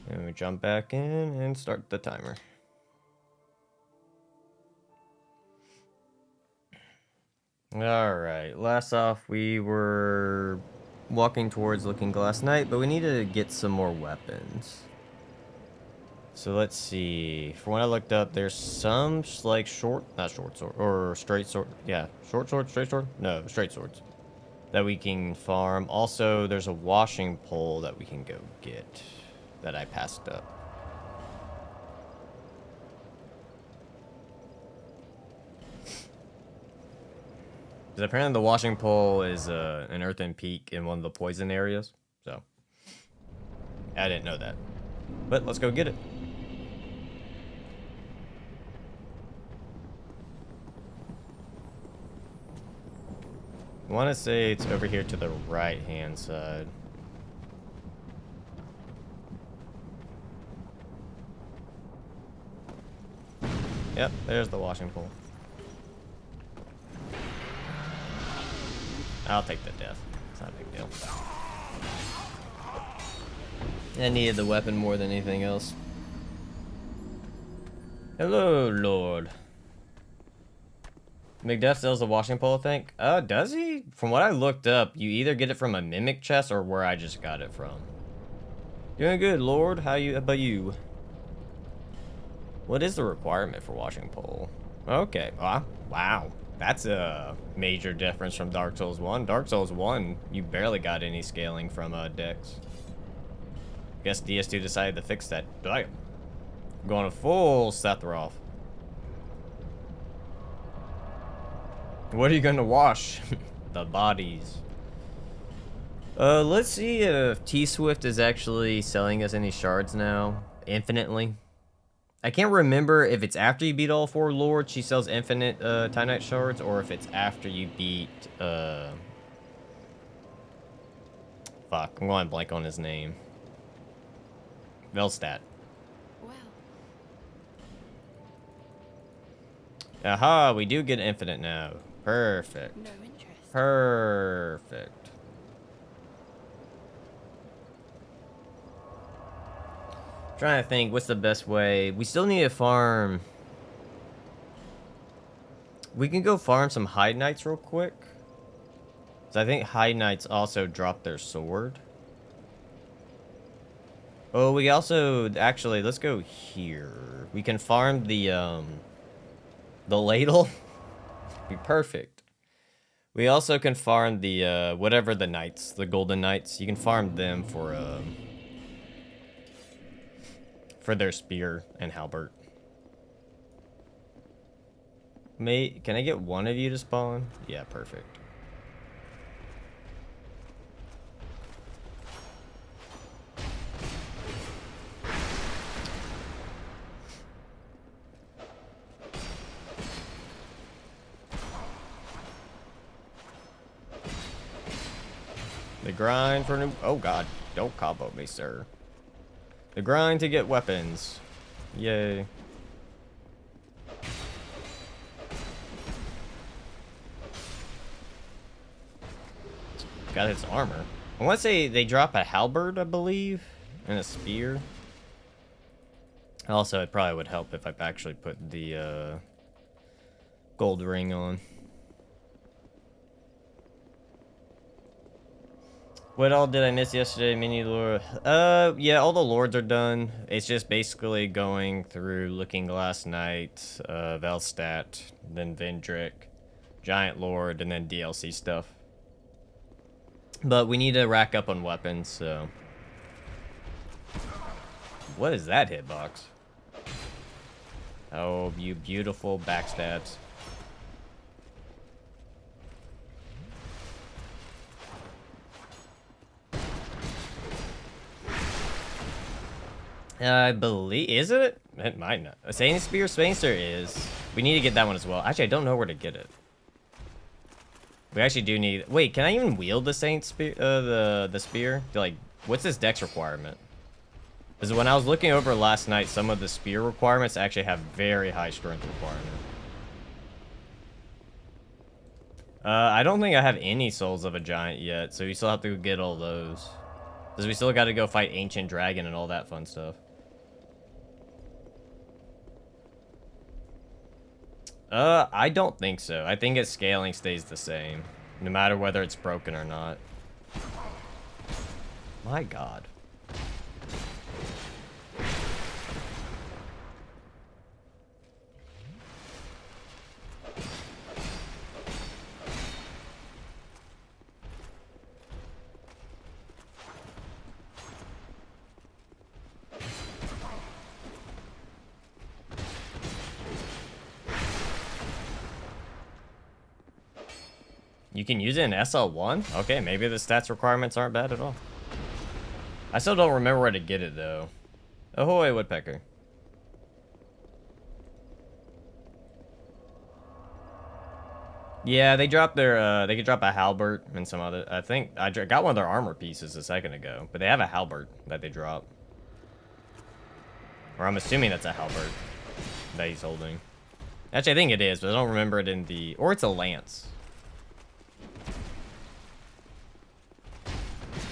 And we jump back in and start the timer. Alright, last off, we were walking towards Looking Glass Knight, but we need to get some more weapons. So let's see. From what I looked up, there's some like not short sword, or straight sword. Yeah, short sword, straight sword? No, straight swords that we can farm. Also, there's a washing pole that we can go get that I passed up. Because apparently the washing pole is an earthen peak in one of the poison areas. So, I didn't know that. But let's go get it. I want to say it's over here to the right-hand side. Yep, there's the washing pole. I'll take the death. It's not a big deal. I needed the weapon more than anything else. Hello, Lord. Macduff sells the washing pole, I think. Does he? From what I looked up, you either get it from a mimic chest or where I just got it from. Doing good, Lord. How about you? What is the requirement for washing pole? Okay. Wow. That's a major difference from Dark Souls 1. Dark Souls 1, you barely got any scaling from Dex. Guess DS2 decided to fix that. I'm going a full Sephiroth. What are you gonna wash? The bodies. Let's see if T-Swift is actually selling us any shards now. Infinitely. I can't remember if it's after you beat all 4 lords, she sells infinite Titanite shards, or if it's after you beat fuck, I'm going blank on his name. Velstadt. Well. Aha, we do get infinite now. Perfect. No interest. Perfect. Trying to think, what's the best way? We still need to farm. We can go farm some Hide Knights real quick. So I think Hide Knights also drop their sword. Oh, we also actually let's go here. We can farm the ladle. Be perfect. We also can farm the whatever the knights, the golden knights. You can farm them for their spear and halberd. Can I get one of you to spawn? Yeah, perfect. The grind for new. Oh God, don't combo me, sir. The grind to get weapons. Yay. Got his armor. I want to say they drop a halberd, I believe, and a spear. Also, it probably would help if I actually put the gold ring on. What all did I miss yesterday? Mini lore. Yeah, all the lords are done. It's just basically going through Looking Glass Knight, Velstadt, then Vendrick, Giant Lord, and then DLC stuff. But we need to rack up on weapons, so. What is that hitbox? Oh, you beautiful backstabs. I believe, is it? It might not. A Saint Spear Spencer is. We need to get that one as well. Actually, I don't know where to get it. We actually do need. Wait, can I even wield the Saint Spear? The spear? Like, what's this dex requirement? Because when I was looking over last night, some of the spear requirements actually have very high strength requirement. I don't think I have any Souls of a Giant yet, so you still have to get all those. Because we still got to go fight Ancient Dragon and all that fun stuff. I don't think so. I think its scaling stays the same, no matter whether it's broken or not. My God. You can use it in SL1? Okay, maybe the stats requirements aren't bad at all. I still don't remember where to get it, though. Ahoy, Woodpecker. Yeah, they dropped their, they could drop a halberd and some other, I think, I got one of their armor pieces a second ago, but they have a halberd that they drop. Or I'm assuming that's a halberd that he's holding. Actually, I think it is, but I don't remember it in the, or it's a lance.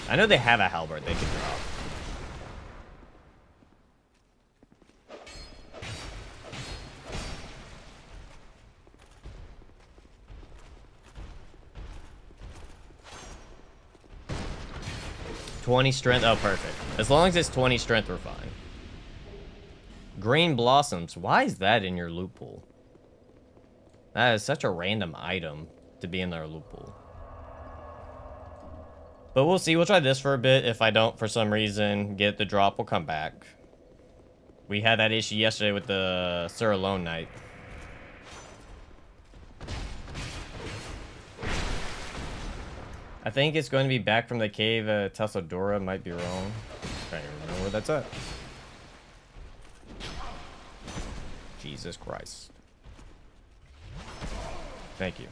I know they have a halberd they can drop. $20 strength. Oh, perfect. As long as it's 20 strength, we're fine. Green blossoms. Why is that in your loot pool? That is such a random item to be in their loot pool. But we'll see. We'll try this for a bit. If I don't, for some reason, get the drop, we'll come back. We had that issue yesterday with the Sir Alone Knight. I think it's going to be back from the cave. Tessadora might be wrong. I can't even remember where that's at. Jesus Christ. Thank you.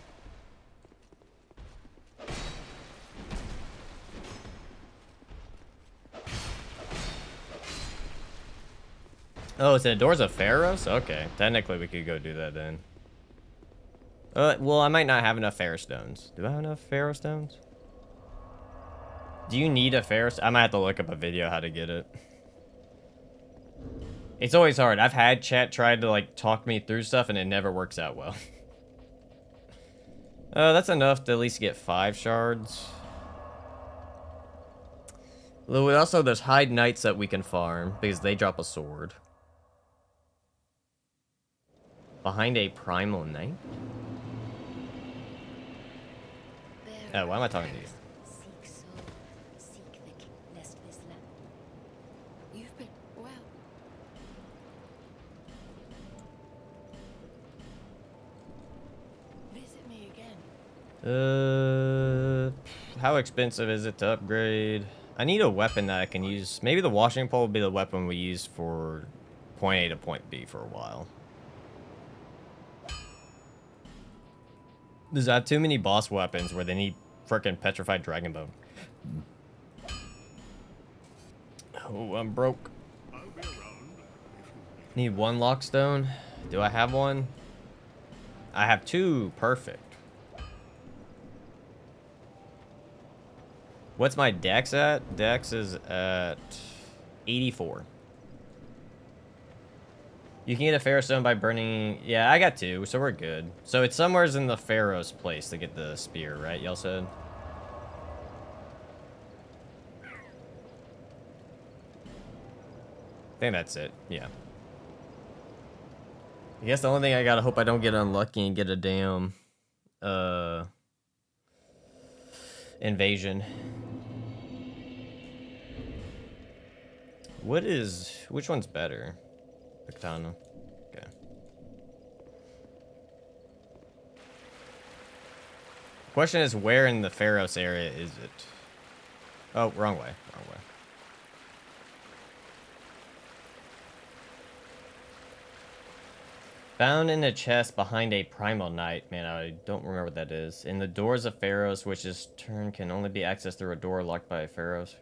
Oh, it's in the Doors of Pharos? Okay. Technically, we could go do that then. Well, I might not have enough Pharaoh stones. Do I have enough Pharaoh stones? Do you need a Pharaoh? I might have to look up a video how to get it. It's always hard. I've had chat try to, like, talk me through stuff, and it never works out well. That's enough to at least get 5 shards. Also, there's Hide Knights that we can farm, because they drop a sword. Behind a Primal Knight? Oh, why am I talking to you? You've been well. Visit me again. How expensive is it to upgrade? I need a weapon that I can use. Maybe the washing pole will be the weapon we use for point A to point B for a while. There's not too many boss weapons where they need frickin' petrified dragon bone. Oh, I'm broke. Need 1 lockstone. Do I have one? I have 2. Perfect. What's my dex at? Dex is at 84. You can get a Pharaoh stone by burning... Yeah, I got 2, so we're good. So it's somewhere in the Pharaoh's place to get the spear, right? Y'all said? I think that's it. Yeah. I guess the only thing I gotta hope I don't get unlucky and get a damn... invasion. Which one's better? The katana. Okay. Question is, where in the Pharos area is it? Oh, wrong way. Wrong way. Found in a chest behind a Primal Knight. Man, I don't remember what that is. In the Doors of Pharos, which is turn can only be accessed through a door locked by a Pharos.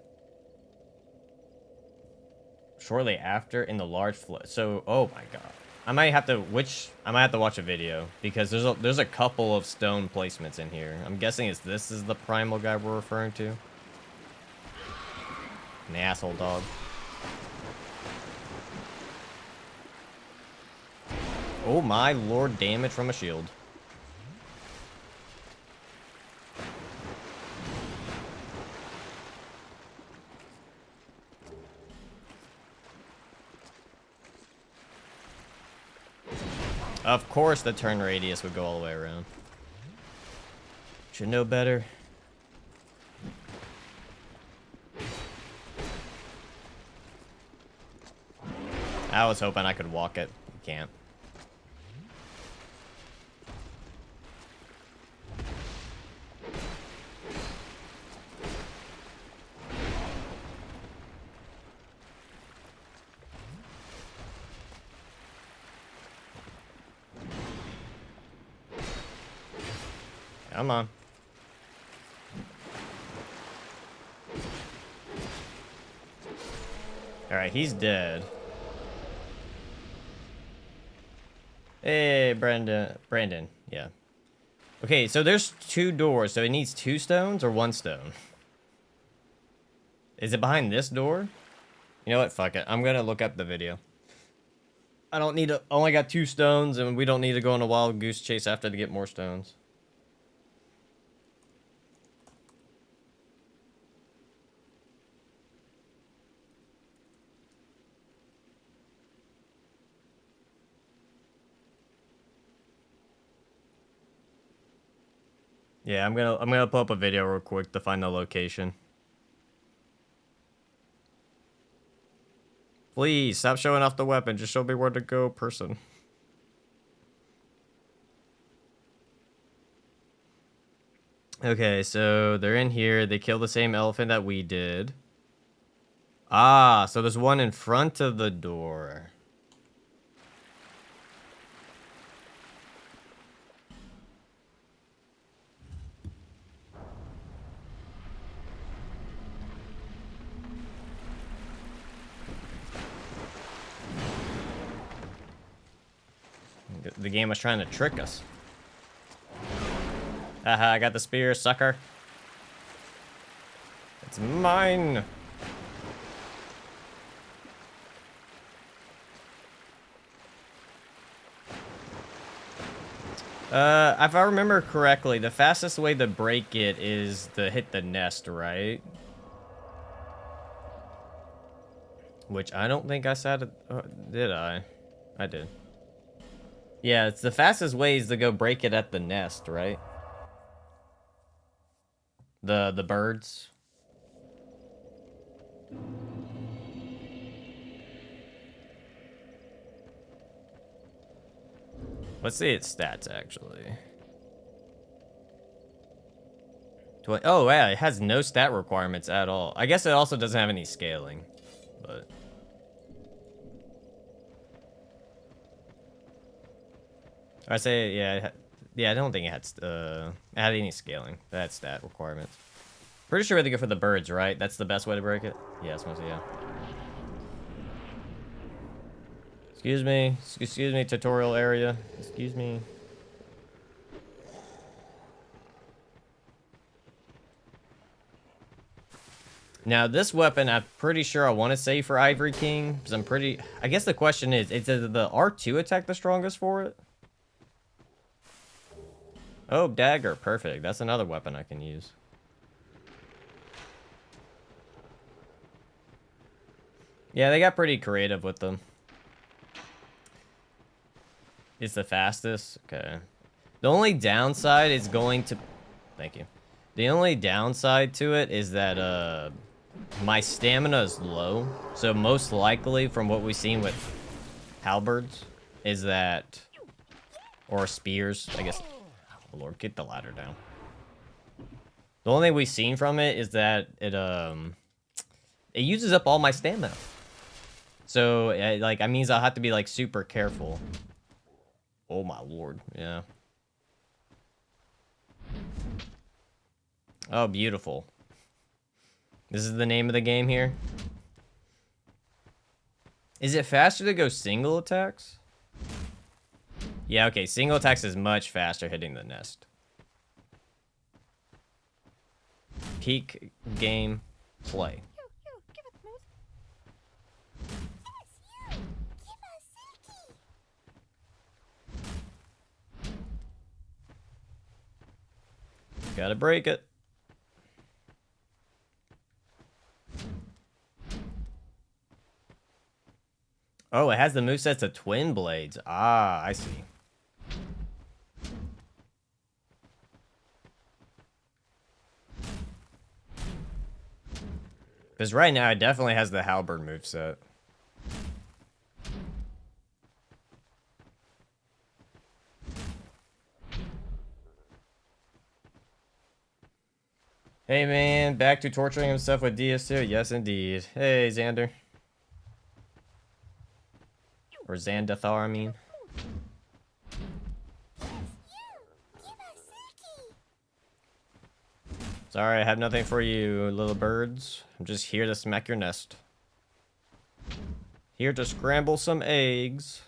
Shortly after, in the large flood. So, oh my god. I might have to watch a video because there's a couple of stone placements in here. I'm guessing this is the primal guy we're referring to. An asshole dog. Oh my lord, damage from a shield. Of course the turn radius would go all the way around. Should know better. I was hoping I could walk it. You can't. Come on. Alright, he's dead. Hey, Brandon, yeah. Okay, so there's 2 doors, so it needs 2 stones or 1 stone? Is it behind this door? You know what, fuck it. I'm gonna look up the video. I don't need to, only got 2 stones, and we don't need to go on a wild goose chase after to get more stones. Yeah, I'm gonna pull up a video real quick to find the location. Please stop showing off the weapon. Just show me where to go, person. Okay, so they're in here. They kill the same elephant that we did. Ah, so there's one in front of the door. The game was trying to trick us. Haha, I got the spear, sucker. It's mine. If I remember correctly, the fastest way to break it is to hit the nest, right? Which I don't think I said it. Did I? I did. Yeah, it's the fastest way is to go break it at the nest, right? The birds. Let's see its stats, actually. Oh, yeah, it has no stat requirements at all. I guess it also doesn't have any scaling, but... I say, yeah, I don't think it had any scaling. It had stat requirements. Pretty sure we have to go for the birds, right? That's the best way to break it? Yes, mostly, yeah. Excuse me, tutorial area. Excuse me. Now, this weapon, I'm pretty sure I want to save for Ivory King, because I guess the question is the R2 attack the strongest for it? Oh, dagger, perfect. That's another weapon I can use. Yeah, they got pretty creative with them. It's the fastest? Okay. The only downside is going to... Thank you. The only downside to it is that, my stamina is low. So most likely, from what we've seen with halberds, is that... Or spears, I guess... Oh, Lord, get the ladder down. The only thing we've seen from it is that it uses up all my stamina. So, like, that means I'll have to be, like, super careful. Oh, my lord. Yeah. Oh, beautiful. This is the name of the game here. Is it faster to go single attacks? Yeah, okay. Single attacks is much faster hitting the nest. Peak game play. Gotta break it. Oh, it has the movesets of Twin Blades. Ah, I see. Because right now, it definitely has the Halberd moveset. Hey man, back to torturing himself with DS2? Yes, indeed. Hey, Xander. Or Xandathar, I mean. Sorry, I have nothing for you, little birds. I'm just here to smack your nest. Here to scramble some eggs.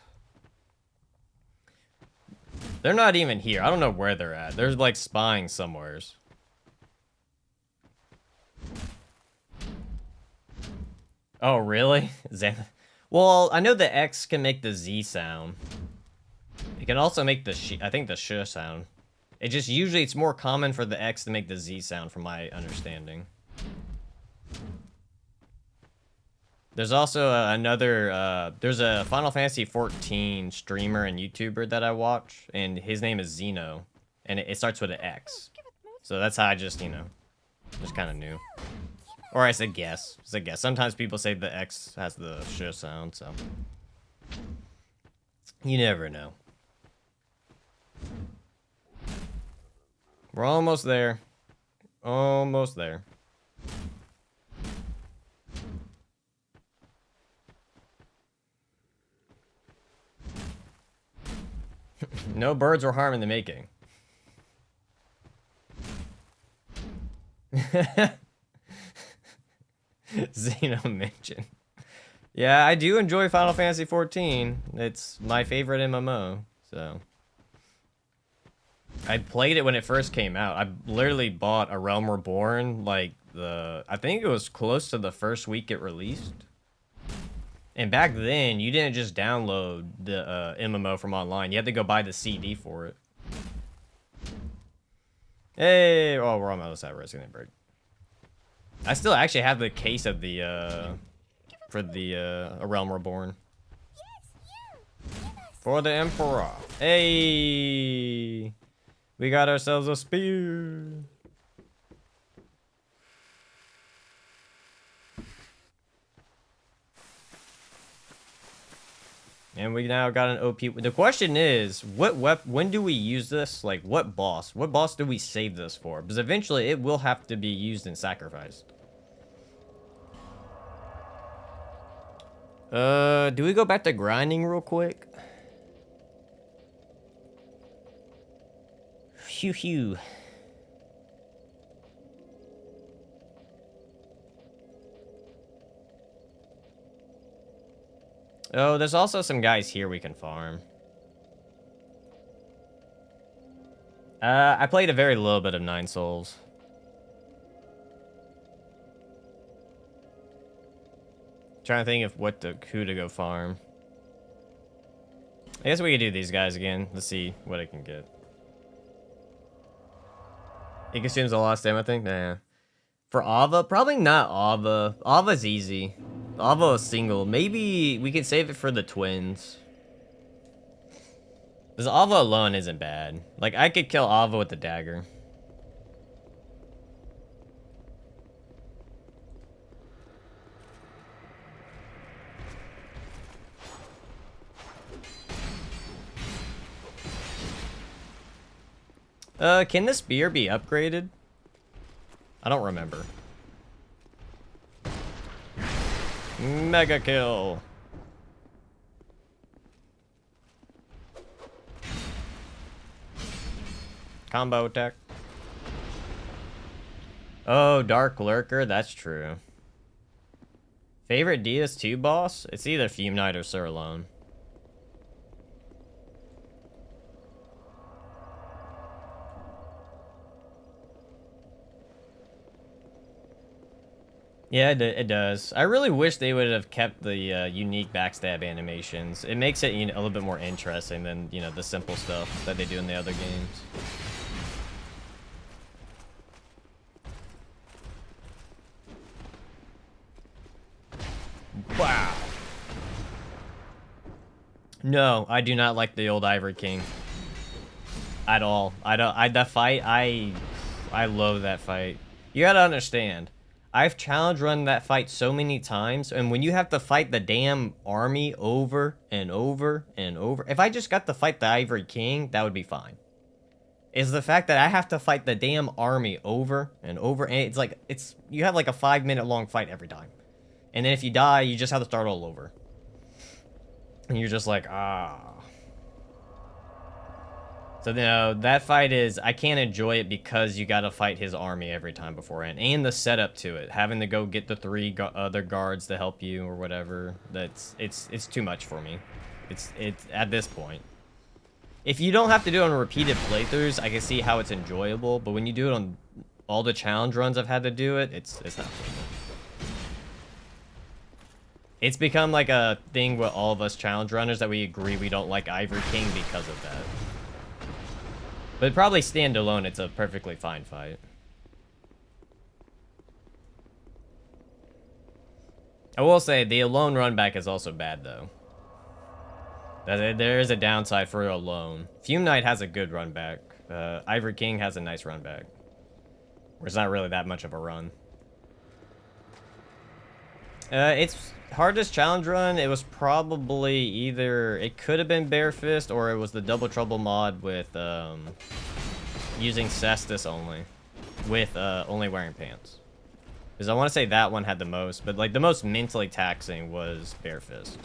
They're not even here. I don't know where they're at. They're like spying somewheres. Oh, really? Well, I know the X can make the Z sound. It can also make the I think the sh sound. It just usually it's more common for the X to make the Z sound, from my understanding. There's also another. There's a Final Fantasy 14 streamer and YouTuber that I watch, and his name is Xeno, and it starts with an X. So that's how I just just kind of knew. Or I said guess. It's a guess. Sometimes people say the X has the sh sound, so you never know. We're almost there. Almost there. No birds were harmed in the making. Xeno mention. Yeah, I do enjoy Final Fantasy 14. It's my favorite MMO, so. I played it when it first came out. I literally bought A Realm Reborn, like, I think it was close to the first week it released. And back then, you didn't just download the MMO from online. You had to go buy the CD for it. Hey! Oh, we're almost at Resident Break. I still actually have the case of the, for the, A Realm Reborn. For the Emperor. Hey! We got ourselves a spear. And we now got an OP. The question is, when do we use this? Like, what boss? What boss do we save this for? Because eventually it will have to be used and sacrificed. Do we go back to grinding real quick? Phew. Oh, there's also some guys here we can farm. I played a very little bit of Nine Souls. Trying to think of who to go farm. I guess we could do these guys again. Let's see what I can get. It consumes a lot of stamina, I think. Nah. For Ava, probably not Ava. Ava's easy. Ava is single. Maybe we could save it for the twins. Because Ava alone isn't bad. Like, I could kill Ava with the dagger. Can the spear be upgraded? I don't remember. Mega kill. Combo attack. Oh, Dark Lurker, that's true. Favorite DS2 boss? It's either Fume Knight or Sir Alone. Yeah, it does. I really wish they would have kept the unique backstab animations. It makes it, a little bit more interesting than, the simple stuff that they do in the other games. No, I do not like the old Ivory King. At all. That fight, I loathe that fight. You gotta understand. I've challenge run that fight so many times, and when you have to fight the damn army over and over and over, if I just got to fight the Ivory King, that would be fine. Is the fact that I have to fight the damn army over and over, and it's like, you have like a 5-minute long fight every time. And then if you die, you just have to start all over. And you're just like, ah. So, you know, that fight is, I can't enjoy it because you gotta fight his army every time beforehand. And the setup to it, having to go get the 3 other guards to help you or whatever, it's too much for me. It's at this point. If you don't have to do it on repeated playthroughs, I can see how it's enjoyable, but when you do it on all the challenge runs I've had to do it, it's not for me. It's become like a thing with all of us challenge runners that we agree we don't like Ivory King because of that. But probably standalone, it's a perfectly fine fight. I will say, the alone run back is also bad, though. There is a downside for alone. Fume Knight has a good run back. Ivory King has a nice run back. Where it's not really that much of a run. It's hardest challenge run. It was probably either... It could have been Bare Fist, or it was the Double Trouble mod with, using Cestus only. With, only wearing pants. Because I want to say that one had the most, but, like, the most mentally taxing was Bare Fist.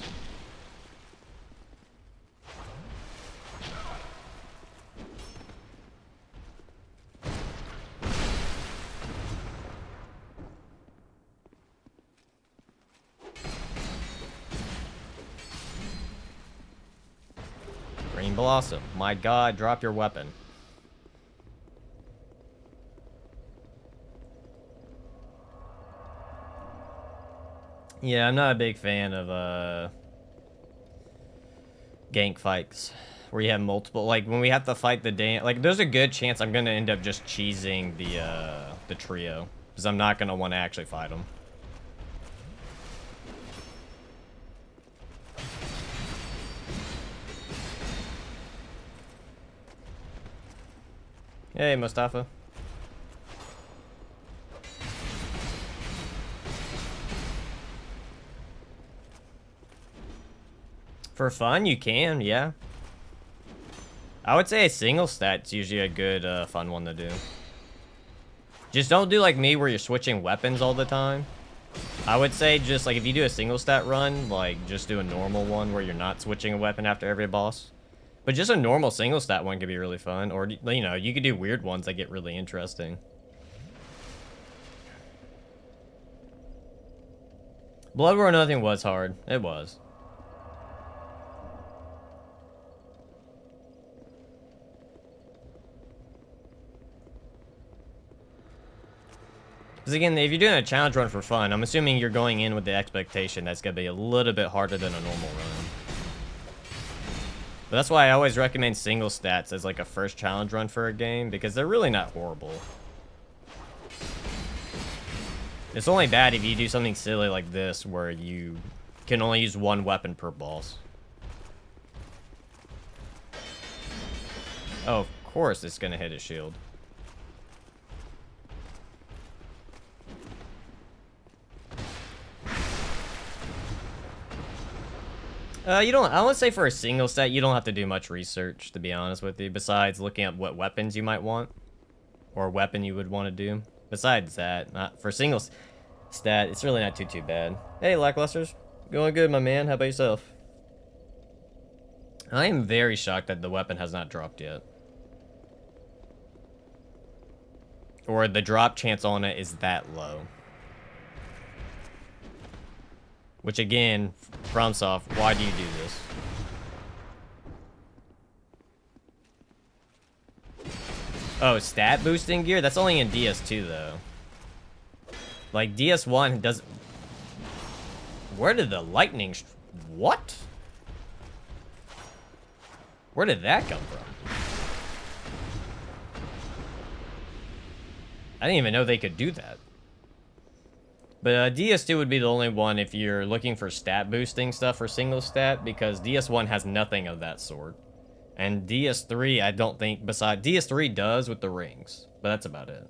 Green Blossom. My god, drop your weapon. Yeah, I'm not a big fan of, gank fights. Where you have multiple, like, when we have to fight the damn, like, there's a good chance I'm gonna end up just cheesing the trio. Because I'm not gonna want to actually fight them. Hey, Mustafa. For fun, you can, yeah. I would say a single stat's usually a good, fun one to do. Just don't do like me where you're switching weapons all the time. I would say just, like, if you do a single stat run, like, just do a normal one where you're not switching a weapon after every boss. But just a normal single stat one could be really fun. Or, you know, you could do weird ones that get really interesting. Bloodborne nothing was hard. It was. Because again, if you're doing a challenge run for fun, I'm assuming you're going in with the expectation that's going to be a little bit harder than a normal run. But that's why I always recommend single stats as like a first challenge run for a game, because they're really not horrible. It's only bad if you do something silly like this, where you can only use one weapon per boss. Oh, of course it's gonna hit his shield. You don't, I would say for a single stat, you don't have to do much research, to be honest with you, besides looking at what weapons you might want, or weapon you would want to do. Besides that, for single stat, it's really not too bad. Hey, Lacklusters. Going good, my man. How about yourself? I am very shocked that the weapon has not dropped yet. Or the drop chance on it is that low. Which again, FromSoft, why do you do this? Oh, stat boosting gear? That's only in DS2 though. Like DS1 doesn't... Where did the lightning... What? Where did that come from? I didn't even know they could do that. But DS2 would be the only one if you're looking for stat boosting stuff for single stat, because DS1 has nothing of that sort. And DS3, I don't think, besides, DS3 does with the rings, but that's about it.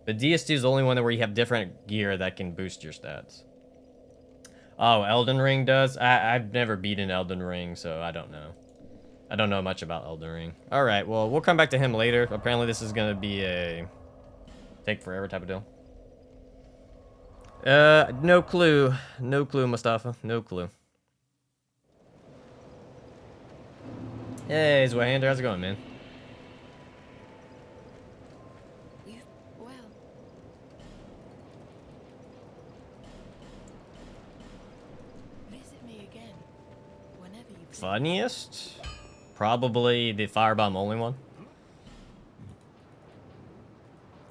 But DS2 is the only one where you have different gear that can boost your stats. Oh, Elden Ring does? I've never beaten Elden Ring, so I don't know. I don't know much about Elden Ring. Alright, well, we'll come back to him later. Apparently this is going to be a take forever type of deal. No clue. No clue, Mustafa. No clue. Hey, Zwahander, how's it going, man? Well. Visit me again. Whenever you please. Funniest? Probably the Firebomb only one.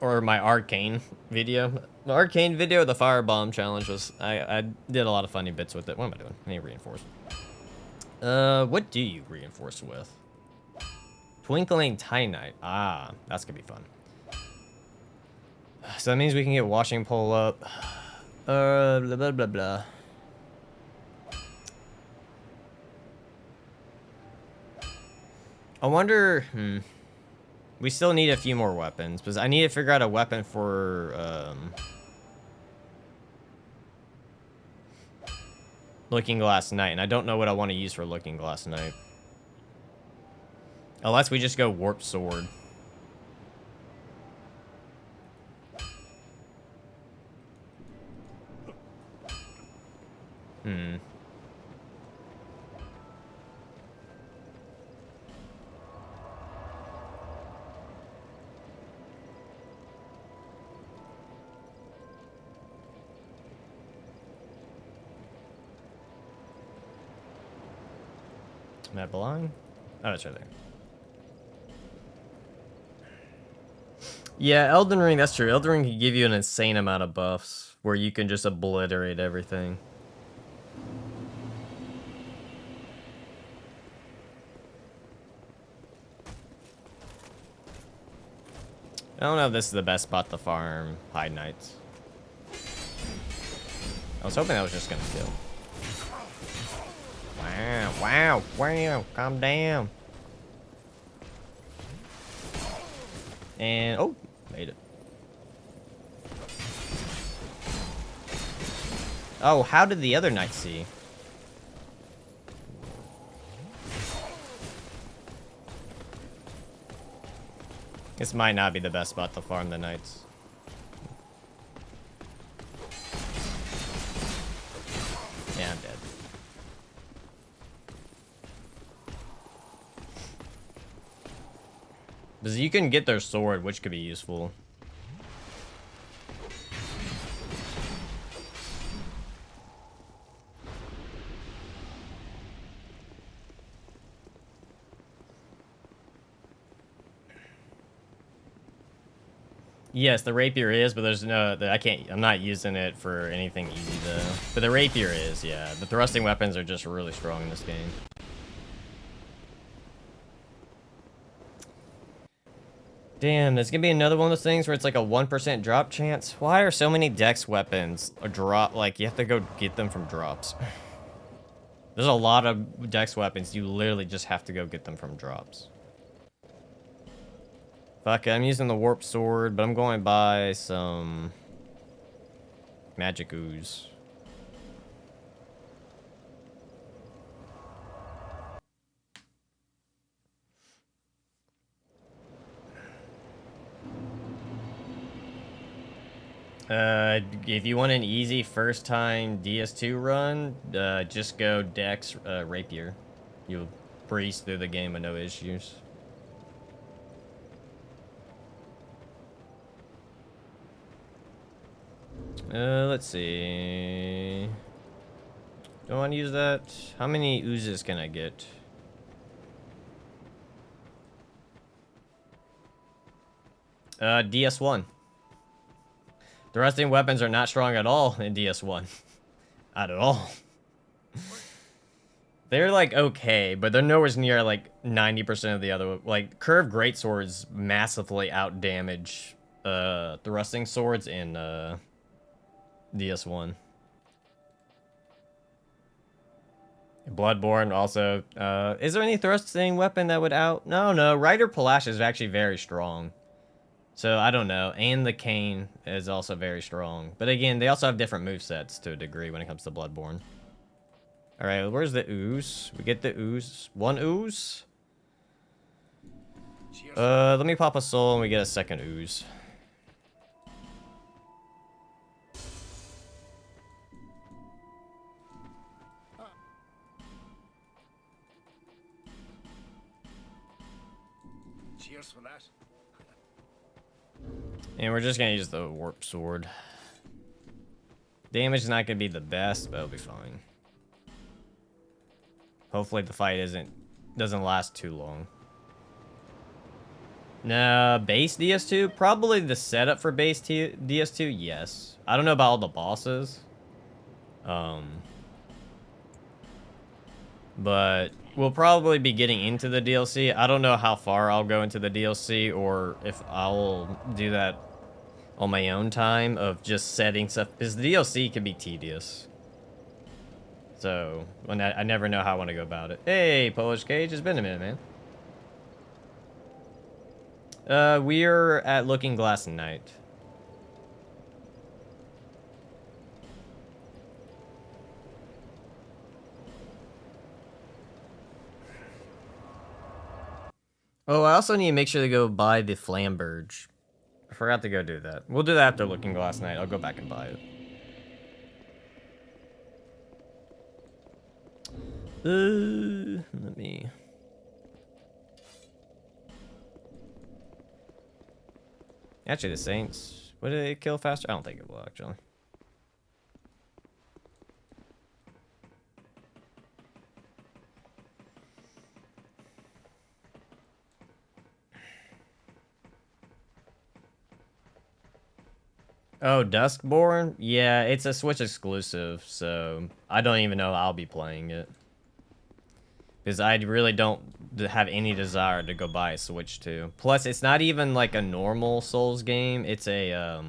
Or my Arcane video. The Arcane video, the Firebomb challenge was... I did a lot of funny bits with it. What am I doing? I need reinforce. What do you reinforce with? Twinkling Titanite. Ah, that's gonna be fun. So that means we can get Washing Pole up. Blah, blah, blah, blah. I wonder... We still need a few more weapons, because I need to figure out a weapon for, Looking Glass Knight, and I don't know what I want to use for Looking Glass Knight. Unless we just go Warp Sword. That belong? Oh, it's right there. Yeah, Elden Ring, that's true. Elden Ring can give you an insane amount of buffs where you can just obliterate everything. I don't know if this is the best spot to farm High Knights. I was hoping that was just gonna kill. Wow, calm down. And, oh, made it. Oh, how did the other knight see? This might not be the best spot to farm the knights. Yeah, I'm dead. Because you can get their sword, which could be useful. Yes, the rapier is, but there's no... I'm not using it for anything easy, though. But the rapier is, yeah. The thrusting weapons are just really strong in this game. Damn, there's gonna be another one of those things where it's like a 1% drop chance. Why are so many dex weapons a drop? Like, you have to go get them from drops. There's a lot of dex weapons. You literally just have to go get them from drops. Fuck it, I'm using the warp sword, but I'm going to buy some magic ooze. If you want an easy first time DS2 run, just go Dex Rapier. You'll breeze through the game with no issues. Let's see. Don't want to use that. How many oozes can I get? DS1. The thrusting weapons are not strong at all in DS1. Not at all. They're like okay, but they're nowhere near like 90% of the other. Like curved greatswords massively out damage thrusting swords in DS1. Bloodborne also. Is there any thrusting weapon that would out? No. Ryder Palash is actually very strong. So, I don't know. And the Cane is also very strong. But again, they also have different movesets to a degree when it comes to Bloodborne. Alright, where's the ooze? We get the ooze. One ooze? Let me pop a soul and we get a second ooze. Cheers for that. And we're just gonna use the warp sword. Damage is not gonna be the best, but it'll be fine. Hopefully the fight doesn't last too long. Nah, base DS2? Probably the setup for base DS2, yes. I don't know about all the bosses. But we'll probably be getting into the DLC. I don't know how far I'll go into the DLC or if I'll do that on my own time of just setting stuff. Because the DLC can be tedious. So, I never know how I want to go about it. Hey, Polish Cage, it's been a minute, man. We're at Looking Glass Knight. Oh, I also need to make sure to go buy the Flamberge. I forgot to go do that. We'll do that after Looking Glass Knight. I'll go back and buy it. Let me... Actually, the Saints... Would it kill faster? I don't think it will, actually. Oh, Duskborn? Yeah, it's a Switch exclusive, so I don't even know I'll be playing it. Because I really don't have any desire to go buy a Switch 2. Plus, it's not even like a normal Souls game. It's a,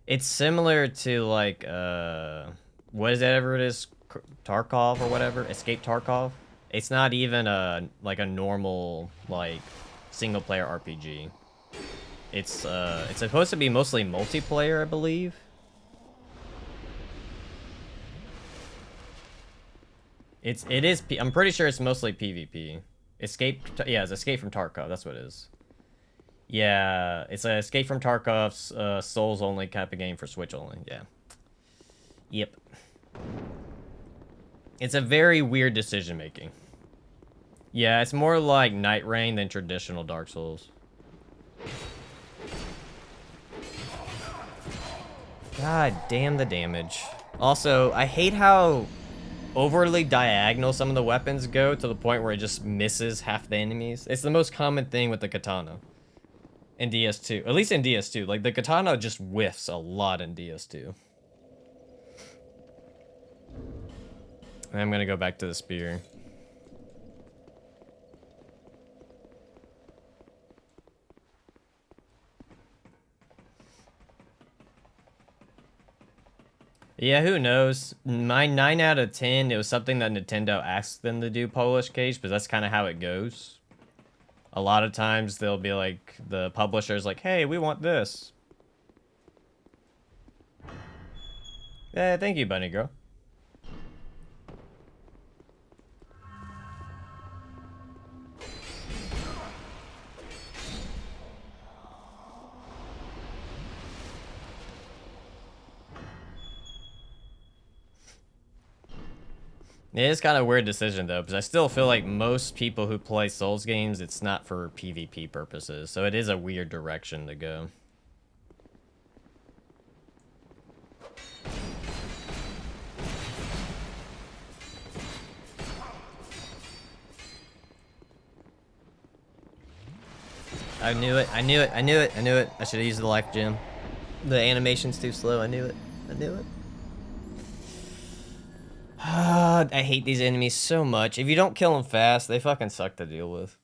it's similar to like, whatever it is, Tarkov or whatever, Escape Tarkov. It's not even like a normal, like, single-player RPG. It's supposed to be mostly multiplayer, I believe. I'm pretty sure it's mostly PvP. It's Escape from Tarkov, that's what it is. Yeah, it's a Escape from Tarkov's Souls only type of game for Switch only, yeah. Yep. It's a very weird decision making. Yeah, it's more like Night Rain than traditional Dark Souls. God damn the damage. Also, I hate how overly diagonal some of the weapons go to the point where it just misses half the enemies. It's the most common thing with the katana in DS2. At least in DS2. Like, the katana just whiffs a lot in DS2. I'm gonna go back to the spear. Yeah, who knows? My 9 out of 10, it was something that Nintendo asked them to do, Polish Cage, but that's kind of how it goes. A lot of times they'll be like, the publisher's like, hey, we want this. Yeah, thank you, Bunny Girl. It is kind of a weird decision, though, because I still feel like most people who play Souls games, it's not for PvP purposes, so it is a weird direction to go. I knew it, I knew it, I knew it, I knew it. I should have used the life gem. The animation's too slow, I knew it. I knew it. I hate these enemies so much. If you don't kill them fast, they fucking suck to deal with.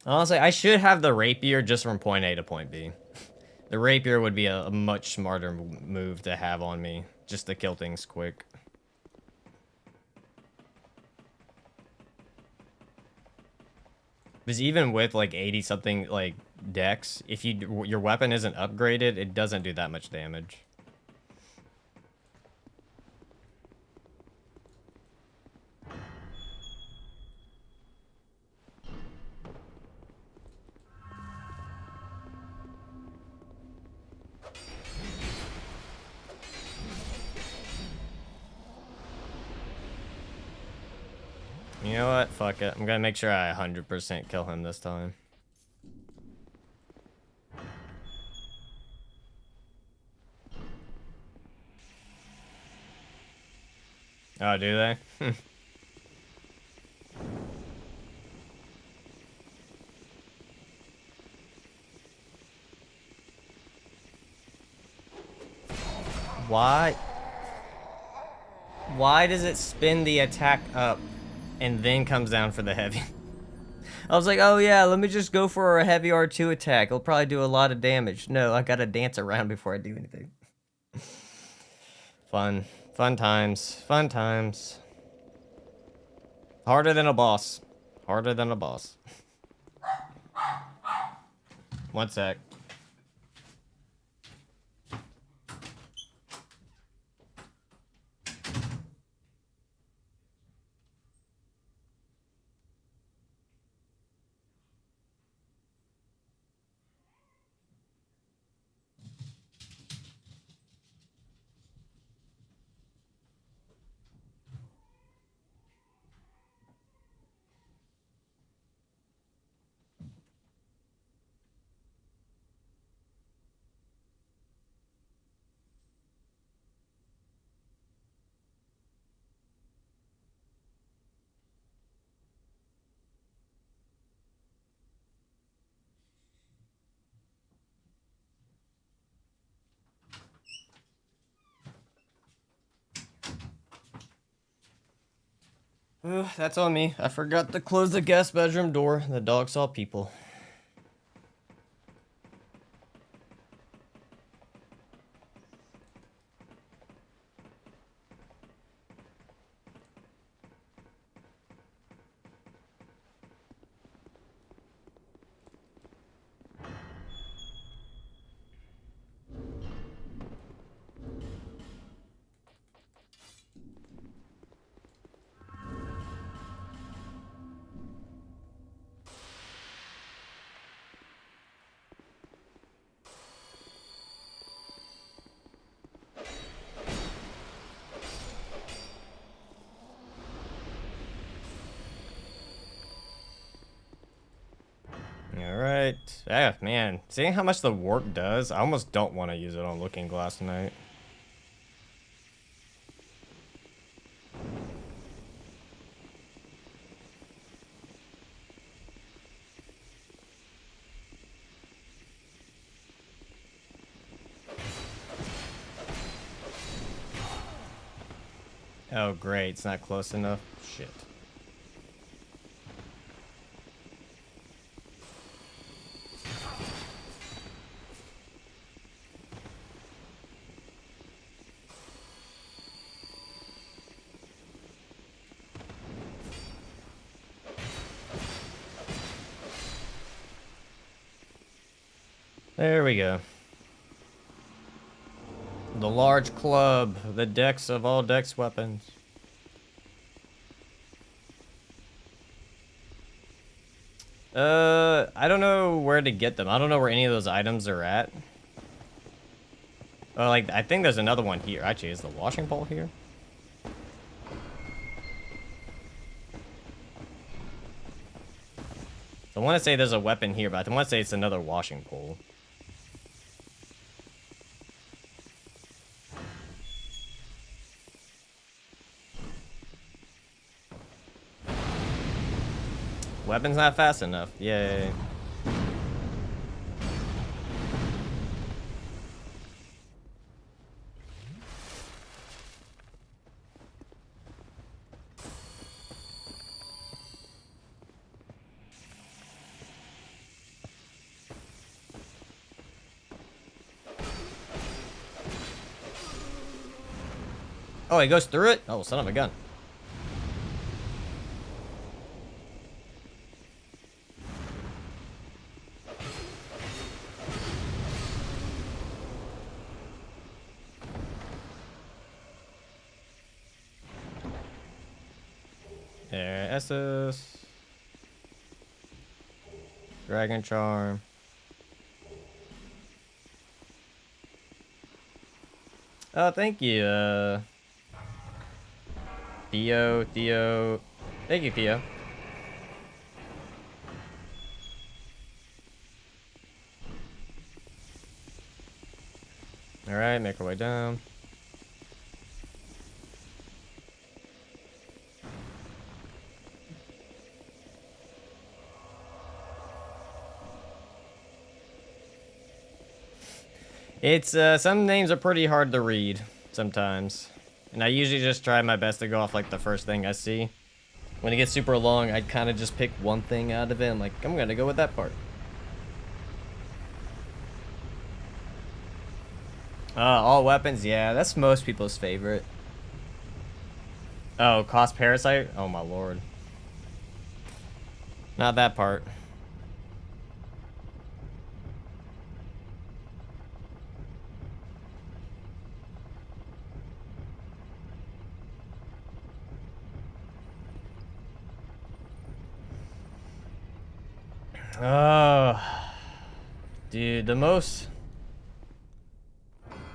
Honestly, I should have the rapier just from point A to point B. The rapier would be a much smarter move to have on me, just to kill things quick. Because even with like 80 something like dex, if your weapon isn't upgraded, it doesn't do that much damage. You know what? Fuck it. I'm gonna make sure I 100% kill him this time. Oh, do they? Why? Why does it spin the attack up and then comes down for the heavy? I was like, oh yeah, let me just go for a heavy R2 attack. It'll probably do a lot of damage. No, I gotta dance around before I do anything. Fun. Fun times. Fun times. Harder than a boss. Harder than a boss. One sec. That's on me. I forgot to close the guest bedroom door. The dog saw people. Alright. Yeah, man. Seeing how much the warp does, I almost don't want to use it on Looking Glass tonight. Oh, great. It's not close enough. Shit. There we go. The large club, the dex of all dex weapons. I don't know where to get them. I don't know where any of those items are at. Oh, like, I think there's another one here. Actually, is the washing pole here? I want to say there's a weapon here, but I want to say it's another washing pole. Weapon's not fast enough. Yay. Oh, it goes through it? Oh, son of a gun. There, Essus. Dragon Charm. Oh, thank you, Theo. Thank you, Theo. Alright, make our way down. It's, some names are pretty hard to read sometimes. And I usually just try my best to go off, like, the first thing I see. When it gets super long, I kind of just pick one thing out of it. I'm like, I'm gonna go with that part. All weapons? Yeah, that's most people's favorite. Oh, cost parasite? Oh my lord. Not that part. Oh, dude, the most...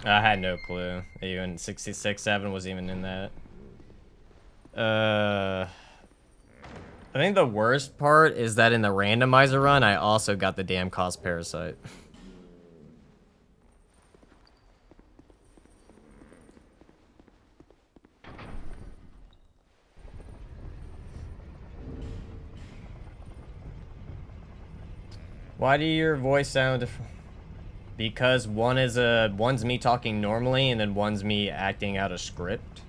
I had no clue. Even 66-7 was even in that. I think the worst part is that in the randomizer run, I also got the damn cost parasite. Why do your voice sound different? Because one's me talking normally and then one's me acting out a script.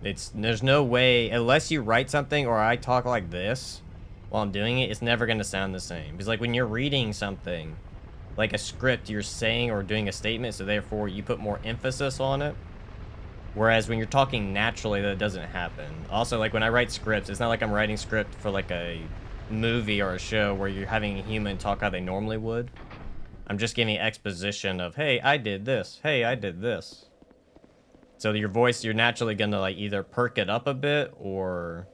There's no way, unless you write something or I talk like this while I'm doing it, it's never gonna sound the same. Because like when you're reading something, like a script, you're saying or doing a statement, so therefore you put more emphasis on it. Whereas when you're talking naturally, that doesn't happen. Also, like when I write scripts, it's not like I'm writing script for like a movie or a show where you're having a human talk how they normally would. I'm just giving exposition of, hey, I did this. Hey, I did this. So your voice, you're naturally gonna like either perk it up a bit or,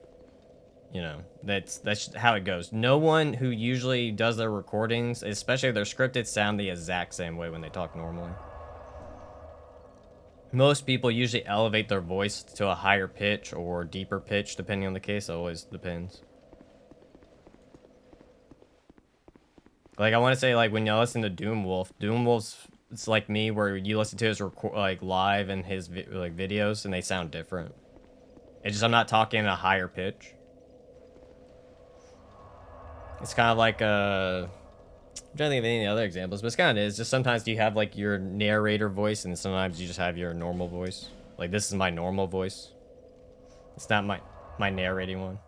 you know, that's how it goes. No one who usually does their recordings, especially their scripted, sound the exact same way when they talk normally. Most people usually elevate their voice to a higher pitch or deeper pitch, depending on the case. It always depends. Like, I want to say, like, when you listen to Doomwolf's, it's like me, where you listen to his, like, live and his, videos, and they sound different. It's just I'm not talking in a higher pitch. It's kind of like, I'm trying to think of any other examples, but it's kind of is. Just sometimes you have, like, your narrator voice, and sometimes you just have your normal voice. Like, this is my normal voice. It's not my narrating one.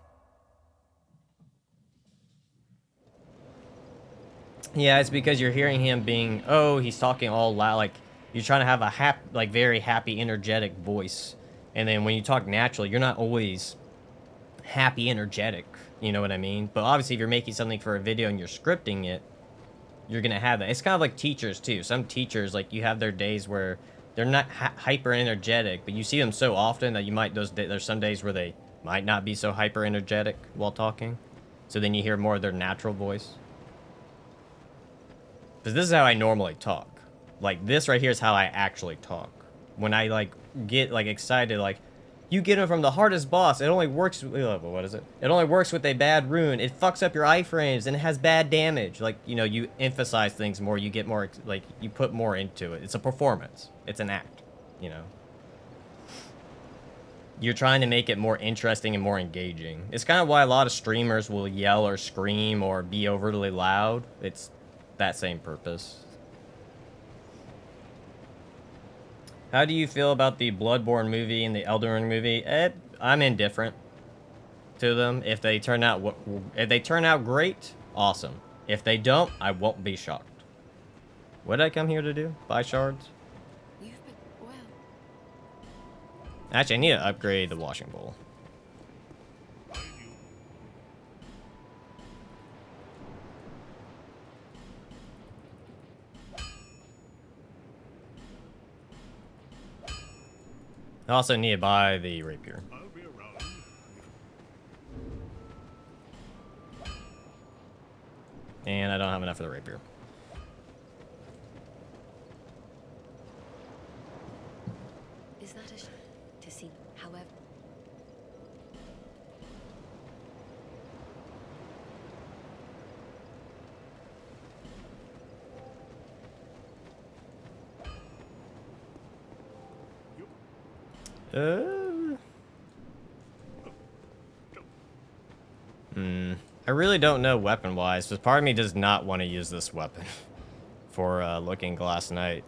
Yeah, it's because you're hearing him being, oh, he's talking all loud, like, you're trying to have a very happy, energetic voice. And then when you talk naturally, you're not always happy, energetic, you know what I mean? But obviously, if you're making something for a video and you're scripting it, you're gonna have that. It's kind of like teachers, too. Some teachers, like, you have their days where they're not hyper energetic, but you see them so often that you might, there's some days where they might not be so hyper energetic while talking. So then you hear more of their natural voice. Because this is how I normally talk. Like, this right here is how I actually talk. When I, like, get, like, excited, like, you get him from the hardest boss. It only works, what is it? It only works with a bad rune. It fucks up your iframes and it has bad damage. Like, you know, you emphasize things more. You get more, like, you put more into it. It's a performance. It's an act, you know? You're trying to make it more interesting and more engaging. It's kind of why a lot of streamers will yell or scream or be overly loud. It's that same purpose. How do you feel about the Bloodborne movie and the Elden Ring movie? I'm indifferent to them. If they turn out great, awesome. If they don't, I won't be shocked. What did I come here to do? Buy shards? You've been well. Actually, I need to upgrade the washing bowl. I also need to buy the rapier. I'll be around. And I don't have enough for the rapier. Is that a to see? However, I really don't know weapon-wise, but part of me does not want to use this weapon for Looking Glass Knight.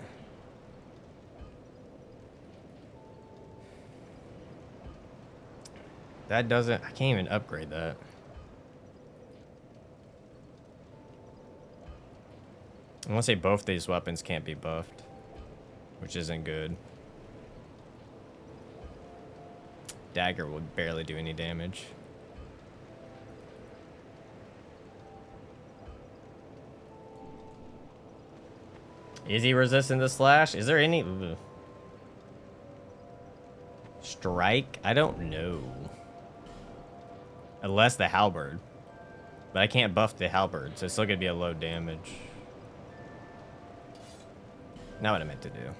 That doesn't... I can't even upgrade that. I want to say both these weapons can't be buffed, which isn't good. Dagger would barely do any damage. Is he resistant to slash? Is there any... Ugh. Strike? I don't know. Unless the halberd. But I can't buff the halberd, so it's still gonna be a low damage. Not what I meant to do.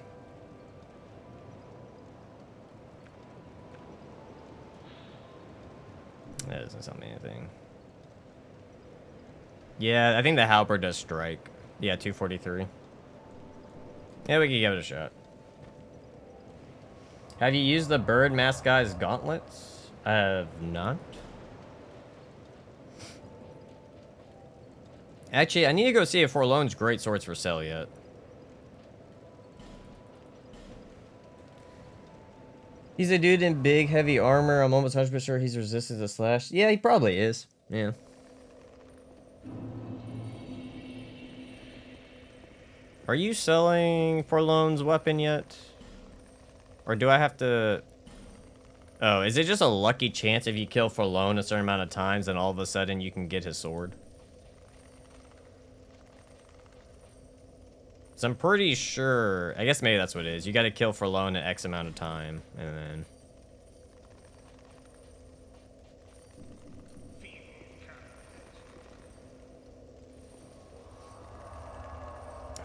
That doesn't tell me anything. Yeah, I think the halberd does strike. Yeah, 243. Yeah, we can give it a shot. Have you used the bird mask guy's gauntlets? I have not. Actually, I need to go see if Forlone's great swords for sale yet. He's a dude in big, heavy armor. I'm almost 100% sure he's resistant to slash. Yeah, he probably is. Yeah. Are you selling Forlone's weapon yet? Or do I have to... Oh, is it just a lucky chance if you kill Forlone a certain amount of times, then all of a sudden you can get his sword? So I'm pretty sure... I guess maybe that's what it is. You gotta kill Forlone at X amount of time, and then...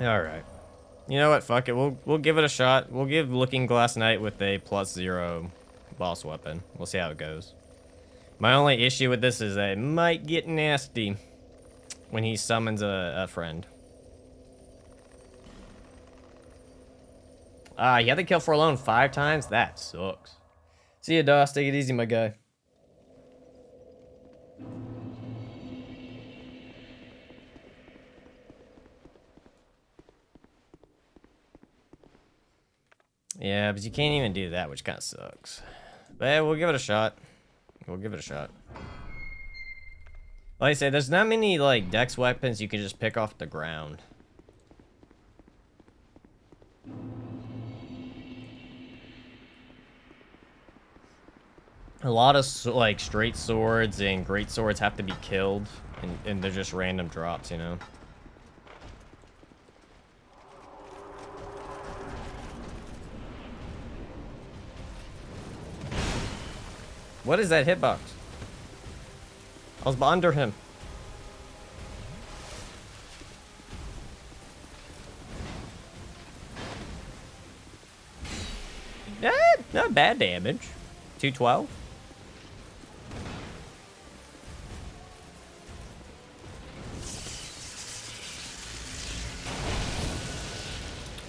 Alright. You know what? Fuck it. We'll give it a shot. We'll give Looking Glass Knight with a +0 boss weapon. We'll see how it goes. My only issue with this is that it might get nasty when he summons a friend. You had to kill Forlone 5 times? That sucks. See ya, Doss. Take it easy, my guy. Yeah, but you can't even do that, which kind of sucks. But yeah, we'll give it a shot. We'll give it a shot. Like I say, there's not many, like, dex weapons you can just pick off the ground. A lot of, like, straight swords and great swords have to be killed, and they're just random drops, you know? What is that hitbox? I was under him. Not bad damage. 212.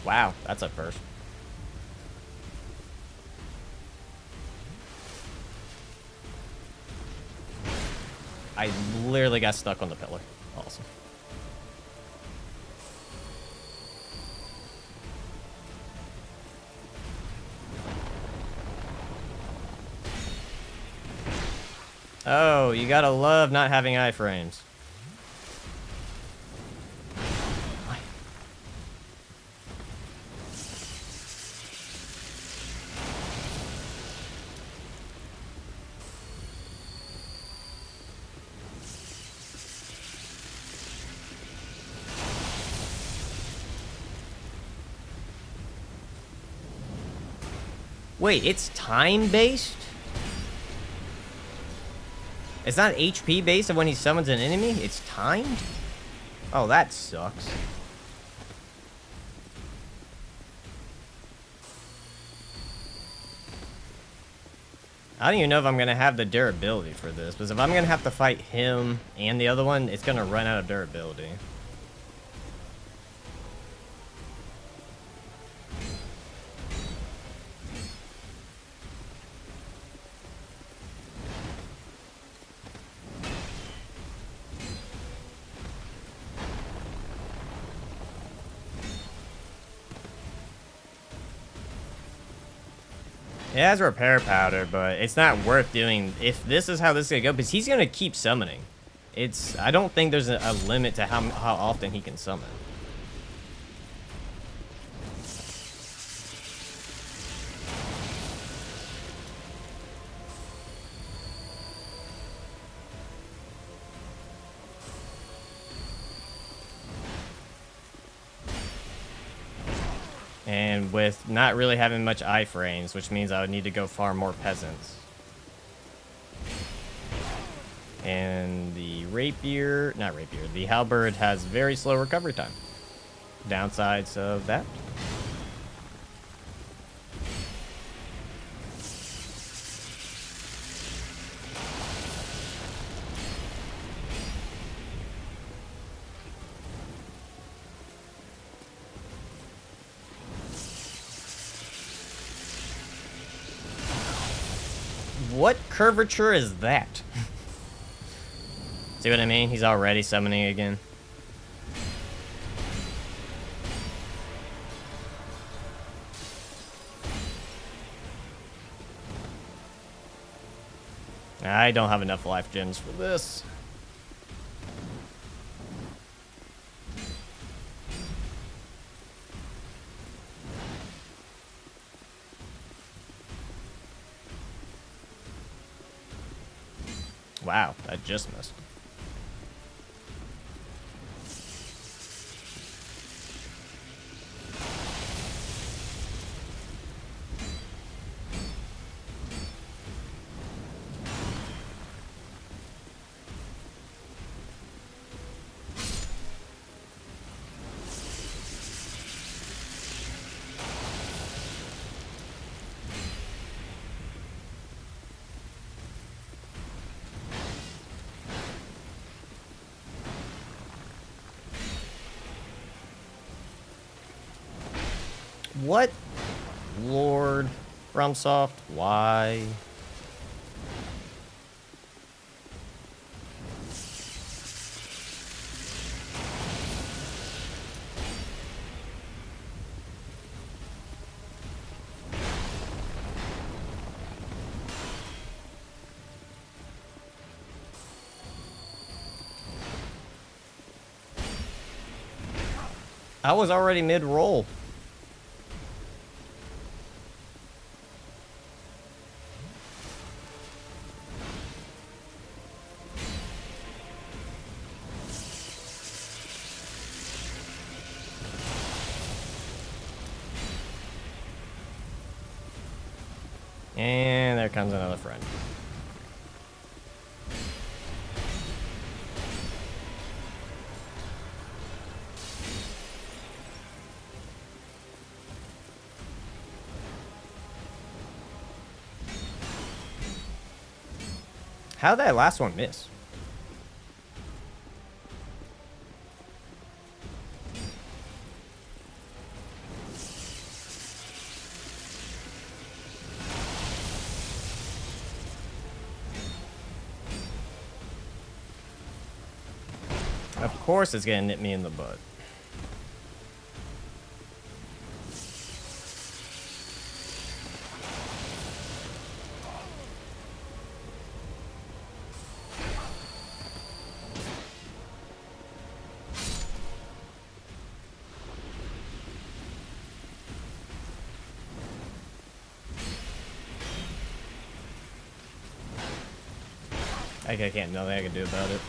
Wow, that's a first. I literally got stuck on the pillar. Awesome. Oh, you gotta love not having iframes. Wait, it's time-based? It's not HP based of when he summons an enemy? It's timed? Oh, that sucks. I don't even know if I'm gonna have the durability for this, because if I'm gonna have to fight him and the other one, it's gonna run out of durability. It has repair powder, but it's not worth doing if this is how this is gonna go, because he's gonna keep summoning. I don't think there's a limit to how often he can summon. And with not really having much iframes, which means I would need to go farm more peasants. And the the halberd has very slow recovery time. Downsides of that. What curvature is that? See what I mean? He's already summoning again. I don't have enough life gems for this. Wow, that just missed. What? Lord FromSoft, why? I was already mid-roll. And there comes another friend. How'd that last one miss? Of course it's gonna nip me in the butt. I can't, nothing I can do about it.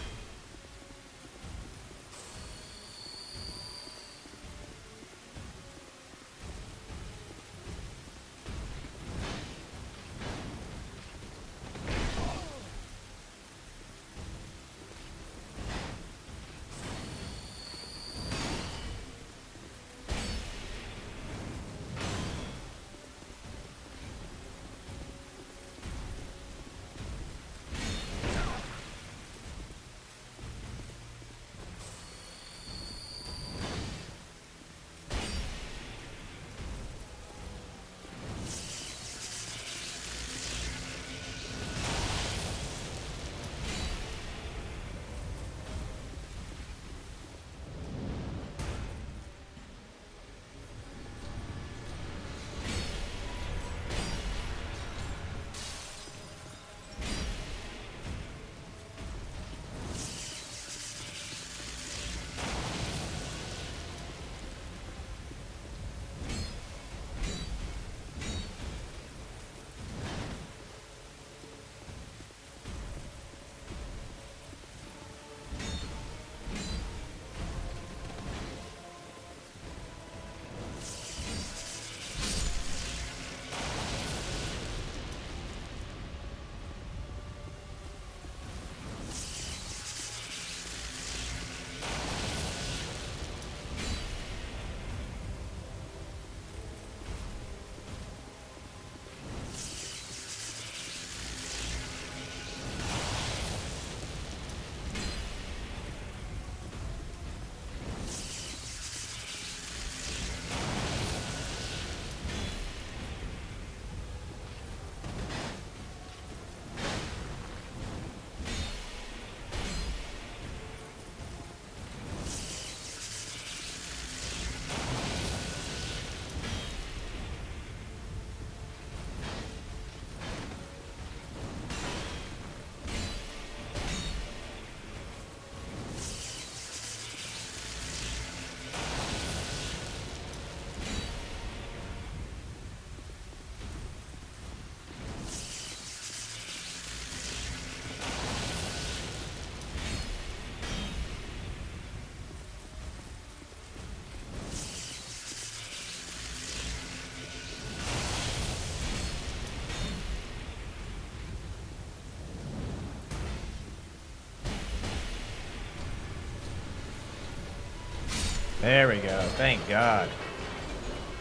There we go. Thank God.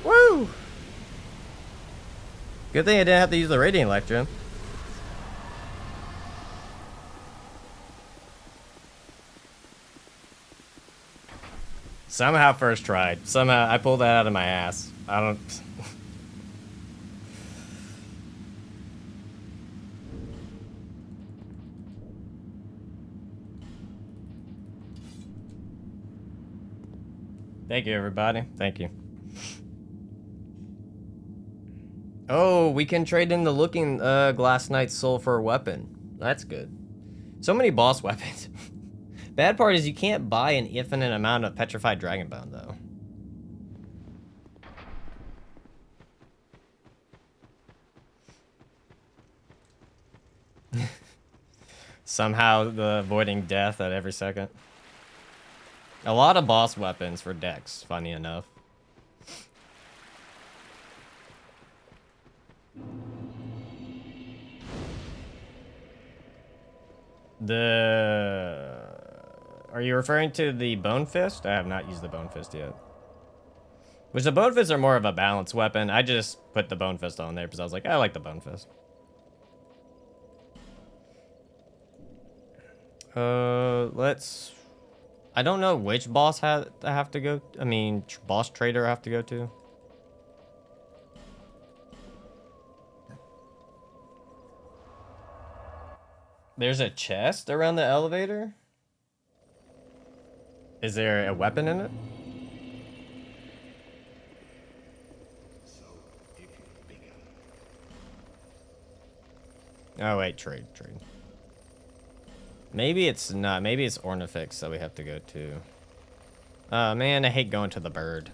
Woo! Good thing I didn't have to use the Radiant Electrum. Somehow first tried. Somehow I pulled that out of my ass. I don't... Thank you, everybody. Thank you. Oh, we can trade in the Looking Glass Knight's soul for a weapon. That's good. So many boss weapons. Bad part is you can't buy an infinite amount of Petrified Dragonbone, though. Somehow the avoiding death at every second. A lot of boss weapons for Dex, funny enough. Are you referring to the Bone Fist? I have not used the Bone Fist yet. Which the Bone Fists are more of a balanced weapon. I just put the Bone Fist on there because I was like, I like the Bone Fist. I don't know which boss I have to go. I mean, boss trader I have to go to. There's a chest around the elevator? Is there a weapon in it? Oh wait, trade. Maybe it's not. Maybe it's Ornifex that we have to go to. Man, I hate going to the bird.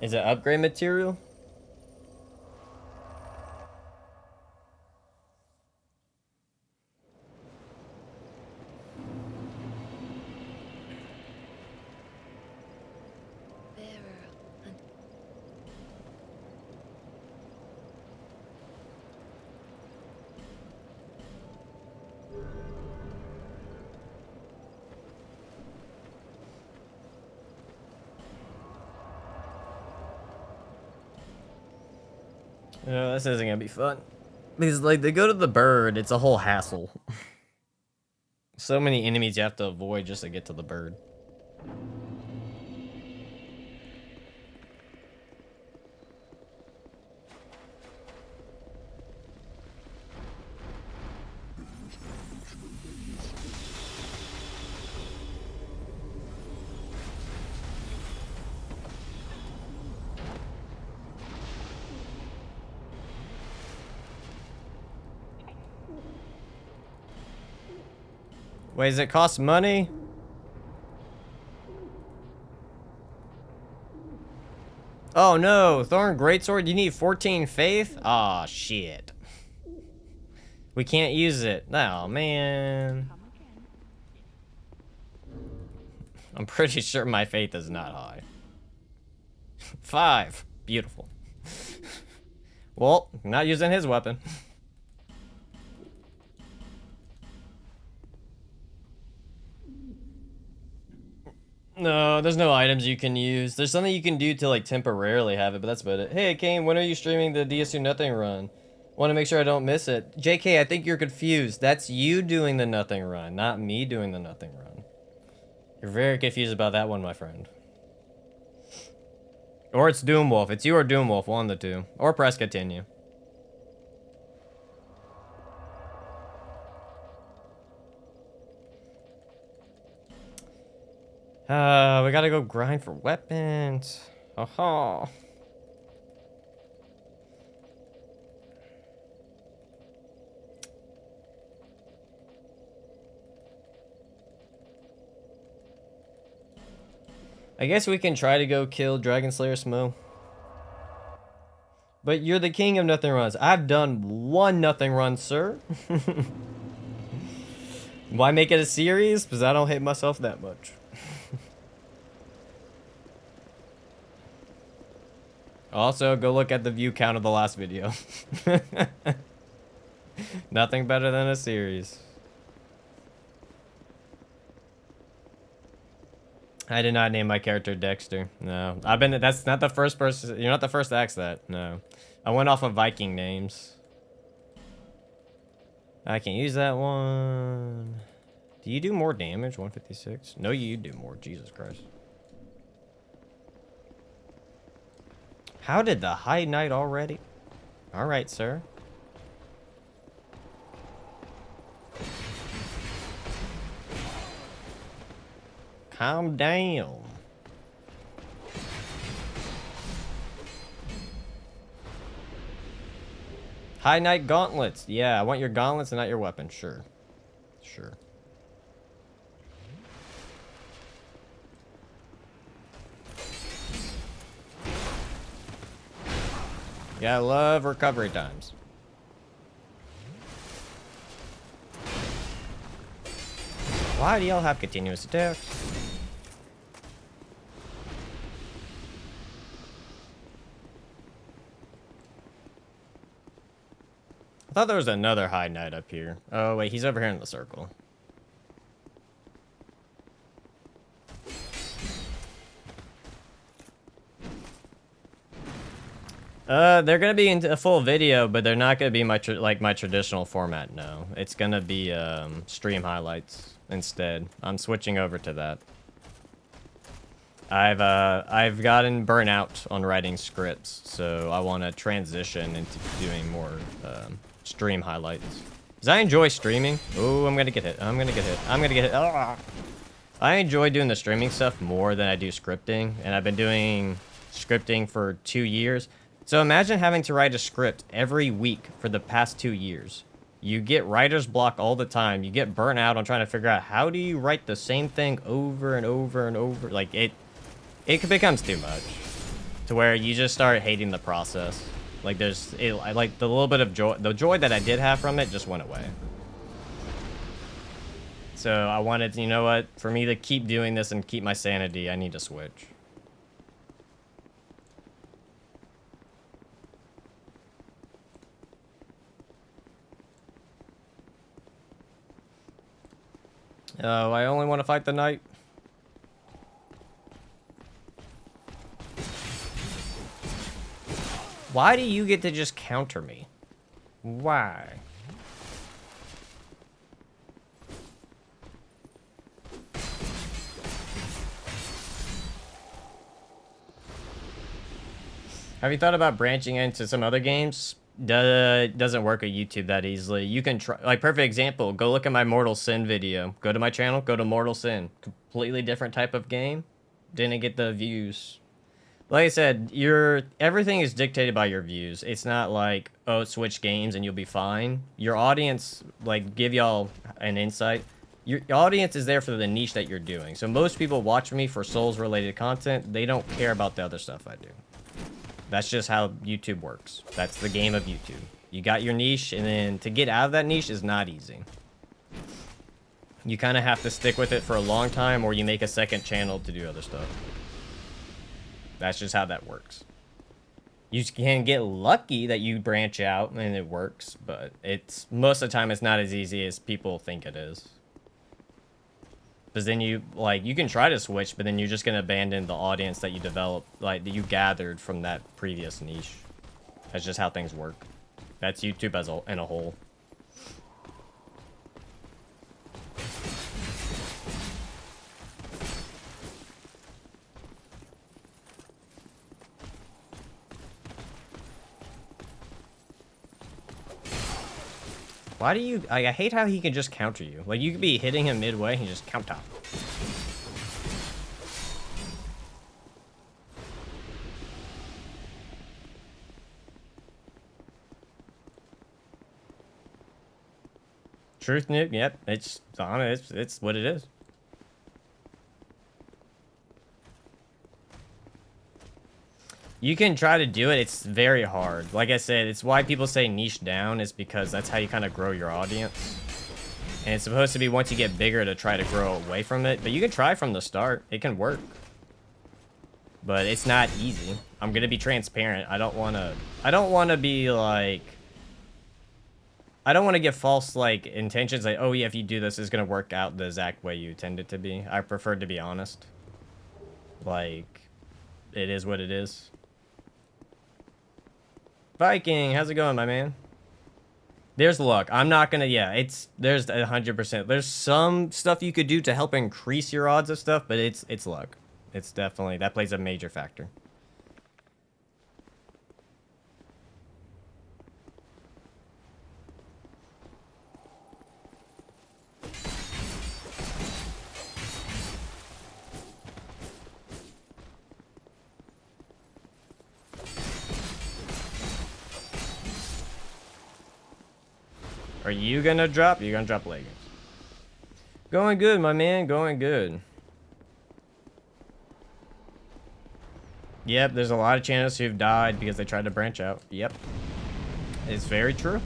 Is it upgrade material? This isn't gonna be fun. Because, like, they go to the bird, it's a whole hassle. So many enemies you have to avoid just to get to the bird. Wait, does it cost money? Oh no, Thorn Greatsword, you need 14 faith? Aw, shit. We can't use it. Oh, man. I'm pretty sure my faith is not high. 5. Beautiful. Well, not using his weapon. No, there's no items you can use. There's something you can do to, like, temporarily have it, but that's about it. Hey, Kane, when are you streaming the DSU Nothing run? Want to make sure I don't miss it. JK, I think you're confused. That's you doing the Nothing run, not me doing the Nothing run. You're very confused about that one, my friend. Or it's Doomwolf. It's you or Doomwolf, one of the two. Or press continue. We gotta go grind for weapons. Aha. I guess we can try to go kill Dragon Slayer Smo. But you're the king of nothing runs. I've done one nothing run, sir. Why make it a series? Because I don't hate myself that much. Also, go look at the view count of the last video. Nothing better than a series. I did not name my character Dexter. No, I've been. That's not the first person. You're not the first to ask that. No, I went off of Viking names. I can use that one. Do you do more damage? 156. No, you do more. Jesus Christ. How did the High Knight already? All right, sir. Calm down. High Knight gauntlets. Yeah, I want your gauntlets and not your weapon. Sure. Sure. Yeah, I love recovery times. Why do y'all have continuous attacks? I thought there was another High Knight up here. Oh, wait, he's over here in the circle. They're gonna be in a full video, but they're not gonna be my my traditional format. No, it's gonna be stream highlights instead. I'm switching over to that. I've gotten burnt out on writing scripts, so I want to transition into doing more stream highlights. Cause I enjoy streaming. Oh, I'm gonna get hit. I'm gonna get hit. I'm gonna get hit. Ah! I enjoy doing the streaming stuff more than I do scripting, and I've been doing scripting for 2 years. So imagine having to write a script every week for the past 2 years. You get writer's block all the time. You get burnt out on trying to figure out how do you write the same thing over and over and over. Like it becomes too much to where you just start hating the process. Like like the little bit of joy, the joy that I did have from it just went away. So I wanted, you know what, for me to keep doing this and keep my sanity, I need to switch. Oh, I only want to fight the knight. Why do you get to just counter me? Why? Have you thought about branching into some other games? Doesn't work at YouTube that easily. You can try, like, perfect example, go look at my Mortal Sin video. Go to my channel, go to Mortal Sin. Completely different type of game. Didn't get the views. Like I said, everything is dictated by your views. It's not like, oh, switch games and you'll be fine. Your audience, like, give y'all an insight. Your audience is there for the niche that you're doing. So most people watch me for Souls-related content. They don't care about the other stuff I do. That's just how YouTube works. That's the game of YouTube. You got your niche, and then to get out of that niche is not easy. You kind of have to stick with it for a long time, or you make a second channel to do other stuff. That's just how that works. You can get lucky that you branch out and it works, but it's most of the time it's not as easy as people think it is. Because then you can try to switch, but then you're just going to abandon the audience that you developed, like, that you gathered from that previous niche. That's just how things work. That's YouTube in a whole. Why do you... I hate how he can just counter you. Like, you could be hitting him midway, and he just counter. Truth nuke, yep. It's what it is. You can try to do it, it's very hard. Like I said, it's why people say niche down, is because that's how you kind of grow your audience. And it's supposed to be once you get bigger to try to grow away from it. But you can try from the start. It can work. But it's not easy. I'm gonna be transparent. I don't wanna be like... I don't want to give false, like, intentions, like, oh yeah, if you do this, it's gonna work out the exact way you intend it to be. I prefer to be honest. Like, it is what it is. Viking, how's it going, my man? There's luck. I'm not gonna, yeah, there's 100%. There's some stuff you could do to help increase your odds of stuff, but it's luck. It's definitely, that plays a major factor. Are you gonna drop? You're gonna drop leggings. Going good, my man. Going good. Yep, there's a lot of channels who've died because they tried to branch out. Yep. It's very true.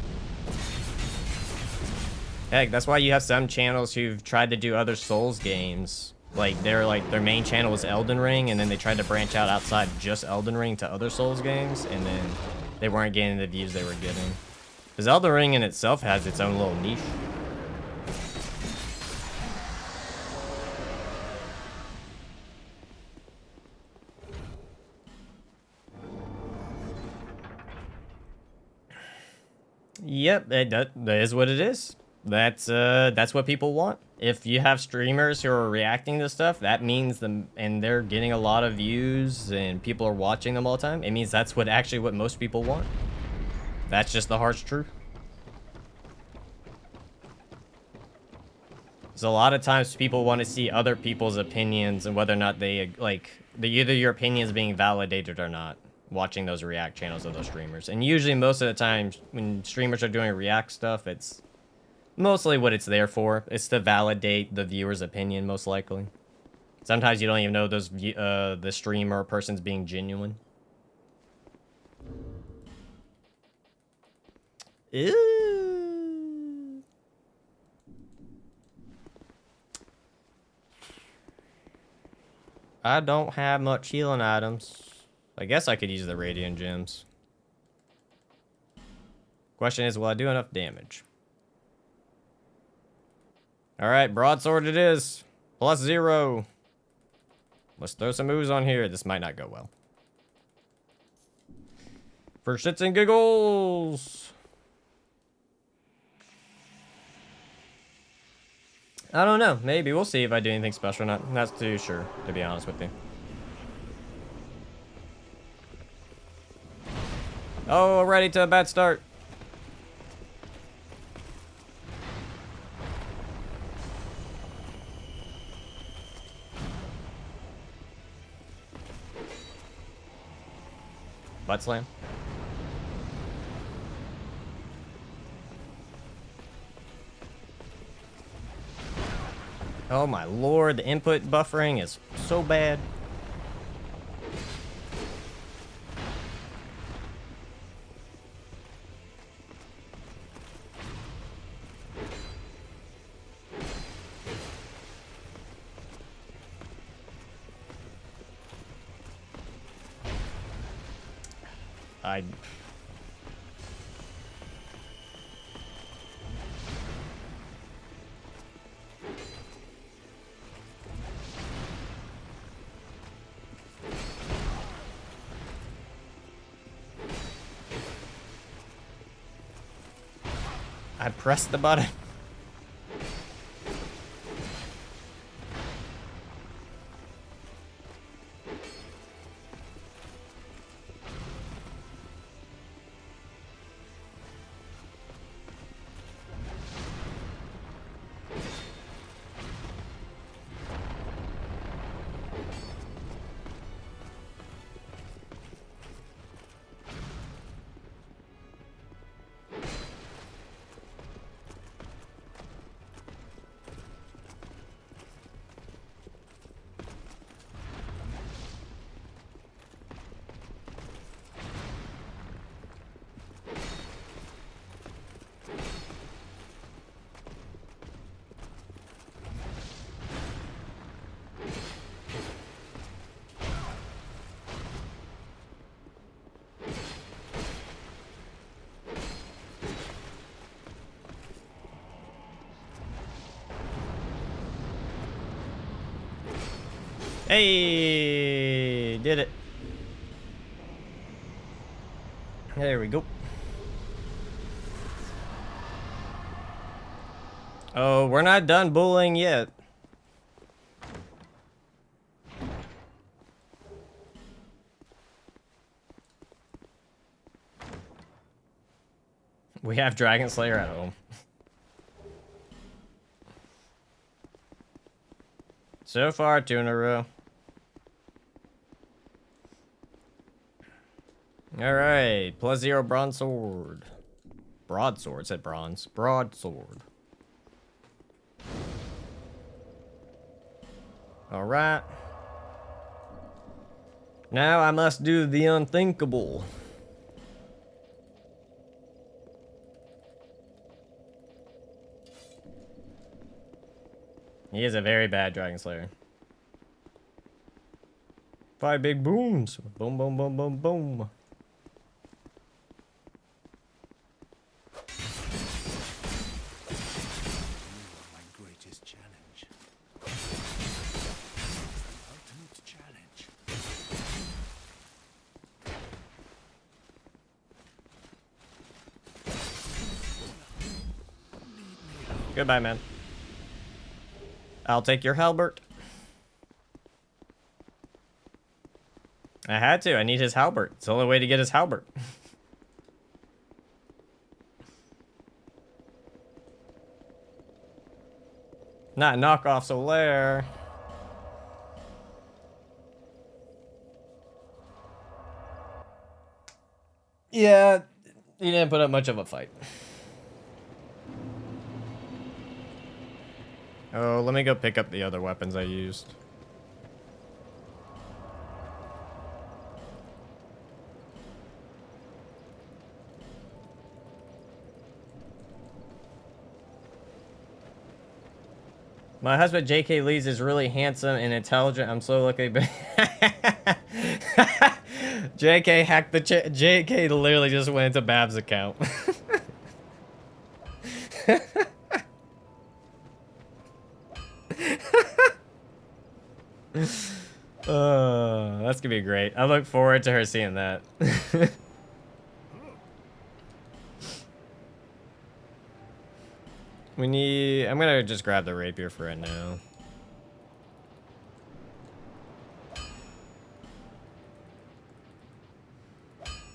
Heck, that's why you have some channels who've tried to do other Souls games. Like, their main channel was Elden Ring, and then they tried to branch out outside just Elden Ring to other Souls games, and then they weren't getting the views they were getting. Because Elden Ring in itself has its own little niche. Yep, that is what it is. That's what people want. If you have streamers who are reacting to stuff, that means and they're getting a lot of views and people are watching them all the time. It means that's what most people want. That's just the harsh truth. So a lot of times people want to see other people's opinions and whether or not they either your opinion is being validated or not, watching those react channels of those streamers. And usually most of the time when streamers are doing react stuff, it's mostly what it's there for. It's to validate the viewer's opinion, most likely. Sometimes you don't even know the streamer or person's being genuine. Ew. I don't have much healing items. I guess I could use the Radiant Gems. Question is, will I do enough damage? Alright, broadsword it is. +0. Let's throw some moves on here. This might not go well. For shits and giggles. I don't know. Maybe. We'll see if I do anything special or not. I'm not too sure, to be honest with you. Oh, already to a bad start. Butt slam. Oh my lord, the input buffering is so bad. I pressed the button. Hey! There we go. Oh, we're not done bullying yet. We have Dragon Slayer at home. So far, 2 in a row. Alright, +0 bronze sword. Broadsword, said bronze. Broadsword. Alright. Now I must do the unthinkable. He is a very bad Dragon Slayer. 5 big booms. Boom, boom, boom, boom, boom. My greatest challenge. Ultimate challenge. Goodbye, man. I'll take your halberd. I had to. I need his halberd. It's the only way to get his halberd. Not knockoff Solaire. Yeah, he didn't put up much of a fight. Oh, let me go pick up the other weapons I used. My husband JK Lees is really handsome and intelligent. I'm so lucky. JK hacked the JK literally just went into Bab's account. That's gonna be great. I look forward to her seeing that. We need... I'm gonna just grab the rapier for right now.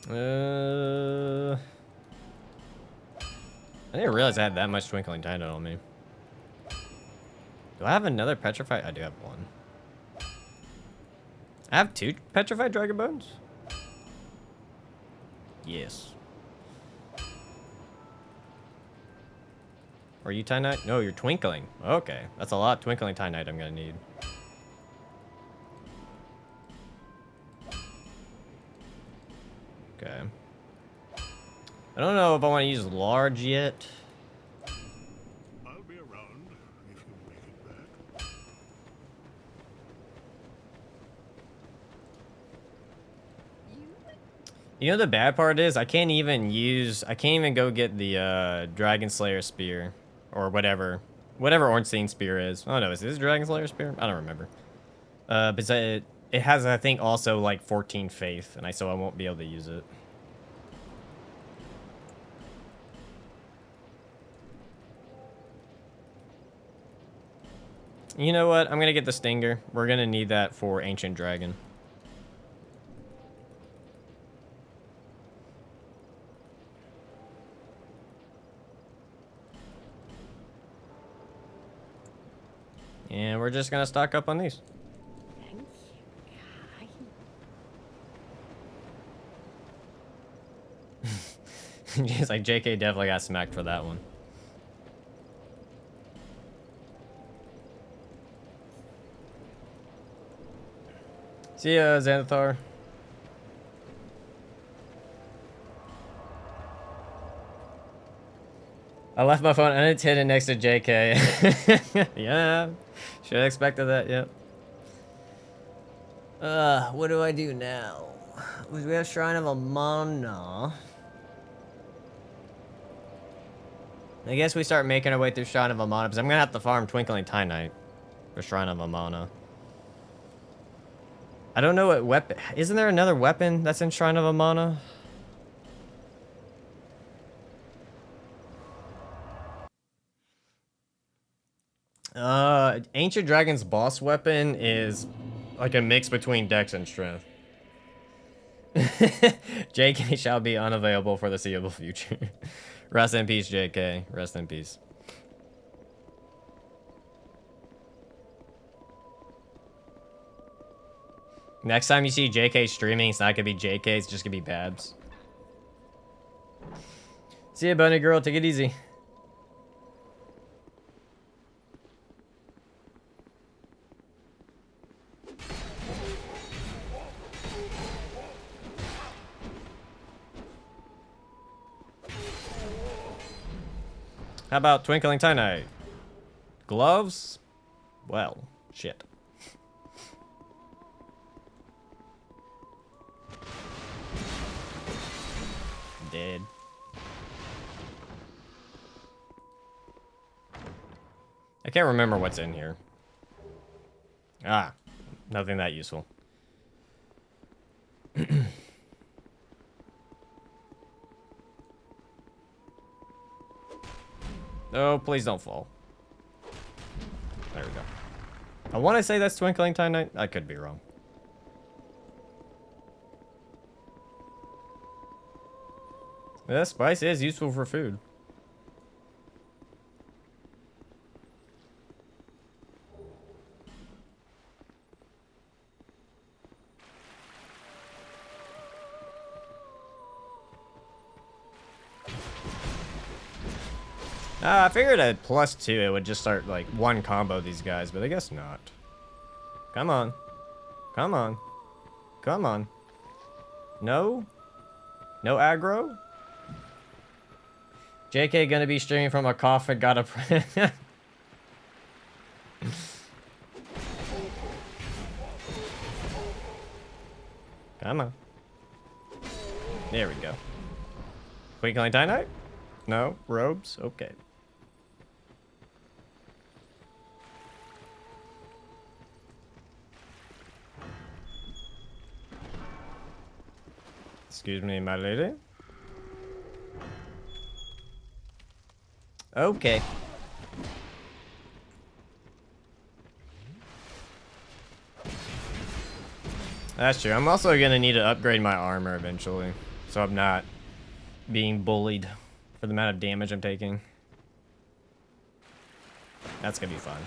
I didn't realize I had that much Twinkling Titanite on me. Do I have another petrified? I do have one. I have 2 petrified dragon bones? Yes. Are you Titanite? No, you're Twinkling. Okay, that's a lot of Twinkling Titanite I'm gonna need. Okay. I don't know if I want to use large yet. I'll be around if you make it back. You know the bad part is I can't even go get the Dragon Slayer spear or whatever Ornstein spear is. Oh no, is this Dragon Slayer spear? I don't remember. But it has, I think, also like 14 faith, and so I won't be able to use it. You know what? I'm gonna get the Stinger. We're gonna need that for Ancient Dragon. And we're just gonna stock up on these. Just like JK definitely got smacked for that one. See ya, Xanathar. I left my phone unattended next to JK. Yeah, should have expected that, yep. What do I do now? We have Shrine of Amana. I guess we start making our way through Shrine of Amana, because I'm gonna have to farm Twinkling Titanite for Shrine of Amana. I don't know what weapon... Isn't there another weapon that's in Shrine of Amana? Ancient Dragon's boss weapon is like a mix between Dex and Strength. JK shall be unavailable for the seeable future. Rest in peace, JK. Rest in peace. Next time you see JK streaming, it's not gonna be JK, it's just gonna be Babs. See ya, bunny girl. Take it easy. How about Twinkling Titanite? Gloves? Well, shit. Dead. I can't remember what's in here. Ah, nothing that useful. Oh, please don't fall. There we go. I want to say that's Twinkling Titanite. I could be wrong. Yeah, spice is useful for food. I figured at +2 it would just start like one combo these guys, but I guess not. Come on. Come on. Come on. No? No aggro? JK gonna be streaming from a coffin, gotta pray. Come on. There we go. Twinkling Titanite? No? Robes? Okay. Excuse me, my lady. Okay. That's true. I'm also gonna need to upgrade my armor eventually, so I'm not being bullied for the amount of damage I'm taking. That's gonna be fun.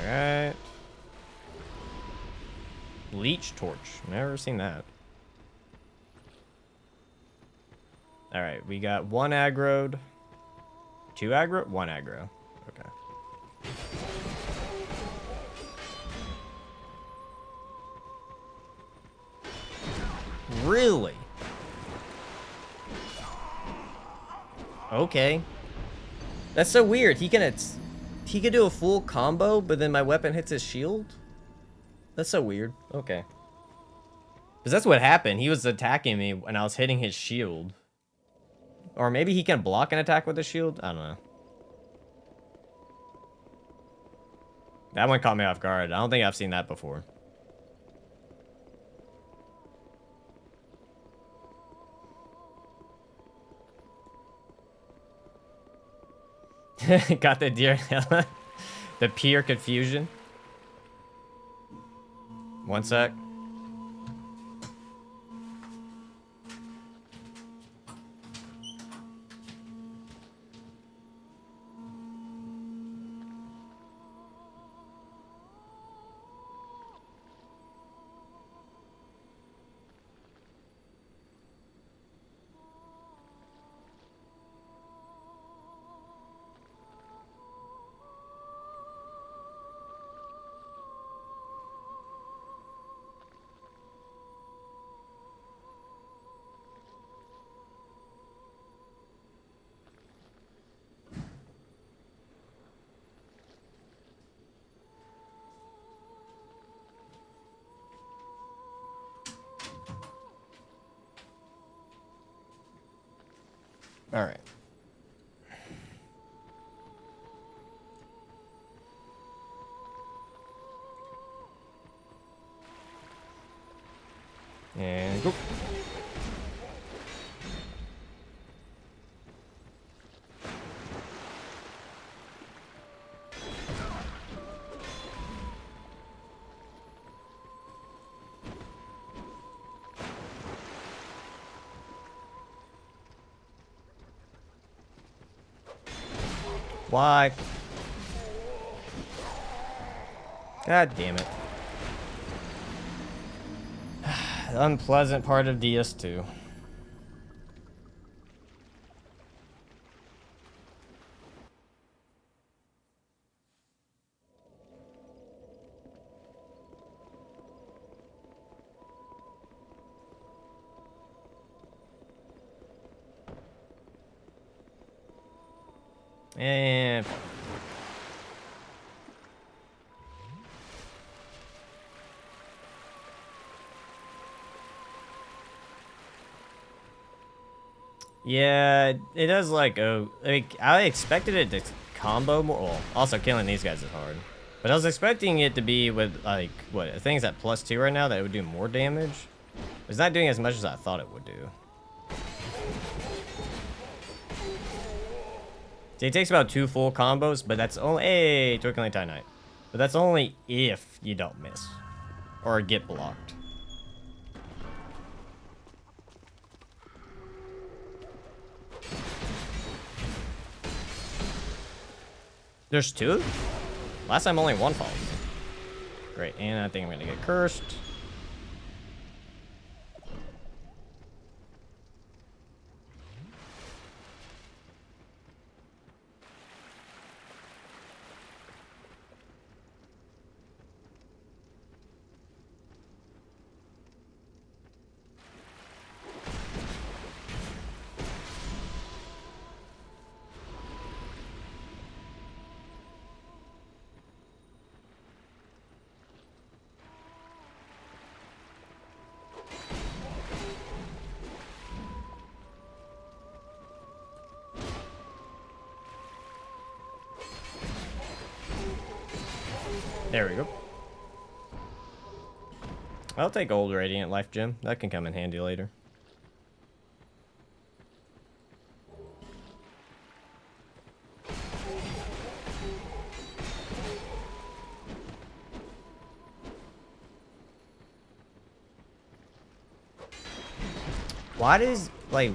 Alright. Leech Torch. Never seen that. Alright, we got 1 aggroed. 2 aggro? 1 aggro. Okay. Really? Okay. That's so weird. He can do a full combo, but then my weapon hits his shield? That's so weird. Okay. Because that's what happened. He was attacking me when I was hitting his shield. Or maybe he can block an attack with the shield? I don't know. That one caught me off guard. I don't think I've seen that before. Got the deer. The pure confusion. One sec. All right. And go. Why? God damn it. The unpleasant part of DS2. And yeah, it does like I expected it to combo more. Well, also killing these guys is hard, but I was expecting it to be with like what things at +2 right now that it would do more damage. It's not doing as much as I thought it would do. See, it takes about 2 full combos, but that's only a Twinkling Titanite. But that's only if you don't miss or get blocked. There's 2? Last time only 1 followed me. Great, and I think I'm gonna get cursed. There we go. I'll take old Radiant Life Gem. That can come in handy later. Why does, like,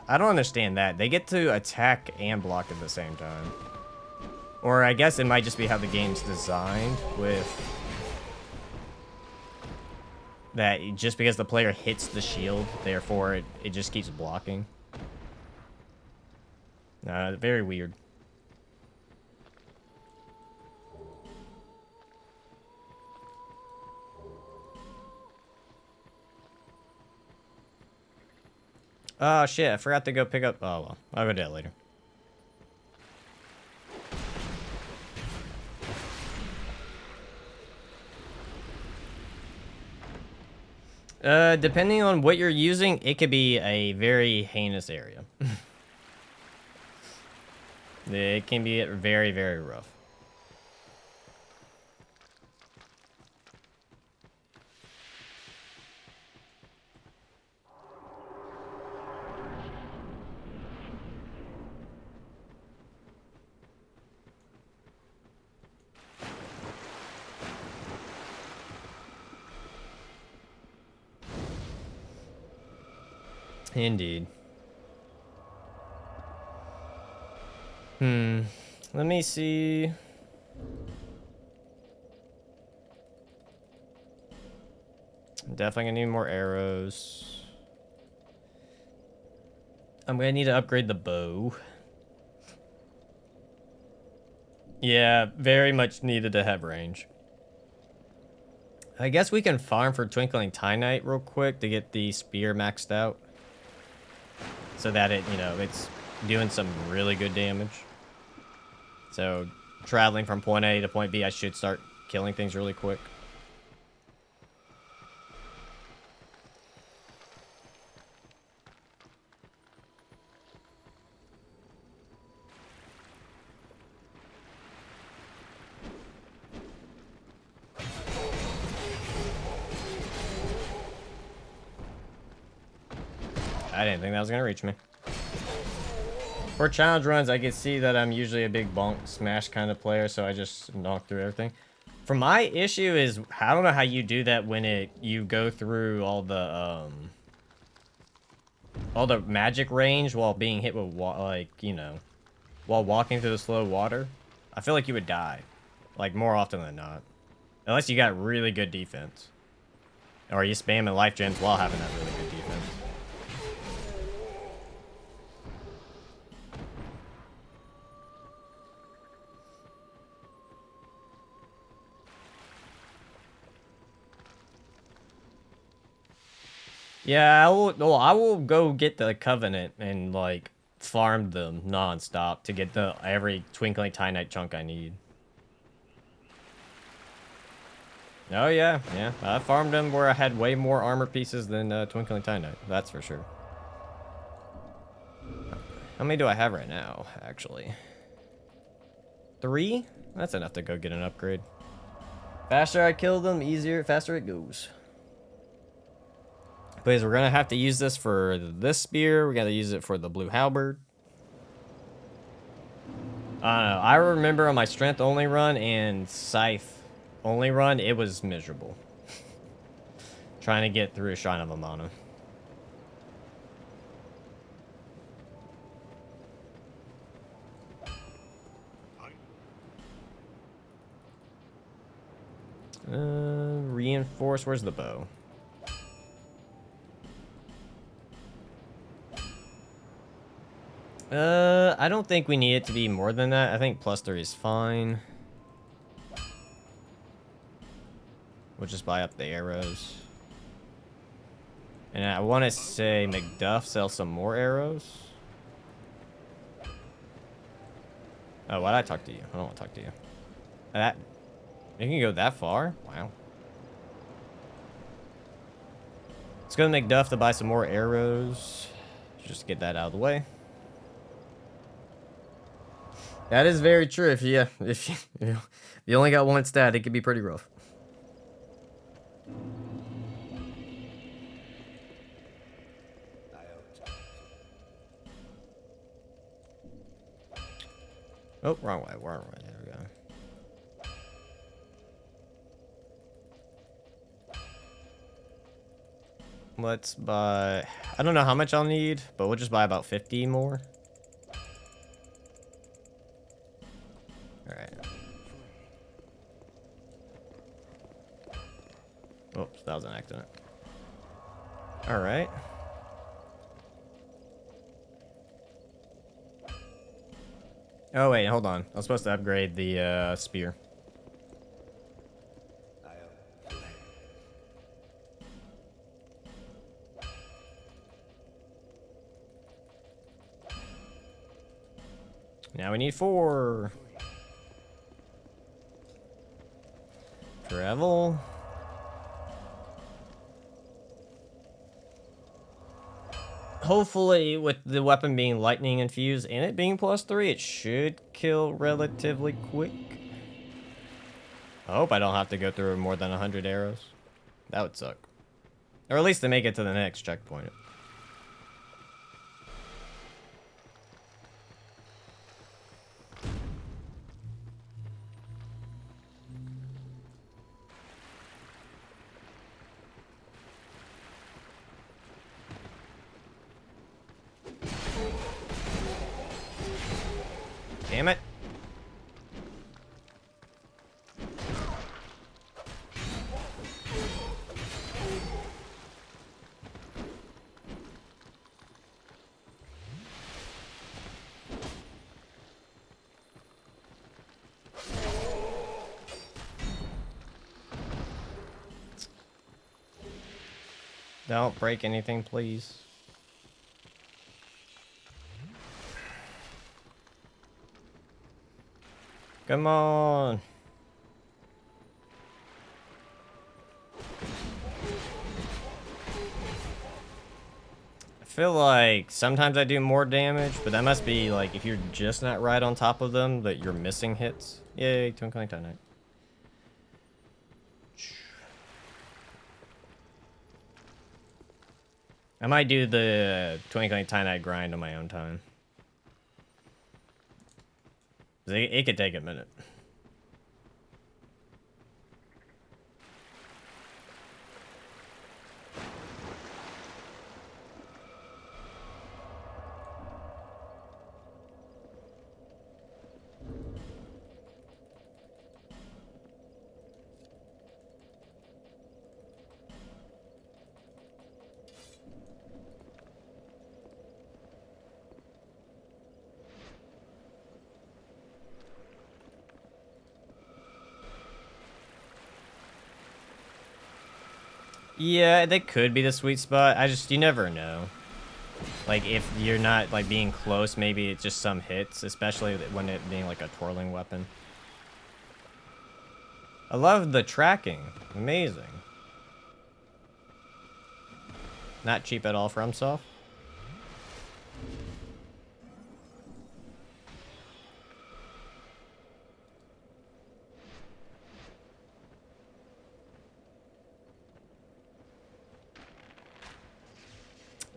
I don't understand that. They get to attack and block at the same time. Or I guess it might just be how the game's designed with that just because the player hits the shield, therefore it just keeps blocking. Very weird. Oh shit, I forgot to go pick up. Oh well, I'll go do that later. Depending on what you're using, it could be a very heinous area. It can be very, very rough. Indeed. Let me see. Definitely gonna need more arrows. I'm gonna need to upgrade the bow. Yeah, very much needed to have range. I guess we can farm for Twinkling Titanite real quick to get the spear maxed out. So that it, you know, it's doing some really good damage. So, traveling from point A to point B, I should start killing things really quick. I didn't think that was going to reach me. For challenge runs, I can see that I'm usually a big bonk smash kind of player, so I just knock through everything. For my issue is, I don't know how you do that when you go through all the magic range while being hit with, like, you know, while walking through the slow water, I feel like you would die. Like, more often than not. Unless you got really good defense. Or you spamming life gems while having that really good defense. Yeah, I will go get the Covenant and, like, farm them non-stop to get the every Twinkling Titanite chunk I need. Oh, yeah, yeah. I farmed them where I had way more armor pieces than Twinkling Titanite. That's for sure. How many do I have right now, actually? 3? That's enough to go get an upgrade. Faster I kill them, faster it goes. Because we're gonna have to use this for this spear. We gotta use it for the blue halberd. I remember on my strength only run and scythe only run, it was miserable. Trying to get through a Shrine of Amana. Reinforce. Where's the bow? I don't think we need it to be more than that. I think +3 is fine. We'll just buy up the arrows. And I want to say Macduff sells some more arrows. Oh, why'd I talk to you? I don't want to talk to you. That... You can go that far? Wow. Let's go to Macduff to buy some more arrows. Just to get that out of the way. That is very true. If you only got one stat, it could be pretty rough. Oh, wrong way. Wrong way. There we go. Let's buy... I don't know how much I'll need, but we'll just buy about 50 more. Alright. Oops, that was an accident. Alright. Oh, wait, hold on. I was supposed to upgrade the spear. Now we need 4. Travel. Hopefully, with the weapon being lightning infused and it being +3, it should kill relatively quick. I hope I don't have to go through more than 100 arrows. That would suck. Or at least to make it to the next checkpoint. Damn it. Don't break anything, please. Come on. I feel like sometimes I do more damage, but that must be like if you're just not right on top of them, that you're missing hits. Yay, Twinkling Titanite. I might do the Twinkling Titanite grind on my own time. It could take a minute. Yeah, that could be the sweet spot. You never know. Like, if you're not, like, being close, maybe it's just some hits, especially when it being, like, a twirling weapon. I love the tracking. Amazing. Not cheap at all for FromSoft.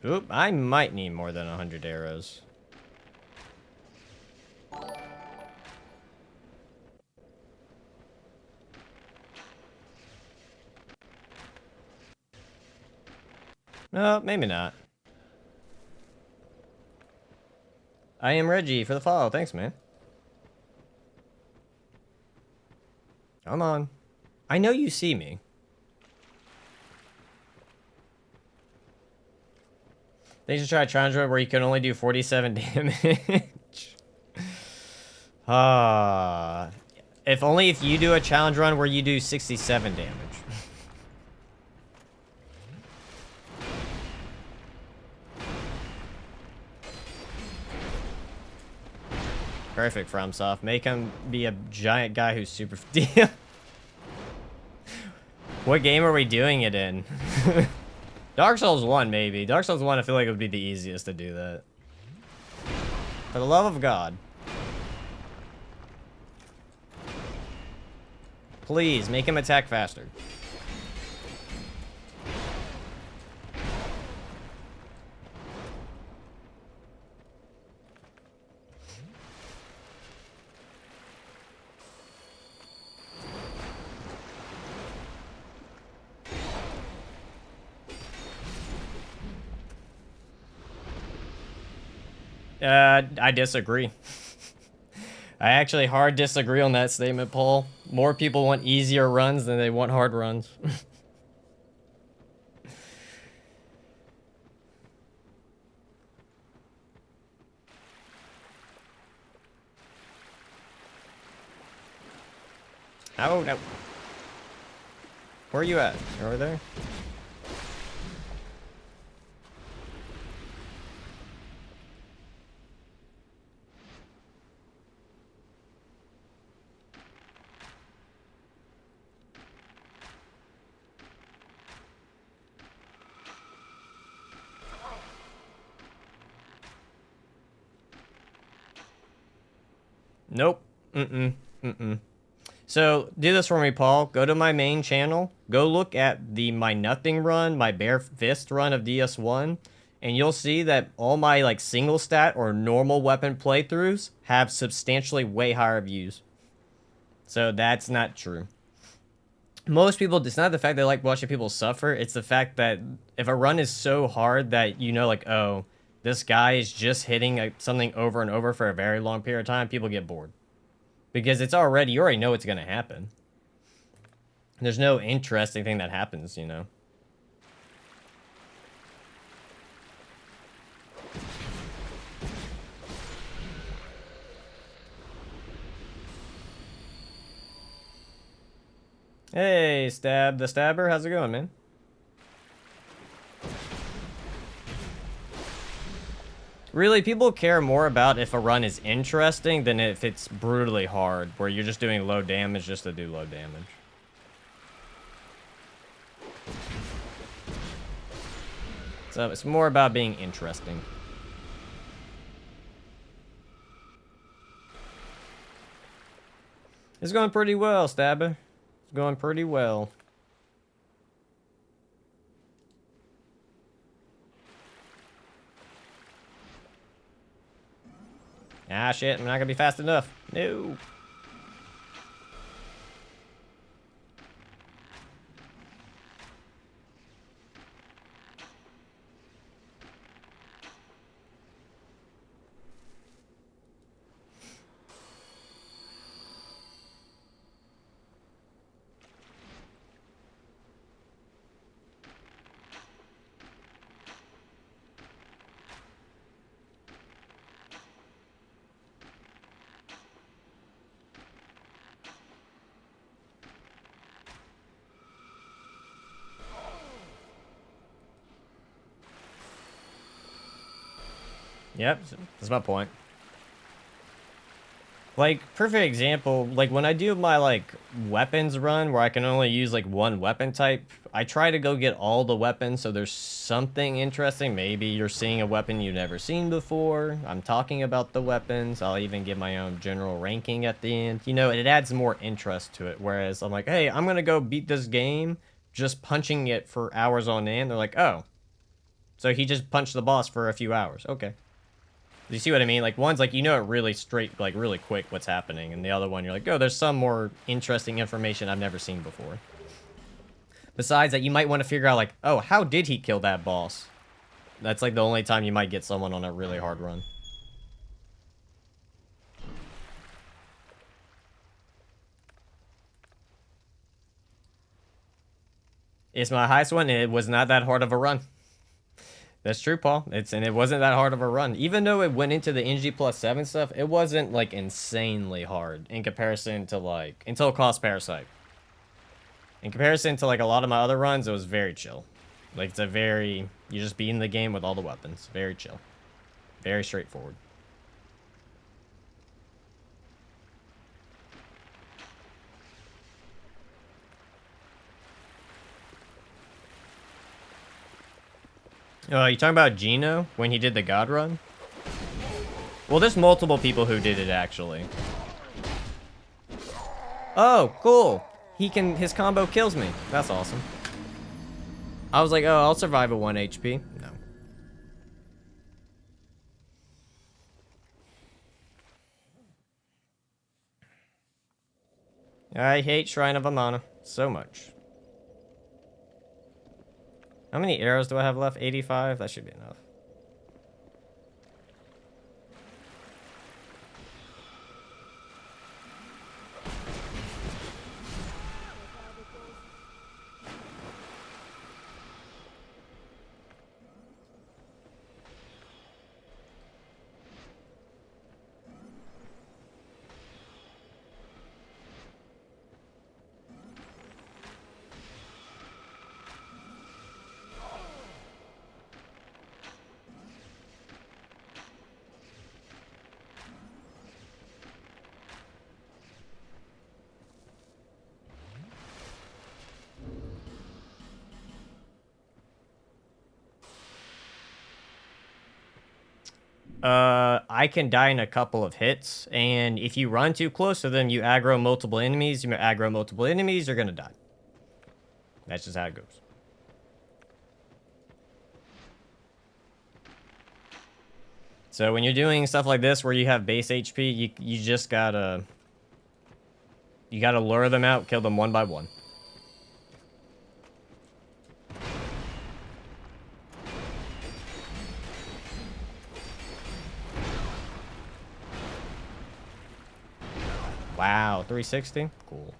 Oop, I might need more than 100 arrows. No, maybe not. I am Reggie for the follow. Thanks, man. Come on. I know you see me. They should try a challenge run where you can only do 47 damage. If only if you do a challenge run where you do 67 damage. Perfect, FromSoft. Make him be a giant guy who's super... What game are we doing it in? Dark Souls 1, maybe. Dark Souls 1, I feel like it would be the easiest to do that. For the love of God. Please, make him attack faster. I disagree. I actually hard disagree on that statement, Paul. More people want easier runs than they want hard runs. Oh, no. Where are you at? You're over there? Nope. So, do this for me, Paul. Go to my main channel. Go look at my nothing run, my bare fist run of DS1. And you'll see that all my, like, single stat or normal weapon playthroughs have substantially way higher views. So, that's not true. Most people, it's not the fact they like watching people suffer. It's the fact that if a run is so hard that you know, like, oh, this guy is just hitting something over and over for a very long period of time, people get bored. Because you already know it's going to happen. There's no interesting thing that happens, you know. Hey, Stab the Stabber, how's it going, man? Really, people care more about if a run is interesting than if it's brutally hard, where you're just doing low damage just to do low damage. So it's more about being interesting. It's going pretty well, Stabber. It's going pretty well. Ah, shit, I'm not gonna be fast enough. No. Yep, that's my point. Like, perfect example, like when I do my like weapons run where I can only use like one weapon type, I try to go get all the weapons so there's something interesting. Maybe you're seeing a weapon you've never seen before. I'm talking about the weapons. I'll even give my own general ranking at the end. You know, it adds more interest to it. Whereas I'm like, hey, I'm gonna go beat this game just punching it for hours on end. They're like, oh, so he just punched the boss for a few hours. Okay. You see what I mean? Like, one's like, you know it really straight, like, really quick what's happening. And the other one, you're like, oh, there's some more interesting information I've never seen before. Besides that, you might want to figure out, like, oh, how did he kill that boss? That's, like, the only time you might get someone on a really hard run. It's my highest one, and it was not that hard of a run. That's true, Paul. And it wasn't that hard of a run. Even though it went into the NG plus 7 stuff, it wasn't like insanely hard in comparison to like until it cost Parasite. In comparison to like a lot of my other runs, it was very chill. Like it's a very you just be in the game with all the weapons. Very chill. Very straightforward. You talking about Gino when he did the God run? Well, there's multiple people who did it actually. Oh, cool. His combo kills me. That's awesome. I was like, oh, I'll survive a 1 HP. No. I hate Shrine of Amana so much. How many arrows do I have left? 85? That should be enough. I can die in a couple of hits, and if you run too close to them, you aggro multiple enemies. You're gonna die. That's just how it goes. So when you're doing stuff like this where you have base HP, you just gotta... You gotta lure them out, kill them one by one. Wow, 360? Cool.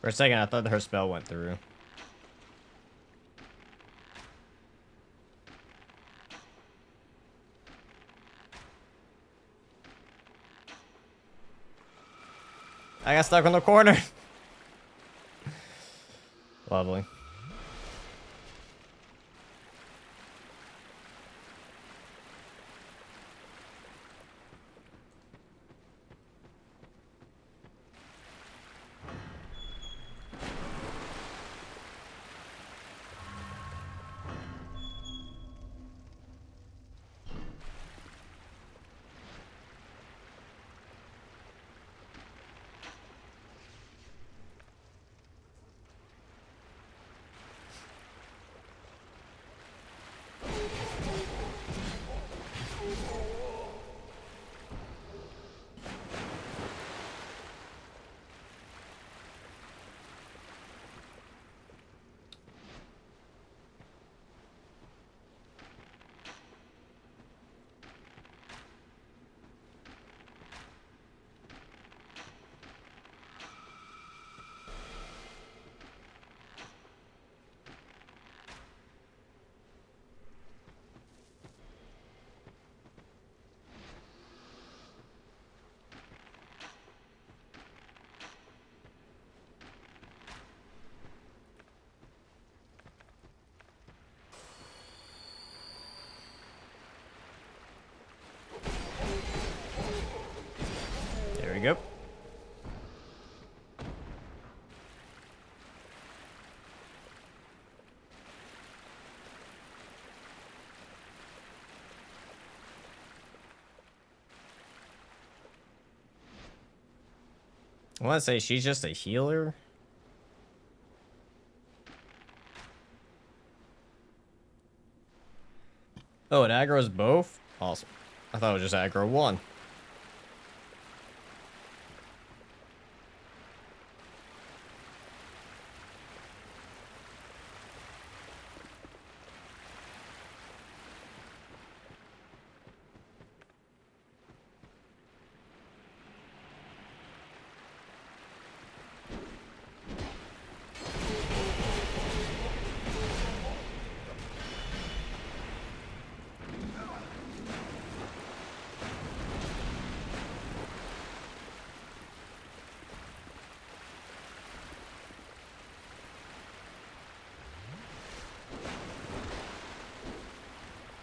For a second, I thought her spell went through. I got stuck on the corner. Lovely. There we go. I want to say she's just a healer. Oh, it aggro's both? Awesome. I thought it was just aggro one.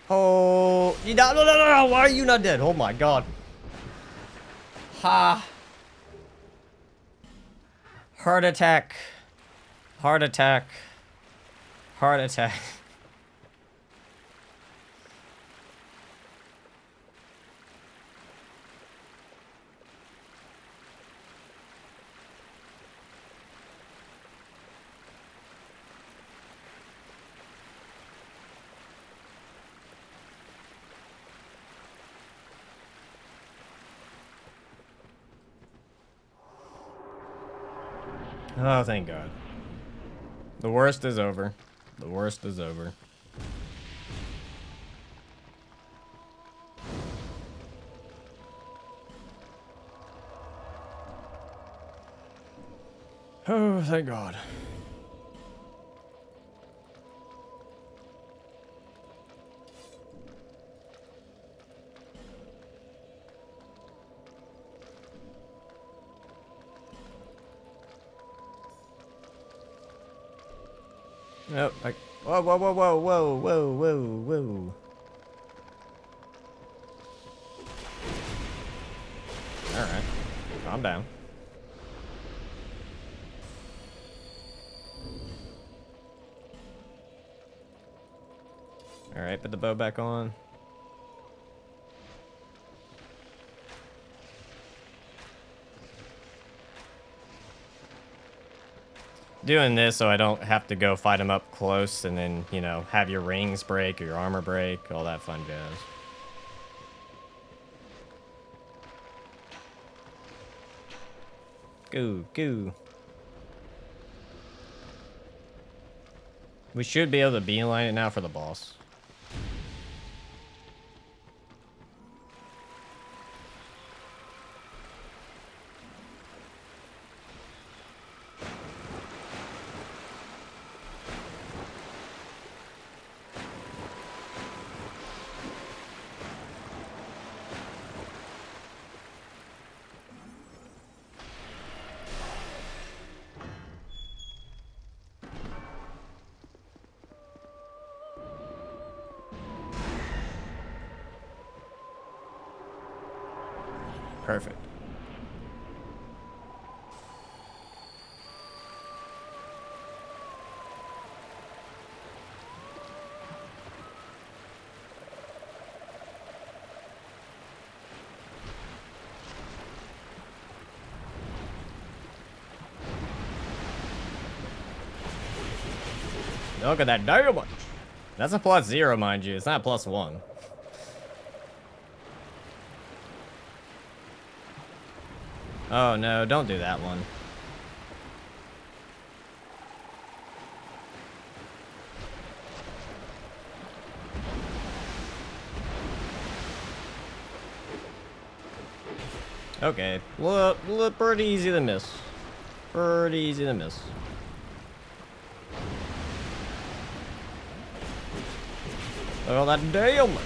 Oh, no, why are you not dead? Oh my god. Ha. Heart attack. Heart attack. Heart attack. Oh, thank God. The worst is over. The worst is over. Oh, thank God. Nope. Whoa, whoa, whoa, whoa, whoa, whoa, whoa, whoa. Alright. Calm down. Alright, put the bow back on. Doing this so I don't have to go fight him up close and then, you know, have your rings break or your armor break, all that fun jazz. Go, go. We should be able to beeline it now for the boss. Perfect. Look at that damage. That's a +0, mind you. It's not +1. Oh no, don't do that one. Okay, look, pretty easy to miss. Pretty easy to miss. Look at that damage.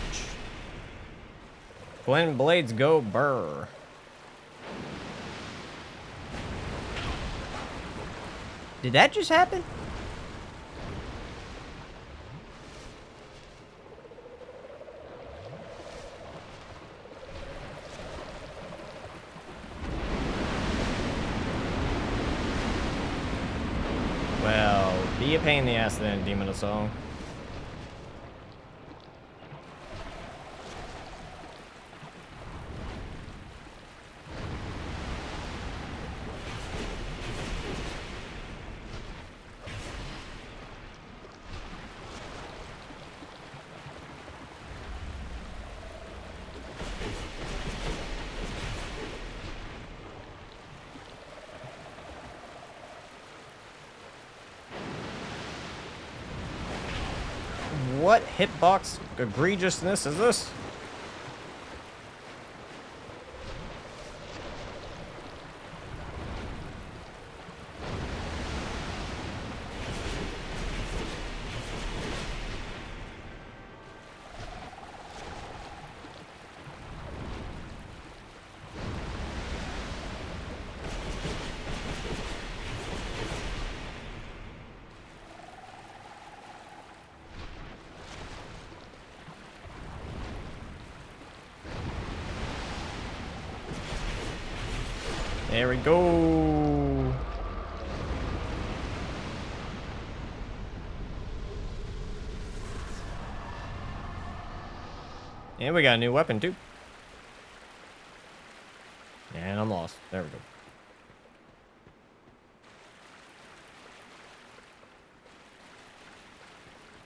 Twin blades go burr. Did that just happen? Well, be a pain in the ass then, Demon of Song. What hitbox egregiousness is this? There we go. And we got a new weapon too. And I'm lost. There we go.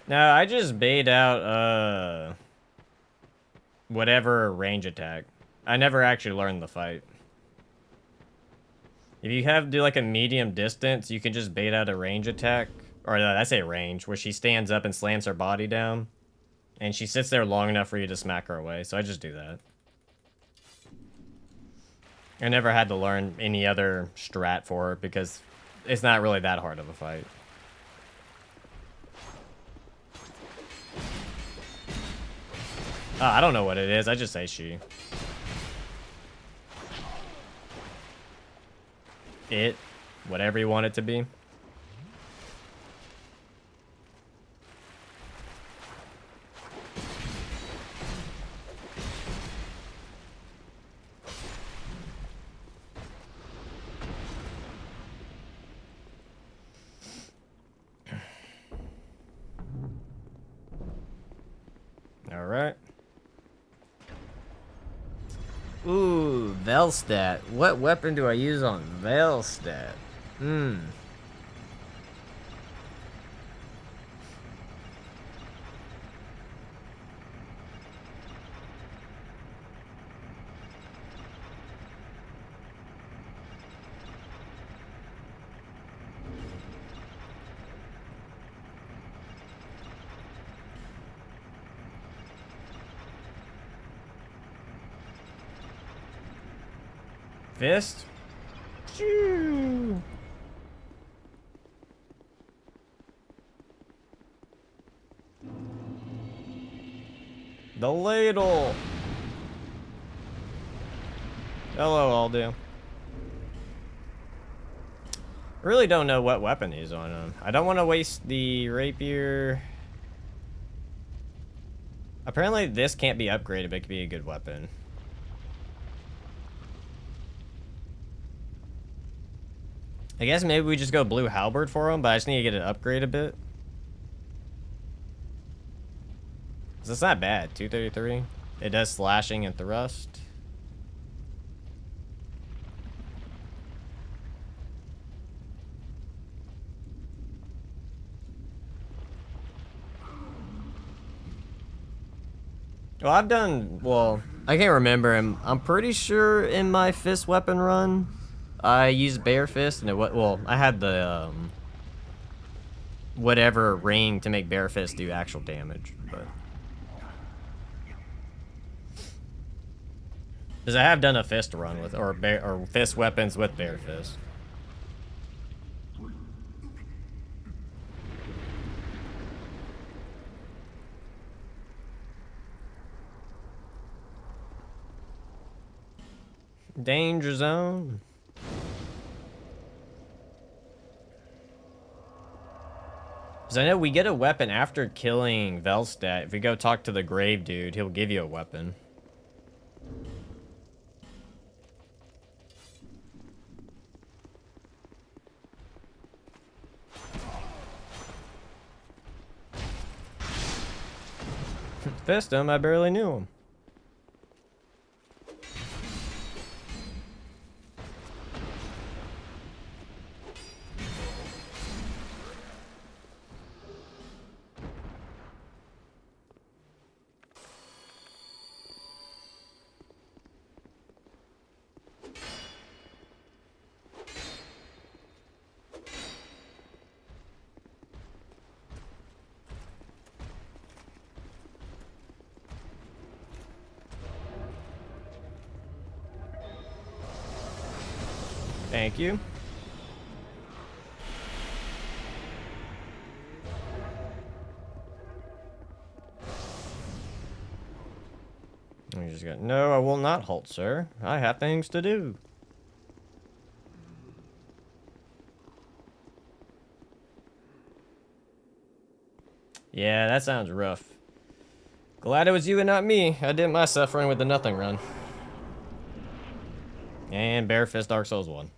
Now I just bait out whatever range attack. I never actually learned the fight. If you do like a medium distance, you can just bait out a range attack. Or I say range, where she stands up and slams her body down. And she sits there long enough for you to smack her away. So I just do that. I never had to learn any other strat for it because it's not really that hard of a fight. I don't know what it is. I just say she. It, whatever you want it to be. All right. Ooh, Velstadt. What weapon do I use on Velstadt? Fist? Choo. The ladle. Hello, Aldu. I really don't know what weapon he's on him. I don't want to waste the rapier. Apparently this can't be upgraded, but it could be a good weapon. I guess maybe we just go blue halberd for him, but I just need to get it upgrade a bit. 'Cause it's not bad. 233. It does slashing and thrust. Well, I've done, well, I can't remember. I'm pretty sure in my fist weapon run, I used bare fist, and well, I had the, whatever ring to make bare fist do actual damage, but. Because I have done a fist run with, or fist weapons with bare fist. Danger zone. Because I know we get a weapon after killing Velstadt. If we go talk to the grave dude, he'll give you a weapon. Fist him, I barely knew him. Thank you. We just got, no, I will not halt, sir. I have things to do. Yeah, that sounds rough. Glad it was you and not me. I did my suffering with the nothing run. And bare fist Dark Souls 1.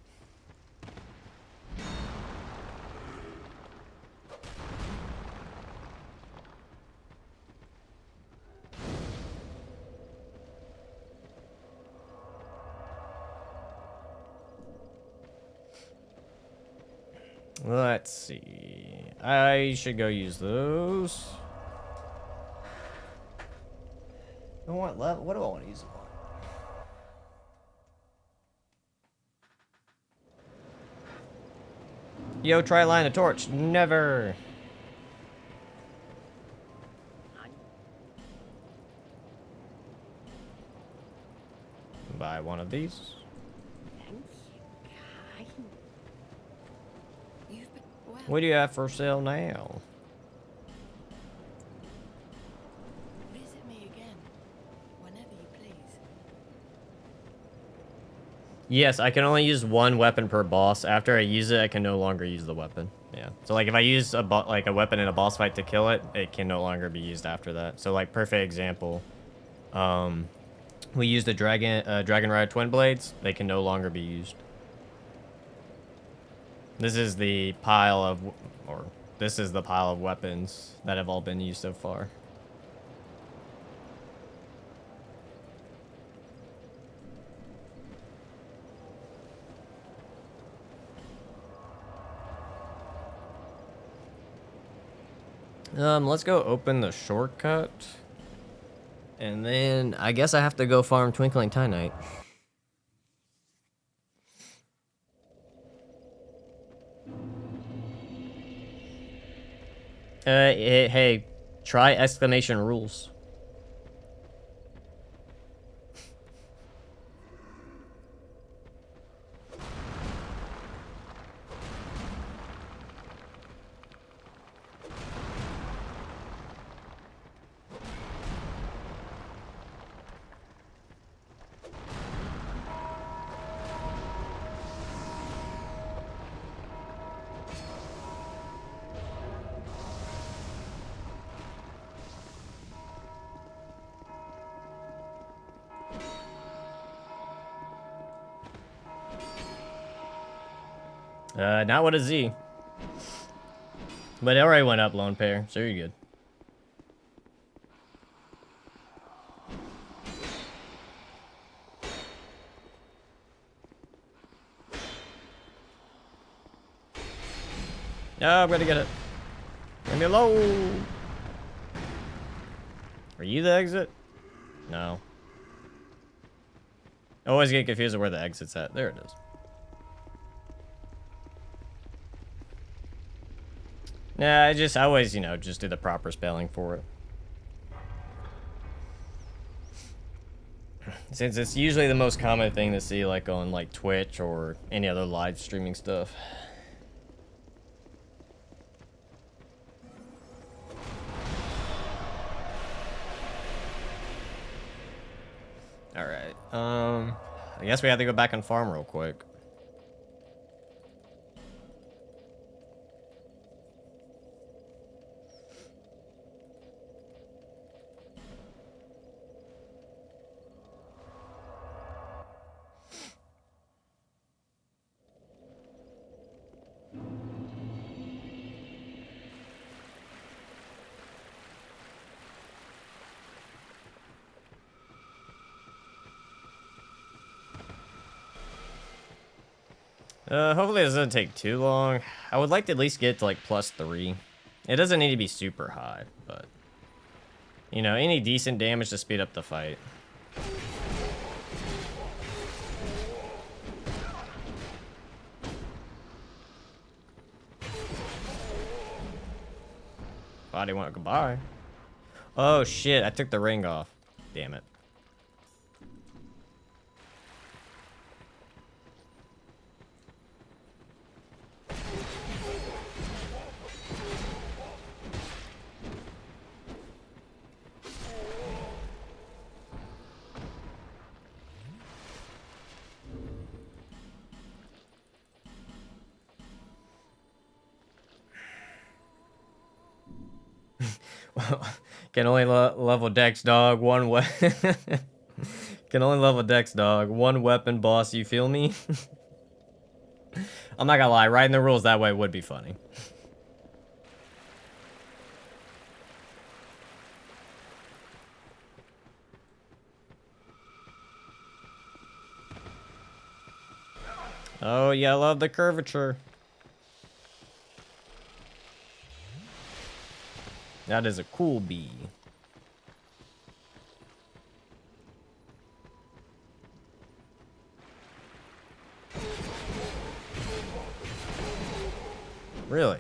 Let's see. I should go use those. I want level. What do I want to use them on? Yo, try line of torch. Never. Buy one of these. What do you have for sale now? Visit me again, whenever you please. Yes, I can only use one weapon per boss. After I use it, I can no longer use the weapon. Yeah. So like if I use a weapon in a boss fight to kill it, it can no longer be used after that. So like perfect example. We used the Dragon Rider Twin Blades. They can no longer be used. This is the pile of, this is the pile of weapons that have all been used so far. Let's go open the shortcut. And then I guess I have to go farm Twinkling Titanite. Hey, try exclamation rules. Not with a Z. But it already went up, Lone Pair, so you're good. No, I'm gonna get it. Leave me alone. Are you the exit? No. I always get confused with where the exit's at. There it is. Nah, I always, you know, just do the proper spelling for it. Since it's usually the most common thing to see, like, on, like, Twitch or any other live streaming stuff. Alright, I guess we have to go back and farm real quick. Hopefully this doesn't take too long. I would like to at least get to like +3. It doesn't need to be super high, but you know, any decent damage to speed up the fight. Body went goodbye. Oh shit, I took the ring off. Damn it. Can only level Dex, dog. One Can only level Dex, dog. One weapon, boss. You feel me? I'm not gonna lie. Writing the rules that way would be funny. Oh yeah, I love the curvature. That is a cool bee. Really?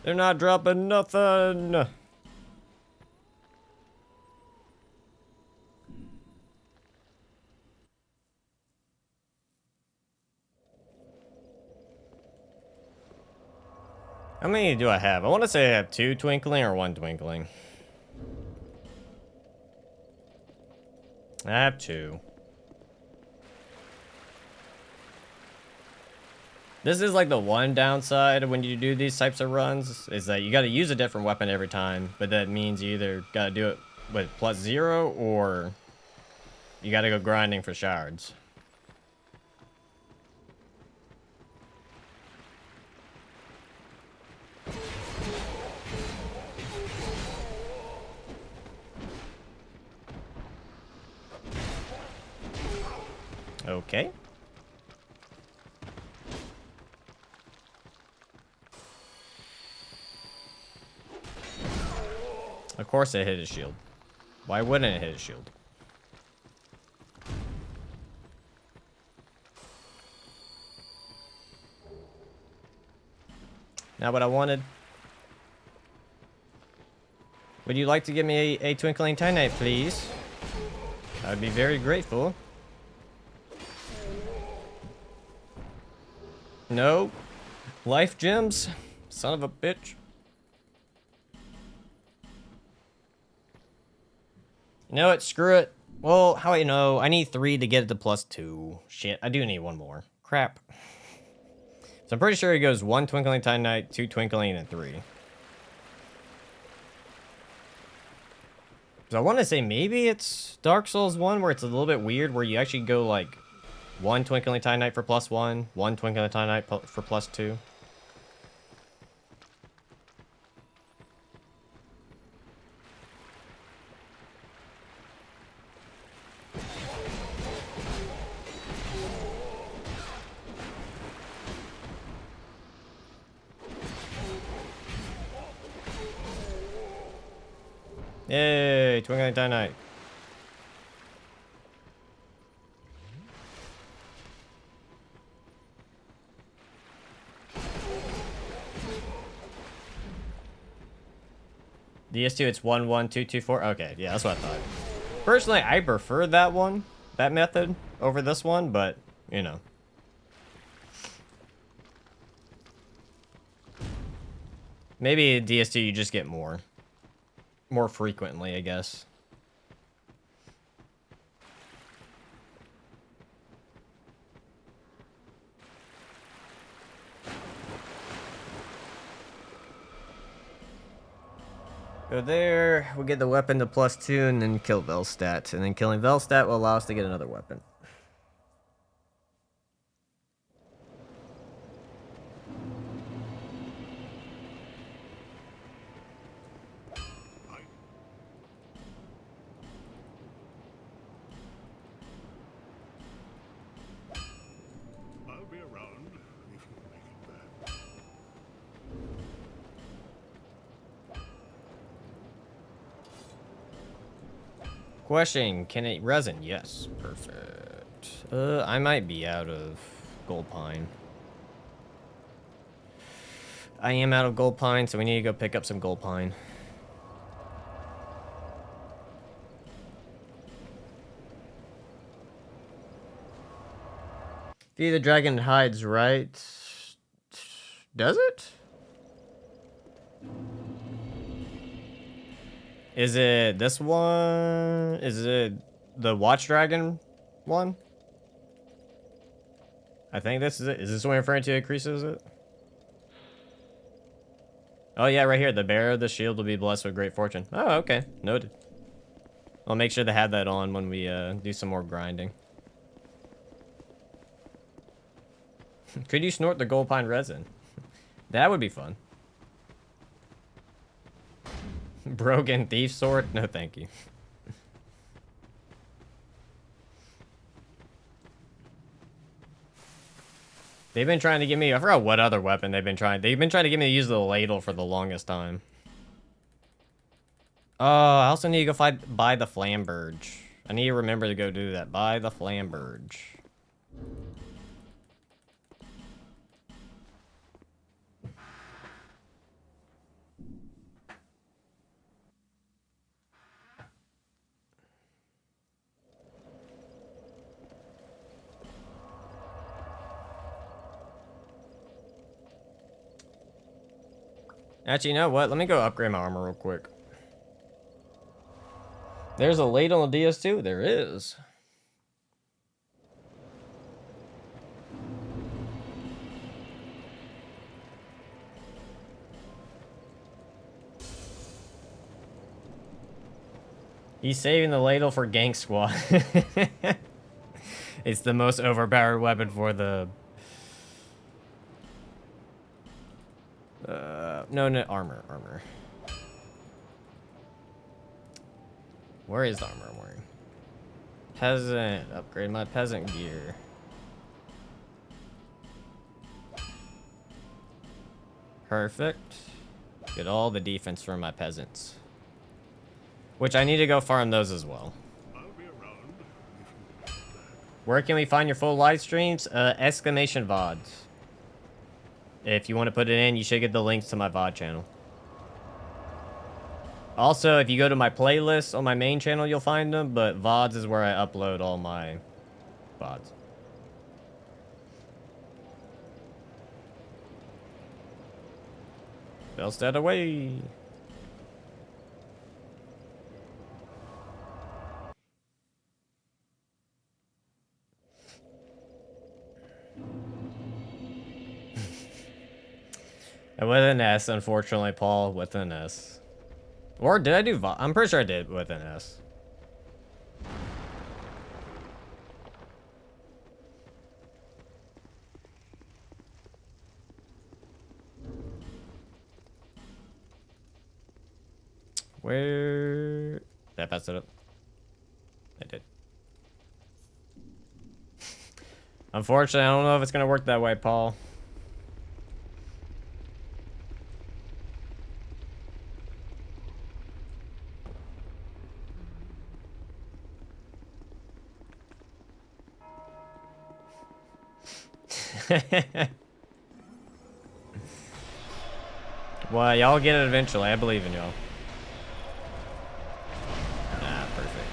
They're not dropping nothing. How many do I have? I want to say I have 2 twinkling or 1 twinkling. I have 2. This is like the one downside when you do these types of runs, is that you got to use a different weapon every time, but that means you either got to do it with +0 or you got to go grinding for shards. Okay. Of course it hit his shield. Why wouldn't it hit his shield? Not what I wanted. Would you like to give me a twinkling titanite, please? I would be very grateful. No. Life gems? Son of a bitch. You know what? Screw it. Well, how I know? I need 3 to get it to +2. Shit, I do need 1 more. Crap. So I'm pretty sure it goes 1 Twinkling Titanite, 2 Twinkling, and 3. So I want to say maybe it's Dark Souls 1 where it's a little bit weird where you actually go like 1 Twinkling Titanite for +1, 1 Twinkling Titanite for +2. Yay, Twinkling Titanite. DS2, it's 1, 1, 2, 2, 4. Okay, yeah, that's what I thought. Personally, I prefer that method, over this one, but, you know. Maybe DS2 you just get more frequently, I guess. Go there, we'll get the weapon to +2 and then kill Velstadt. And then killing Velstadt will allow us to get another weapon. I'll be around if you make it back. Question, can it resin? Yes, perfect. I might be out of Gold Pine. I am out of Gold Pine, so we need to go pick up some Gold Pine. Feed the dragon hides, right? Does it? Is it this one? Is it the Watch Dragon one? I think this is it. Is this what I'm referring to increases it? Oh yeah, right here. The bearer of the shield will be blessed with great fortune. Oh, okay. Noted. I'll make sure to have that on when we do some more grinding. Could you snort the Gold Pine resin? That would be fun. Broken thief sword? No, thank you. They've been trying to get me. I forgot what other weapon they've been trying. They've been trying to get me to use the ladle for the longest time. Oh, I also need to go buy the Flamberge. I need to remember to go do that. Buy the Flamberge. Actually, you know what? Let me go upgrade my armor real quick. There's a ladle on DS2? There is. He's saving the ladle for Gank Squad. It's the most overpowered weapon for the... no, armor. Where is the armor I'm wearing? Peasant. Upgrade my peasant gear. Perfect. Get all the defense from my peasants. Which I need to go farm those as well. I'll be around if you make it back. Where can we find your full live streams? Exclamation VODs. If you want to put it in, you should get the links to my VOD channel. Also, if you go to my playlist on my main channel, you'll find them, but VODs is where I upload all my VODs. Velstadt away. And with an S, unfortunately, Paul, with an S. Or did I do I'm pretty sure I did with an S. Where... Did I pass it up? I did. Unfortunately, I don't know if it's gonna work that way, Paul. Well, y'all get it eventually. I believe in y'all. Ah, perfect.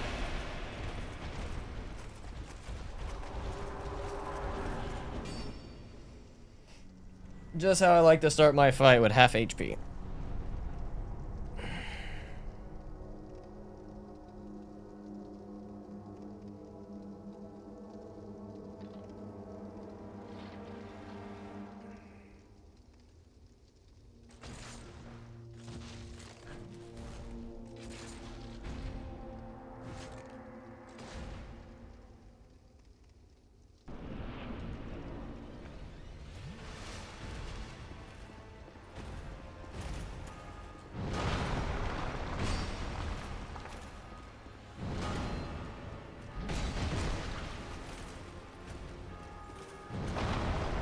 Just how I like to start my fight with half HP.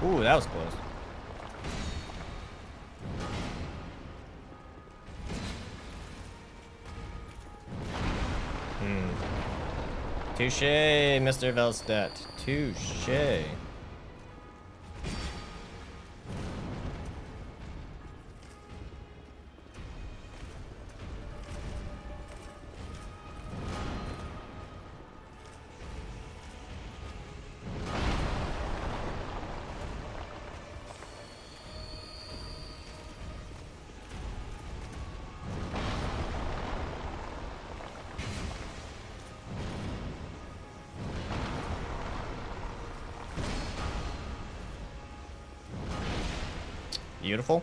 Ooh, that was close. Touche, Mr. Velstedt. Touche. Beautiful.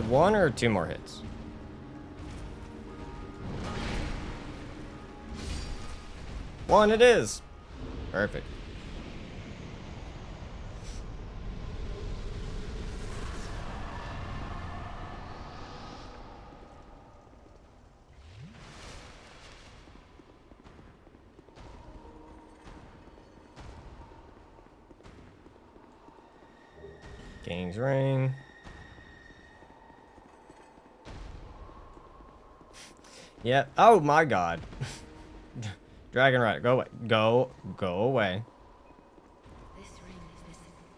One or two more hits? One it is. Perfect. King's Ring. Yeah. Oh my god. Dragon Rider, go away. Go away. This ring is this.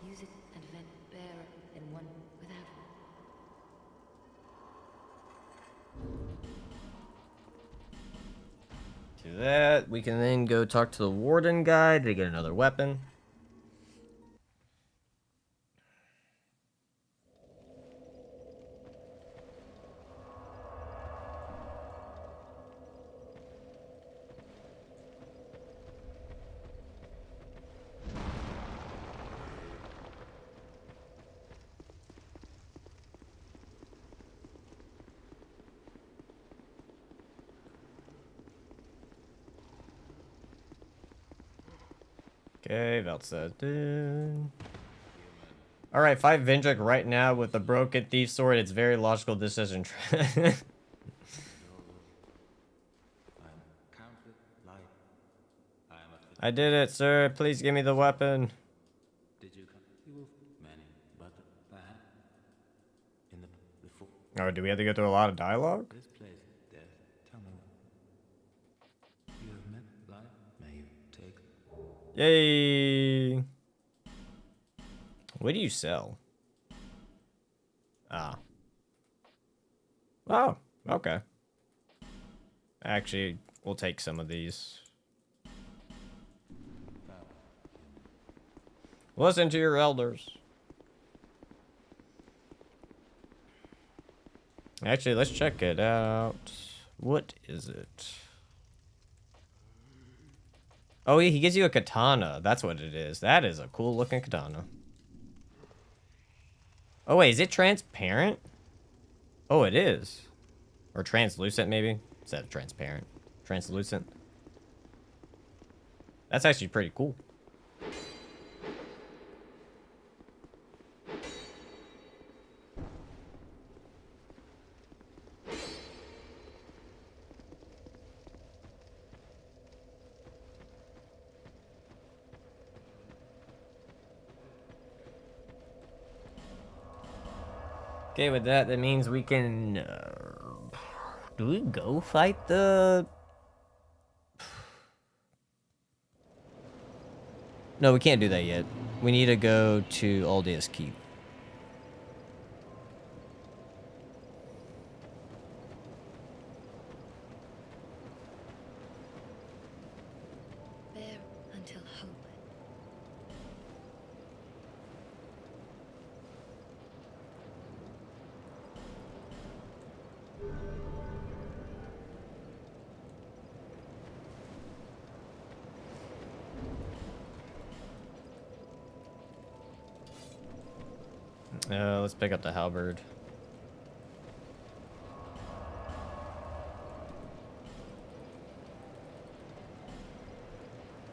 Use it and vent bearer in one without Do that. We can then go talk to the Warden guy to get another weapon. Okay, Velt says, dude. Alright, fight Vendrick right now with the broken thief sword. It's very logical decision. I did it, sir. Please give me the weapon. Did you come? Many, but perhaps in the before Oh, do we have to go through a lot of dialogue? this place, death. Tell me, you have met life. May you take. Yay! What do you sell? Ah. Oh, okay. Actually, we'll take some of these. Listen to your elders. Actually, let's check it out. What is it? Oh, he gives you a katana. That's what it is. That is a cool looking katana. Oh, wait, is it transparent? Oh, it is. Or translucent, maybe? Is that transparent? Translucent? That's actually pretty cool. Okay, with that, that means we can... do we go fight the... No, we can't do that yet. We need to go to Aldea's Keep. bear until hope. Let's pick up the halberd.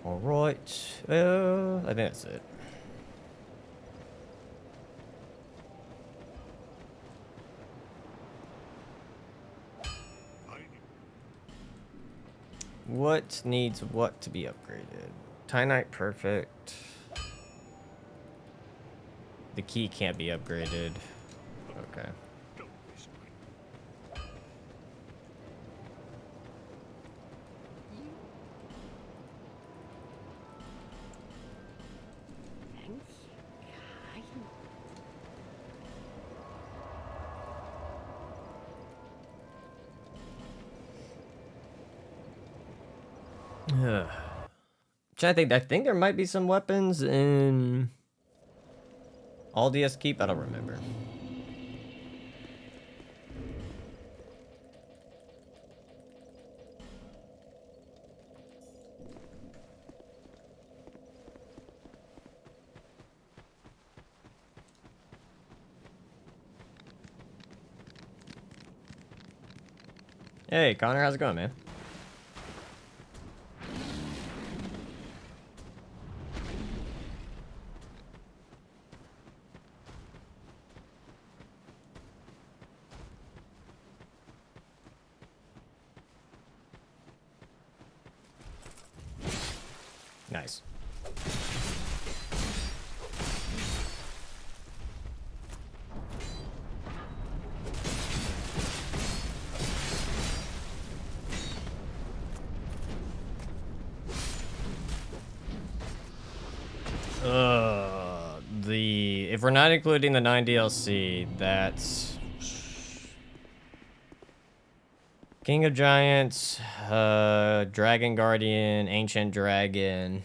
Alright. I think that's it. What needs what to be upgraded? Tynite perfect. The key can't be upgraded. Okay. Don't waste my Trying to think. I think there might be some weapons in Aldea's Keep. I don't remember. Hey, Connor, how's it going, man? Nice. If we're not including the 9 DLC, that's King of Giants, Dragon Guardian, Ancient Dragon,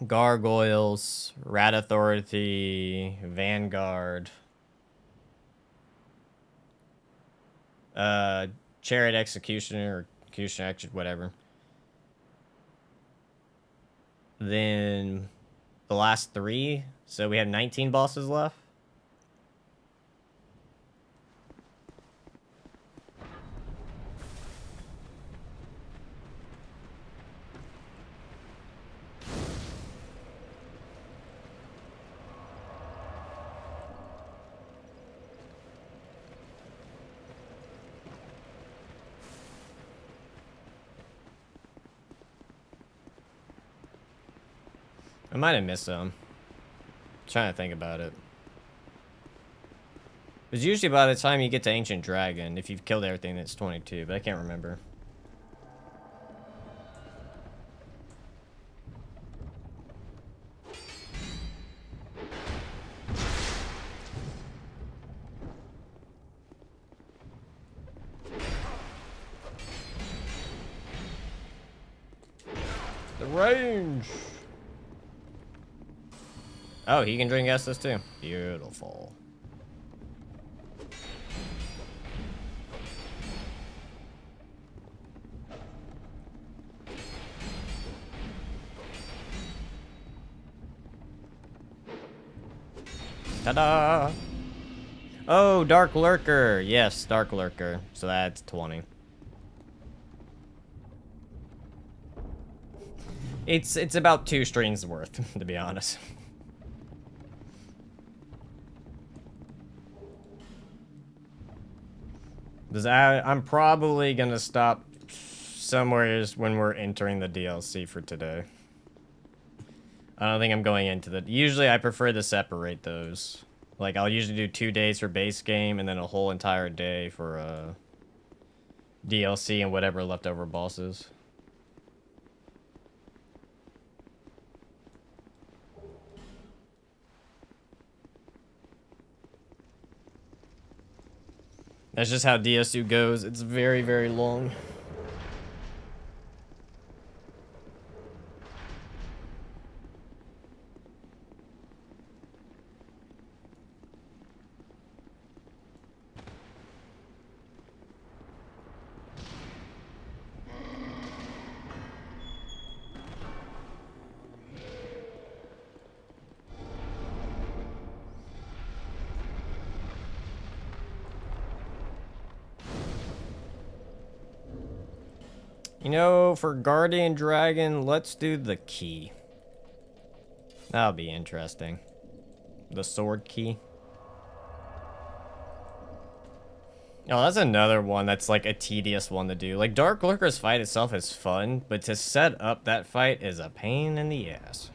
Gargoyles, Rat Authority, Vanguard, Chariot Executioner, or Executioner, whatever. Then the last 3, so we have 19 bosses left. I might have missed some. Trying to think about it. It's usually by the time you get to Ancient Dragon, if you've killed everything, that's 22, but I can't remember. The range! Oh, he can drink Estus too. Beautiful. Ta-da! Oh, Dark Lurker. Yes, Dark Lurker. So that's 20. It's about 2 strings worth, to be honest. I'm probably gonna stop somewhere when we're entering the DLC for today. I don't think I'm going into the... Usually I prefer to separate those. Like, I'll usually do 2 days for base game and then a whole entire day for DLC and whatever leftover bosses. That's just how DSU goes. It's very, very long. You know, for Guardian Dragon, let's do the key. That'll be interesting. The sword key. Oh, that's another one that's like a tedious one to do. Like, Dark Lurker's fight itself is fun, but to set up that fight is a pain in the ass.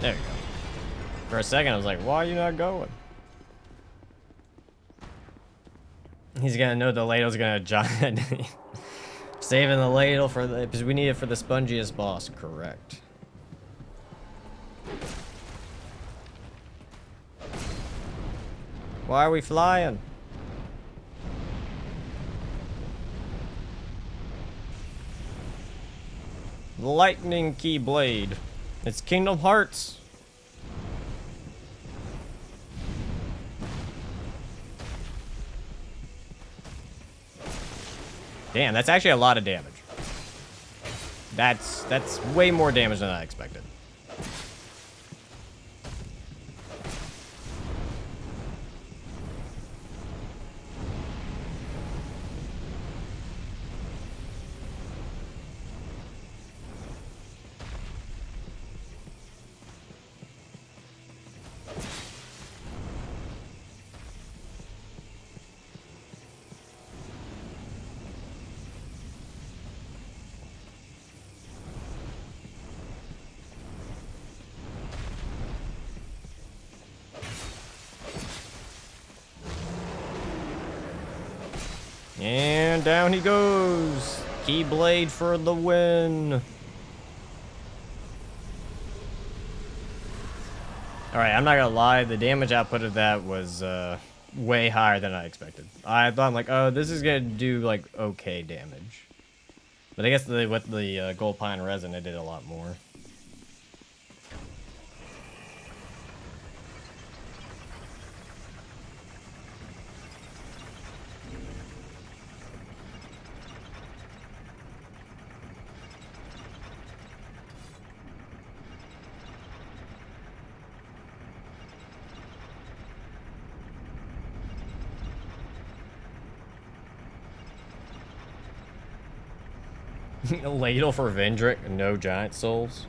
There you go. For a second, I was like, why are you not going? He's gonna know the ladle's gonna giant. Saving the ladle for the... Because we need it for the spongiest boss. Correct. Why are we flying? The Lightning Keyblade. It's Kingdom Hearts. Damn, that's actually a lot of damage. That's way more damage than I expected. and down he goes. Keyblade for the win. Alright, I'm not gonna lie, the damage output of that was way higher than I expected. I thought, I'm like, oh, this is gonna do, like, okay damage. But I guess with the gold pine resin, it did a lot more. A ladle for Vendrick, no giant souls.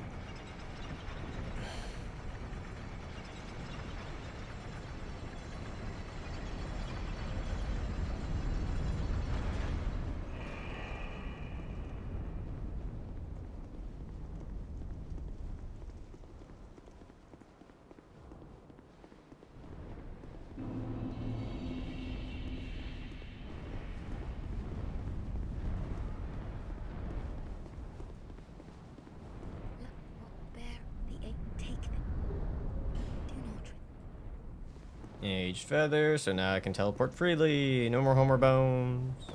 Aged feather, so now I can teleport freely. No more Homer bones.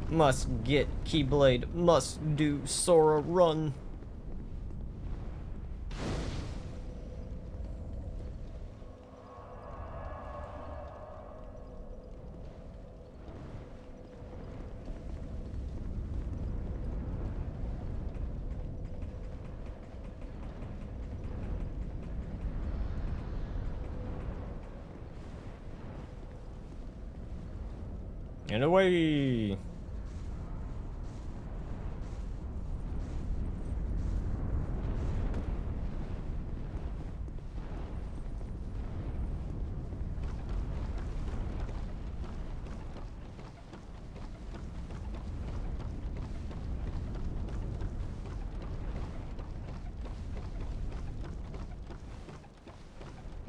Must get Keyblade. Must do Sora run. And away!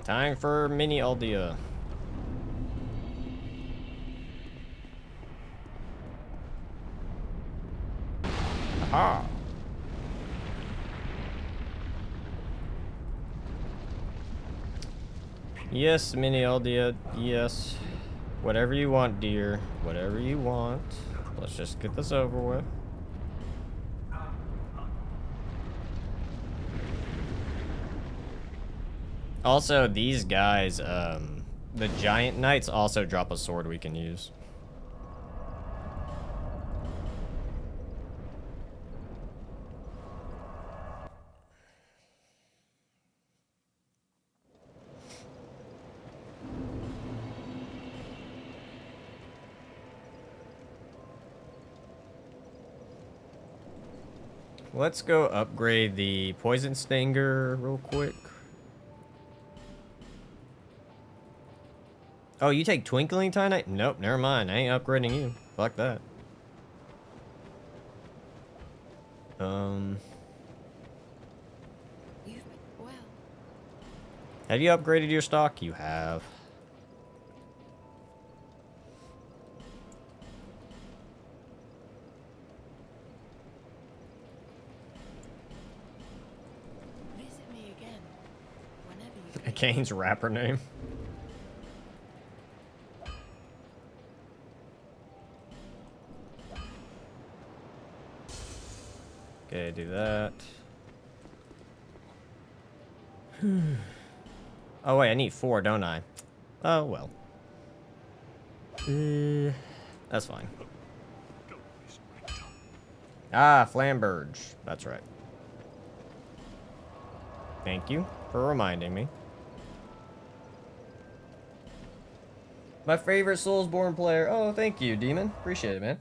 Time for mini Aldea. Aha! Yes, mini Aldea, yes. Whatever you want, dear. Whatever you want. Let's just get this over with. Also, these guys, the giant knights also drop a sword we can use. Let's go upgrade the poison stinger real quick. Oh, you take Twinkling Titanite? Nope, never mind. I ain't upgrading you. Fuck that. Well, Have you upgraded your stock? You have. visit me again whenever you Kane's rapper name. Okay, do that. Oh wait, I need 4, don't I? Oh well. That's fine. Don't waste my time. Ah, Flamberge. That's right. Thank you for reminding me. My favorite Soulsborne player. Oh, thank you, Demon. Appreciate it, man.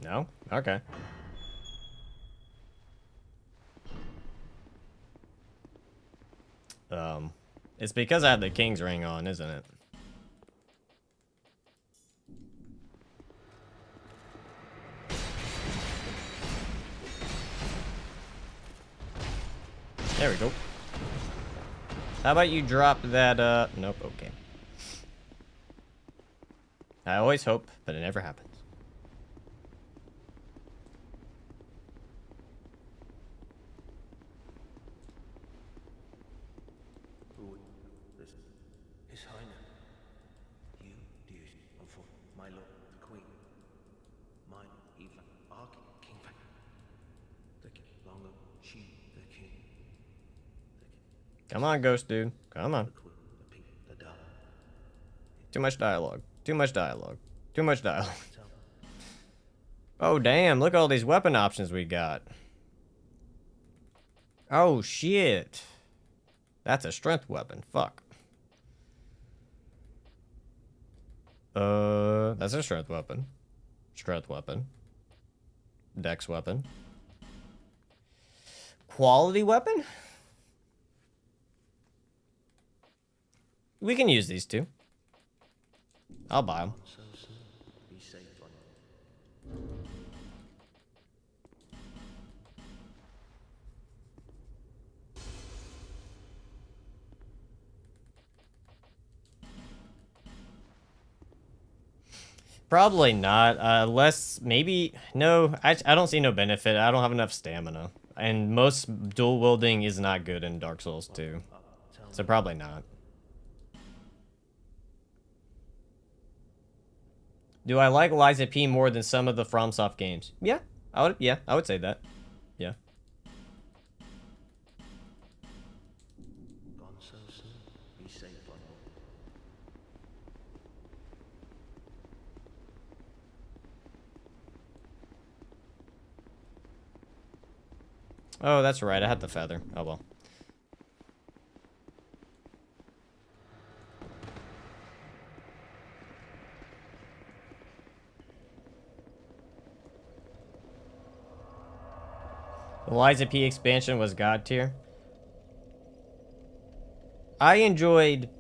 No? Okay. It's because I have the King's Ring on, isn't it? There we go. How about you drop that, nope, okay. I always hope, but it never happens. Who this? His Highness. You, dear, for my lord, the Queen. Mine, even our King Fang. The King, longer, she, the King. Come on, ghost dude. Come on. The Queen, the Pink, the Dove. Too much dialogue. Too much dialogue. Too much dialogue. Oh, damn. Look at all these weapon options we got. Oh, shit. That's a strength weapon. Fuck. That's a strength weapon. Strength weapon. Dex weapon. Quality weapon? We can use these two. I'll buy them. So soon, be safe on Probably not. Less, maybe, no, I don't see no benefit. I don't have enough stamina. And most dual wielding is not good in Dark Souls 2. So probably not. Do I like Liza P more than some of the FromSoft games? Yeah, I would say that. Yeah. gone so soon, be safe on Oh, that's right. I had the feather. Oh well. The Liza P expansion was god tier. I enjoyed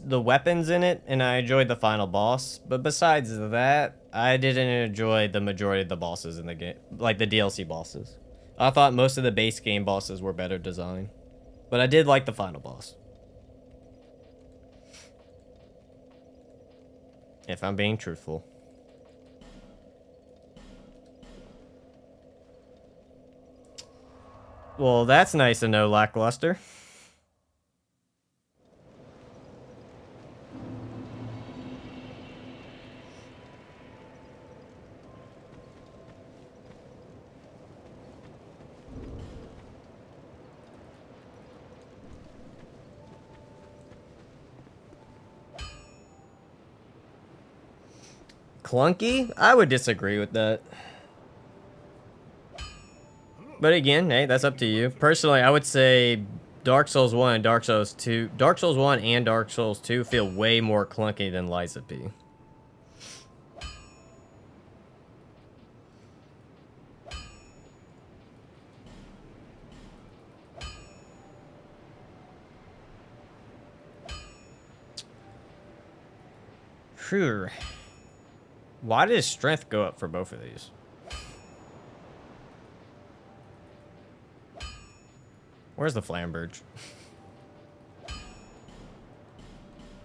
the weapons in it, and I enjoyed the final boss. But besides that, I didn't enjoy the majority of the bosses in the game, like the DLC bosses. I thought most of the base game bosses were better designed. But I did like the final boss. If I'm being truthful. Well, that's nice to know, Lackluster. Clunky? I would disagree with that. But again, hey, that's up to you. Personally, I would say Dark Souls 1 and Dark Souls 2... Dark Souls 1 and Dark Souls 2 feel way more clunky than Liza P. Phew. Why does strength go up for both of these? Where's the Flamberge? Do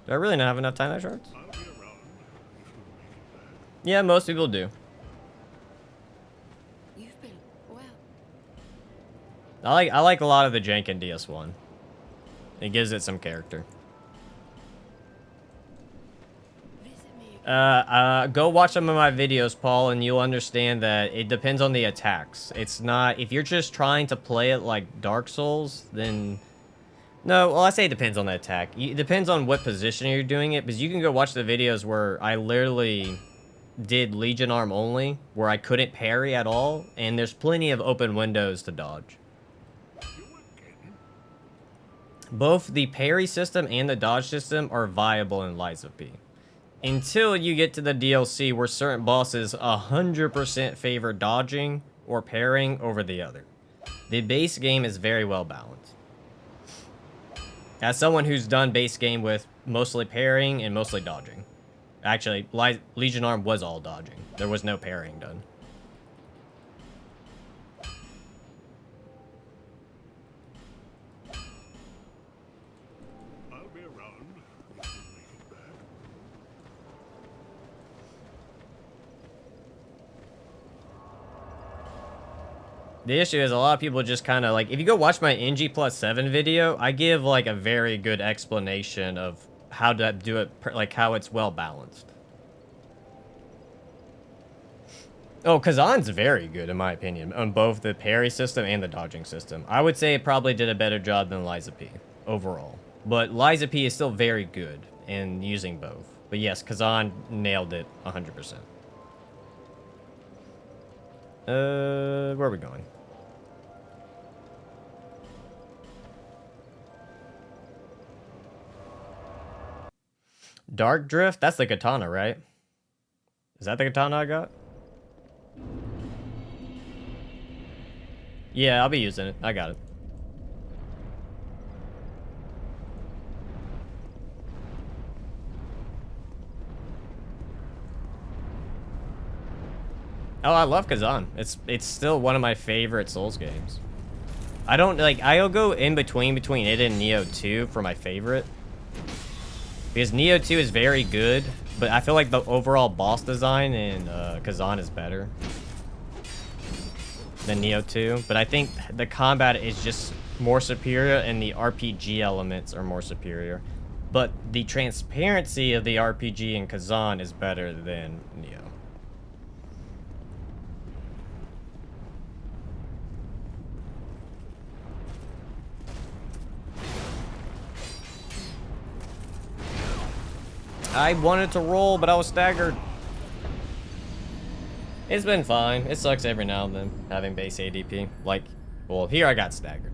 I really not have enough Titanite shards? I'll be around if you make it back. Yeah, most people do. You've been well. I like a lot of the jank in DS1. It gives it some character. Visit me. Go watch some of my videos, Paul, and you'll understand that it depends on the attacks. It's not... If you're just trying to play it like Dark Souls, then... No, well, I say it depends on the attack. It depends on what position you're doing it, because you can go watch the videos where I literally did Legion Arm only, where I couldn't parry at all, and there's plenty of open windows to dodge. Both the parry system and the dodge system are viable in Liza P. Until you get to the DLC where certain bosses 100% favor dodging or parrying over the other. The base game is very well balanced. As someone who's done base game with mostly parrying and mostly dodging. Actually, Legion Arm was all dodging. There was no parrying done. I'll be around if you make it back. The issue is a lot of people just kind of like, if you go watch my NG+7 video, I give like a very good explanation of how to do it, like how it's well balanced. Oh, Kazan's very good in my opinion on both the parry system and the dodging system. I would say it probably did a better job than Liza P overall. But Liza P is still very good in using both. But yes, Kazan nailed it 100%. Where are we going? Dark Drift? That's the katana, right? Is that the katana I got? Yeah, I'll be using it. I got it. Oh, I love Kazan. It's still one of my favorite Souls games. I don't like, I'll go in between it and Neo 2 for my favorite. Because Neo 2 is very good, but I feel like the overall boss design in Kazan is better than Neo 2. But I think the combat is just more superior and the RPG elements are more superior. But the transparency of the RPG in Kazan is better than Neo. I wanted to roll, but I was staggered. It's been fine. It sucks every now and then, having base ADP. Like, well, here I got staggered.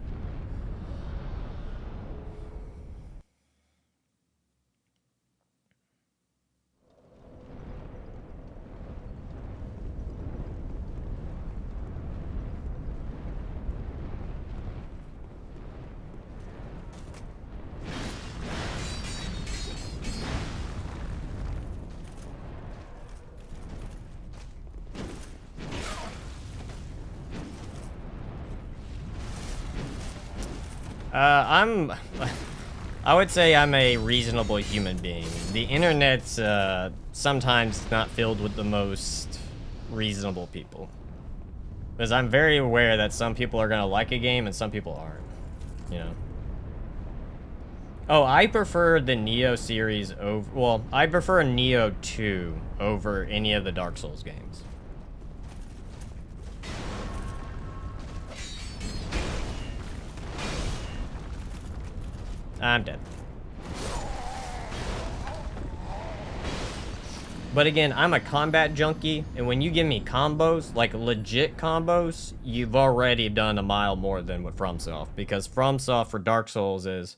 I would say I'm a reasonable human being. The internet's sometimes not filled with the most reasonable people. Because I'm very aware that some people are gonna like a game and some people aren't, you know. Oh, I prefer the Neo series over, well, I prefer Neo 2 over any of the Dark Souls games. I'm dead. But again, I'm a combat junkie, and when you give me combos, like legit combos, you've already done a mile more than with FromSoft, because FromSoft for Dark Souls is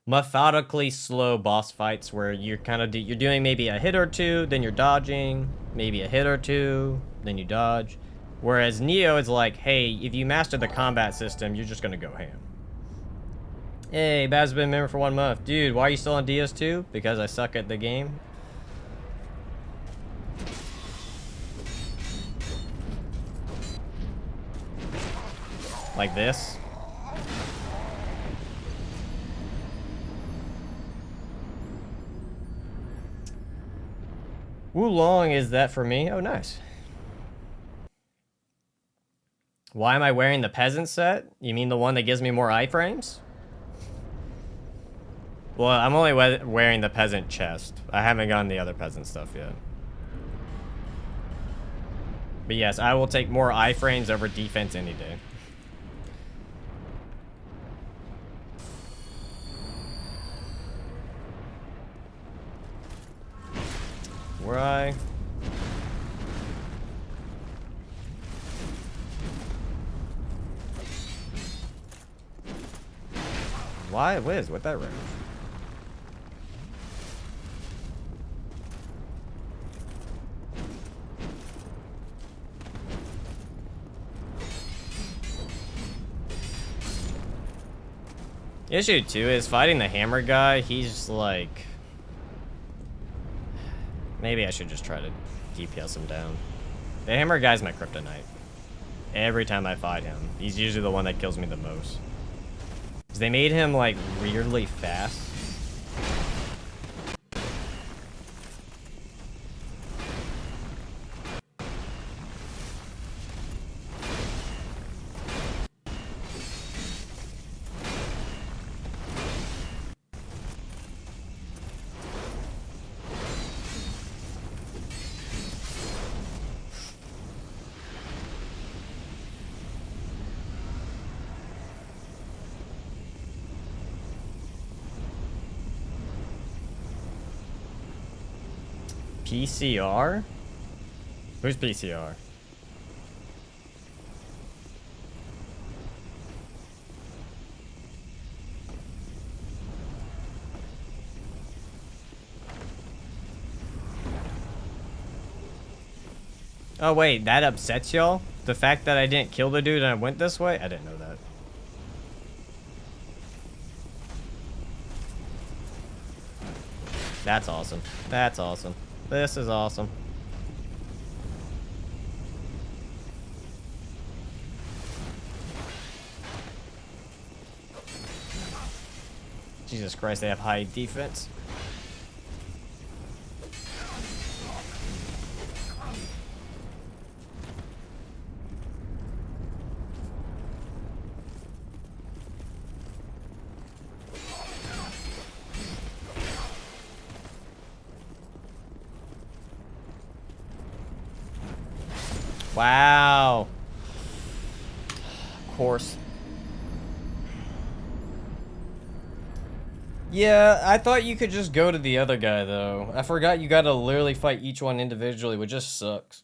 methodically slow boss fights where you're kind of you're doing maybe a hit or two, then you're dodging, maybe a hit or two, then you dodge. Whereas Neo is like, hey, if you master the combat system, you're just gonna go ham. Hey, Bab's been a member for 1 month. Dude, why are you still on DS2? Because I suck at the game. Like this. Wulong is that for me? Oh, nice. Why am I wearing the peasant set? You mean the one that gives me more iframes? Well, I'm only wearing the peasant chest. I haven't gotten the other peasant stuff yet. But yes, I will take more iframes over defense any day. Where I... Why? Whiz, what that range? The issue too is fighting the hammer guy, he's just like... Maybe I should just try to DPS him down. The hammer guy's my kryptonite. Every time I fight him, he's usually the one that kills me the most. 'Cause they made him like weirdly fast. PCR? Who's PCR? Oh wait, that upsets y'all? The fact that I didn't kill the dude and I went this way? I didn't know that. That's awesome. That's awesome. This is awesome. Jesus Christ, they have high defense. Wow. Of course. Yeah, I thought you could just go to the other guy, though. I forgot you gotta literally fight each one individually, which just sucks.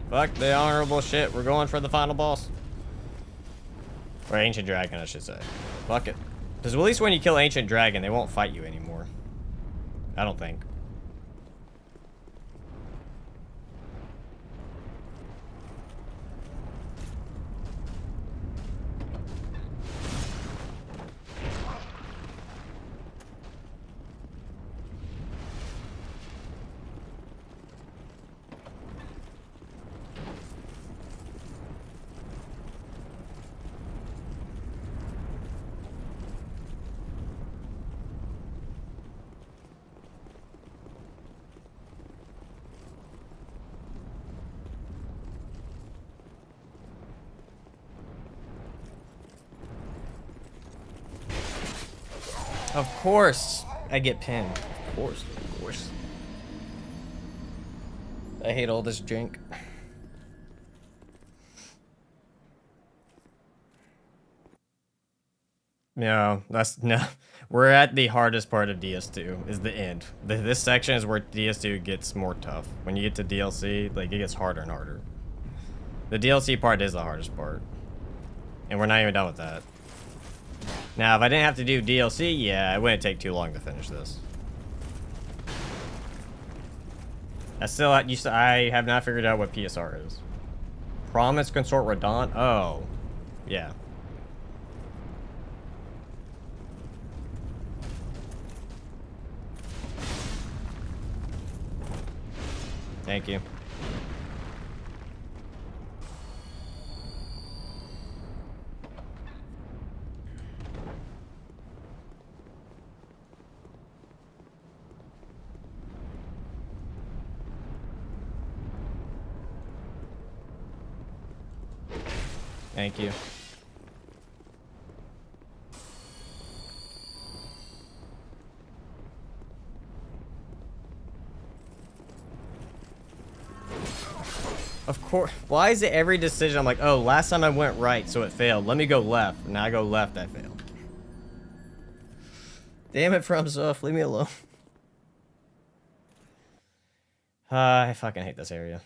Fuck the honorable shit. We're going for the final boss. Or Ancient Dragon, I should say. Fuck it. Because at least when you kill Ancient Dragon, they won't fight you anymore. I don't think. Of course, I get pinned. Of course, of course. I hate all this jank. No, that's no. We're at the hardest part of DS2. Is the end. This section is where DS2 gets more tough. When you get to DLC, like it gets harder and harder. The DLC part is the hardest part, and we're not even done with that. Now, if I didn't have to do DLC, yeah, it wouldn't take too long to finish this. I have not figured out what PSR is. Promise Consort Radon? Oh, yeah. Thank you. Thank you. Of course. Why is it every decision I'm like, oh, last time I went right, so it failed. Let me go left. Now I go left, I failed. Damn it, FromSoft. Leave me alone. I fucking hate this area.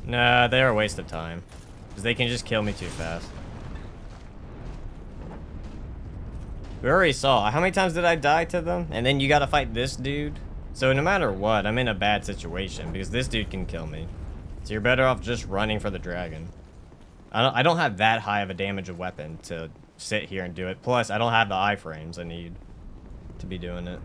Nah, they're a waste of time. Because they can just kill me too fast. We already saw. How many times did I die to them? And then you gotta fight this dude? So no matter what, I'm in a bad situation. Because this dude can kill me. So you're better off just running for the dragon. I don't have that high of a damage of weapon to sit here and do it. Plus, I don't have the iframes I need to be doing it.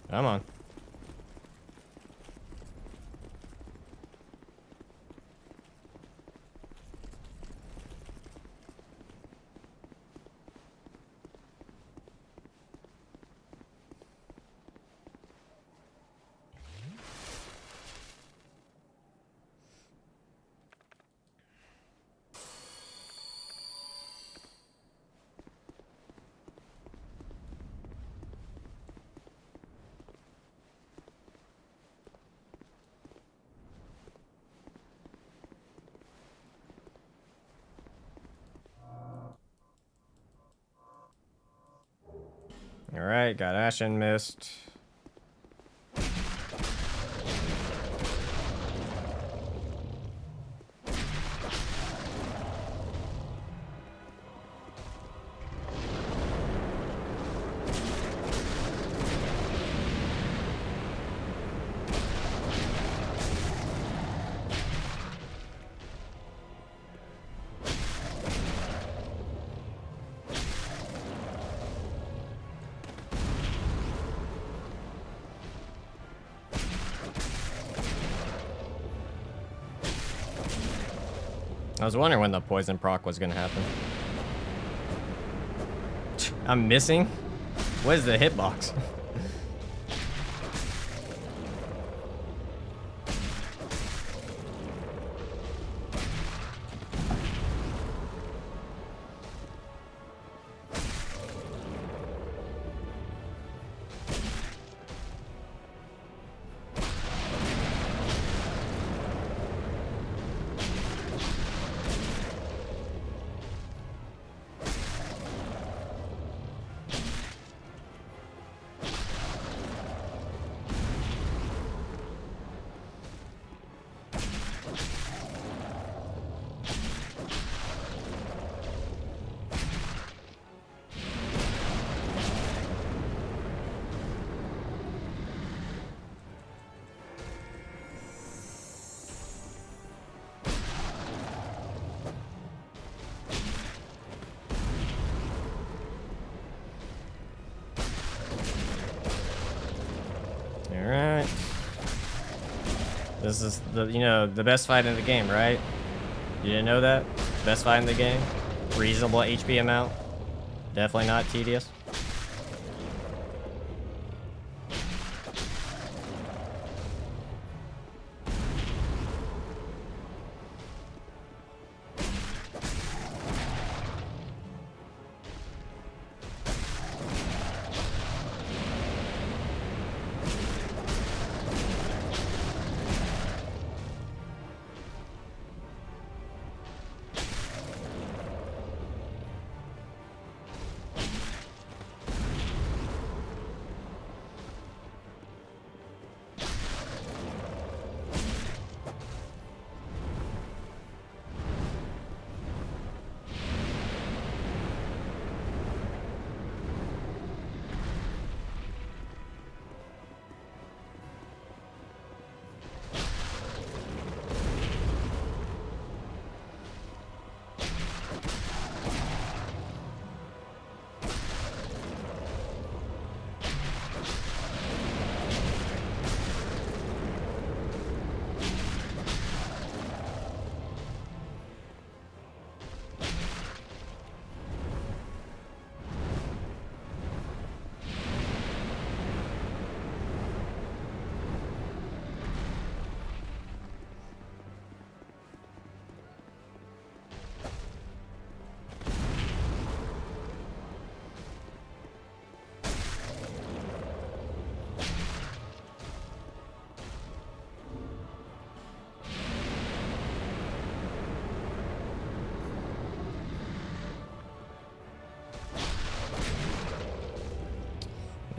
Come on. Alright, got Ashen Mist. I was wondering when the poison proc was gonna happen. I'm missing? What is the hitbox? Alright. This is the, you know, the best fight in the game, right? You didn't know that? Best fight in the game? Reasonable HP amount? Definitely not tedious.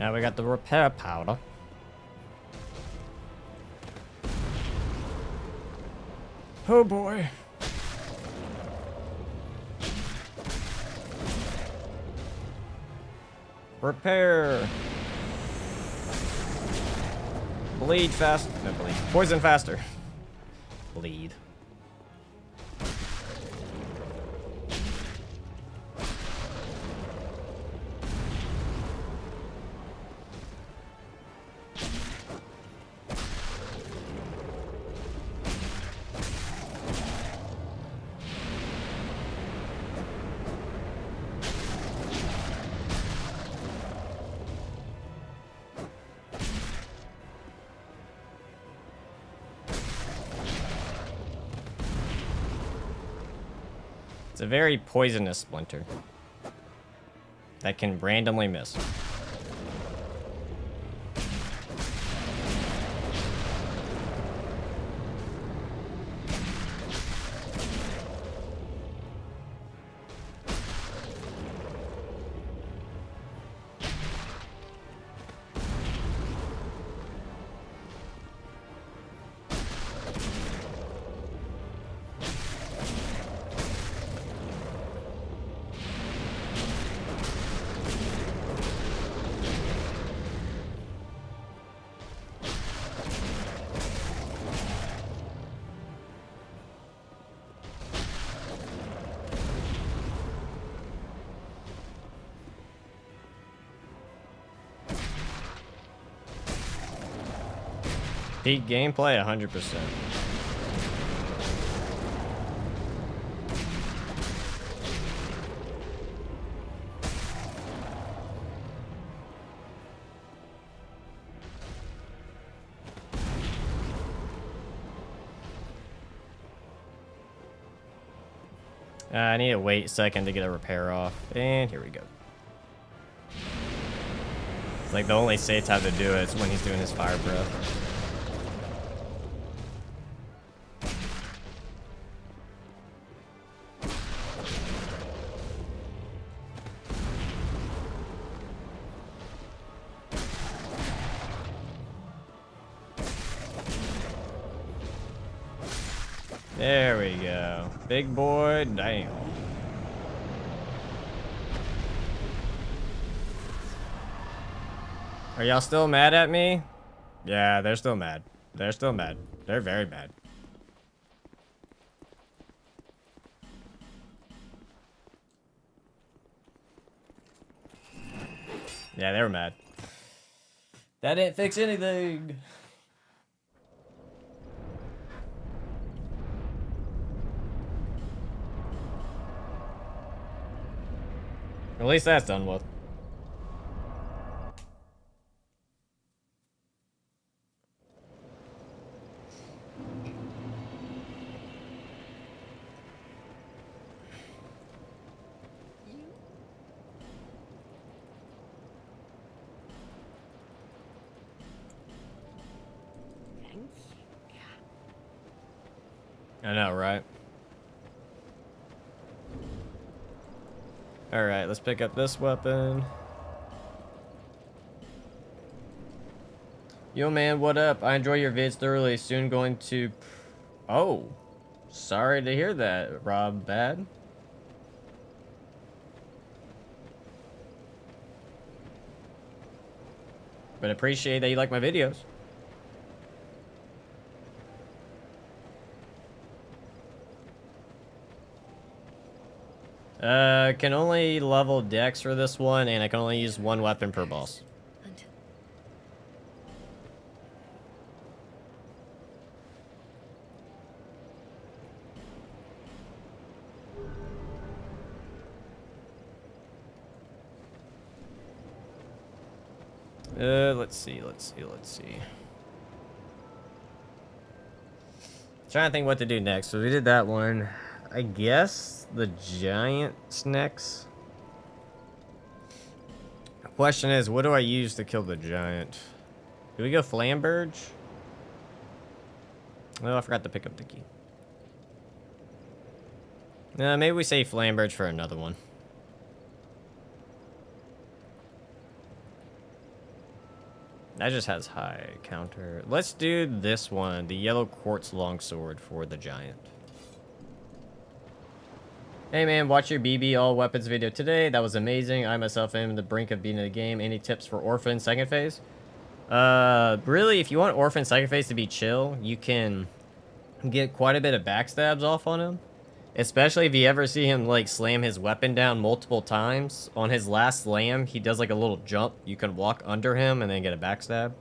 Now we got the repair powder. Oh boy. Repair. Bleed fast. No, bleed. Poison faster. Bleed. It's a very poisonous splinter that can randomly miss. Peak gameplay, 100%. I need to wait a second to get a repair off. And here we go. It's like the only safe time to do it is when he's doing his fire breath. There we go. Big boy, damn. Are y'all still mad at me? Yeah, they're still mad. They're still mad. They're very mad. Yeah, they were mad. That didn't fix anything. At least that's done with. I know, right? Alright, let's pick up this weapon. Yo man, what up? I enjoy your vids thoroughly. Soon going to... Oh. Sorry to hear that, Rob Bad. But appreciate that you like my videos. Can only level dex for this one, and I can only use one weapon per boss. Let's see. Trying to think what to do next. So we did that one. I guess the giant's next. The question is, what do I use to kill the giant? Do we go Flamberge? Oh, I forgot to pick up the key. Maybe we save Flamberge for another one. That just has high counter. Let's do this one, the yellow quartz longsword for the giant. Hey man, watch your BB all weapons video today. That was amazing. I myself am on the brink of beating the game. Any tips for Orphan second phase? Really, if you want Orphan second phase to be chill, you can get quite a bit of backstabs off on him. Especially if you ever see him like slam his weapon down multiple times. On his last slam, he does like a little jump. You can walk under him and then get a backstab.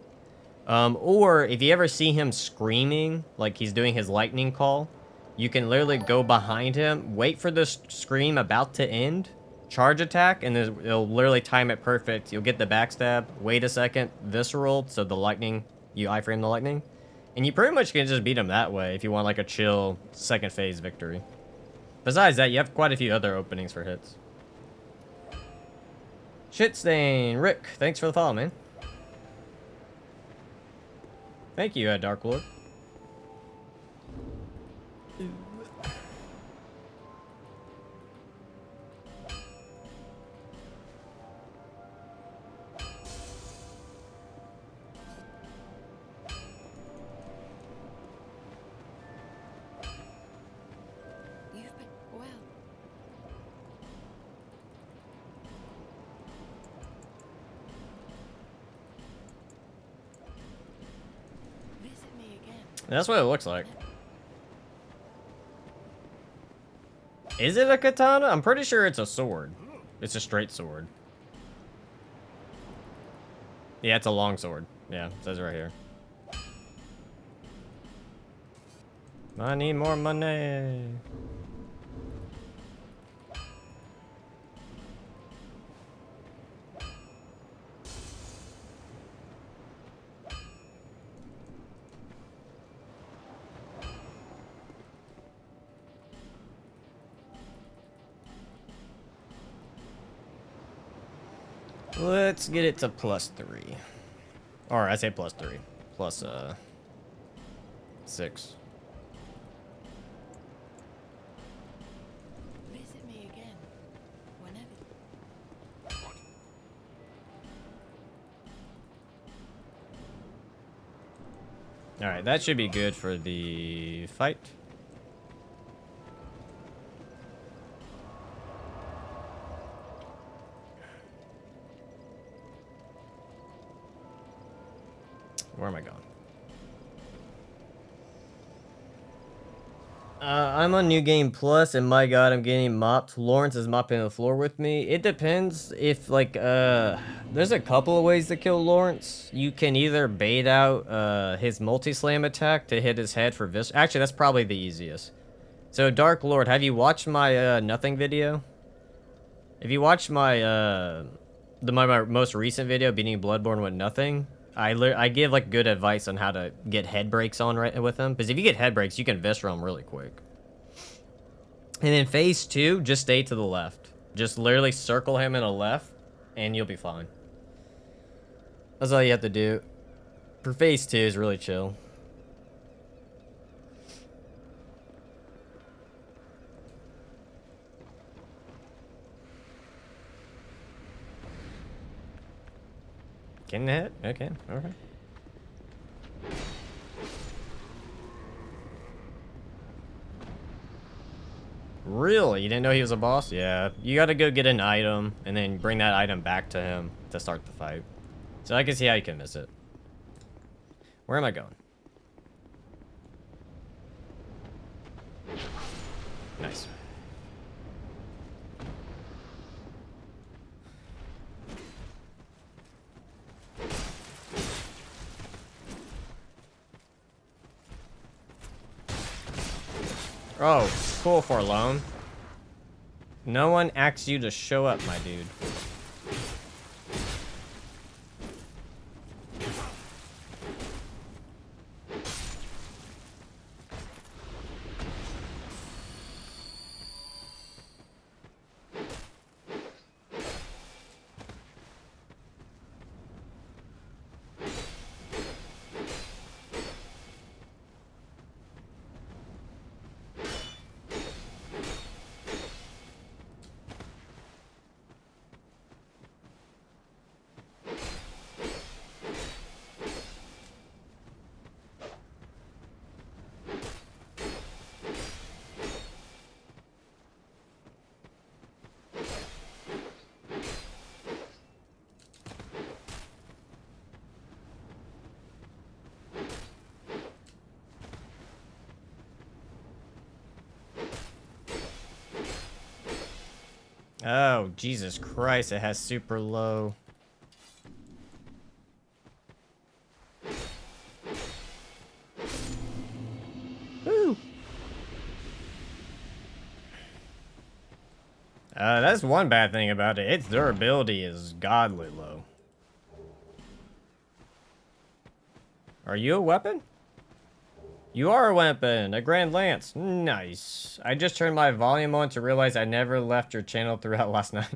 Or if you ever see him screaming, like he's doing his lightning call, you can literally go behind him, wait for the scream about to end, charge attack, and then it'll literally time it perfect. You'll get the backstab, wait a second, visceral, so the lightning, you iframe the lightning. And you pretty much can just beat him that way if you want like a chill second phase victory. Besides that, you have quite a few other openings for hits. Shitstain, Rick, thanks for the follow, man. Thank you, Dark Lord. You've been well. Visit me again. That's what it looks like. Is it a katana? I'm pretty sure it's a sword. It's a straight sword. Yeah, it's a long sword. Yeah, it says it right here. I need more money. Let's get it to +3. Or I say +3. Plus 6. Visit me again. Whenever. Alright, that should be good for the fight. Where am I going? I'm on New Game Plus, and my god, I'm getting mopped. Lawrence is mopping the floor with me. It depends if, like, there's a couple of ways to kill Lawrence. You can either bait out his multi-slam attack to hit his head for Actually, that's probably the easiest. So, Dark Lord, have you watched my nothing video? If you watched my my most recent video, beating Bloodborne with nothing, I give like good advice on how to get head breaks on right with him, because if you get head breaks, you can visceral him really quick. And then phase 2, just stay to the left. Just literally circle him in a left, and you'll be fine. That's all you have to do. For phase 2 is really chill. Getting hit? Okay, okay. Really? You didn't know he was a boss? Yeah. You gotta go get an item, and then bring that item back to him to start the fight. So I can see how you can miss it. Where am I going? Nice. Oh, cool, Forlone. No one asks you to show up, my dude. Oh, Jesus Christ, it has super low. Woo! That's one bad thing about it. Its durability is godly low. Are you a weapon? You are a weapon, a Grand Lance. Nice. I just turned my volume on to realize I never left your channel throughout last night.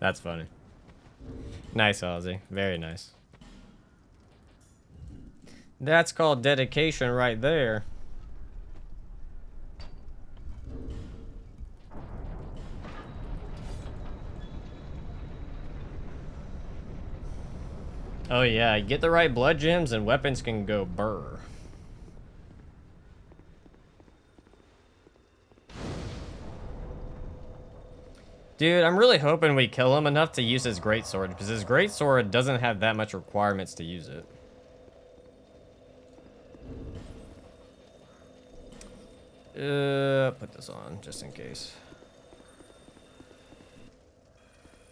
That's funny. Nice, Ozzy. Very nice. That's called dedication right there. Oh yeah, get the right blood gems and weapons can go burr. Dude, I'm really hoping we kill him enough to use his greatsword, because his greatsword doesn't have that much requirements to use it. Put this on, just in case.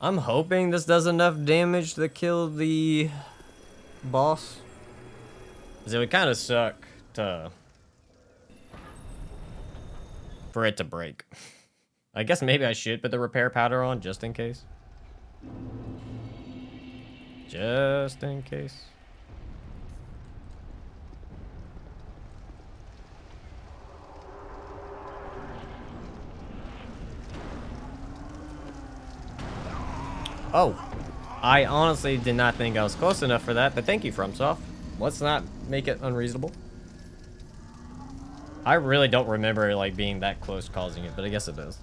I'm hoping this does enough damage to kill the boss. Because it would kind of suck for it to break. I guess maybe I should put the repair powder on just in case. Just in case. Oh, I honestly did not think I was close enough for that, but thank you, FromSoft. Let's not make it unreasonable. I really don't remember like being that close causing it, but I guess it is.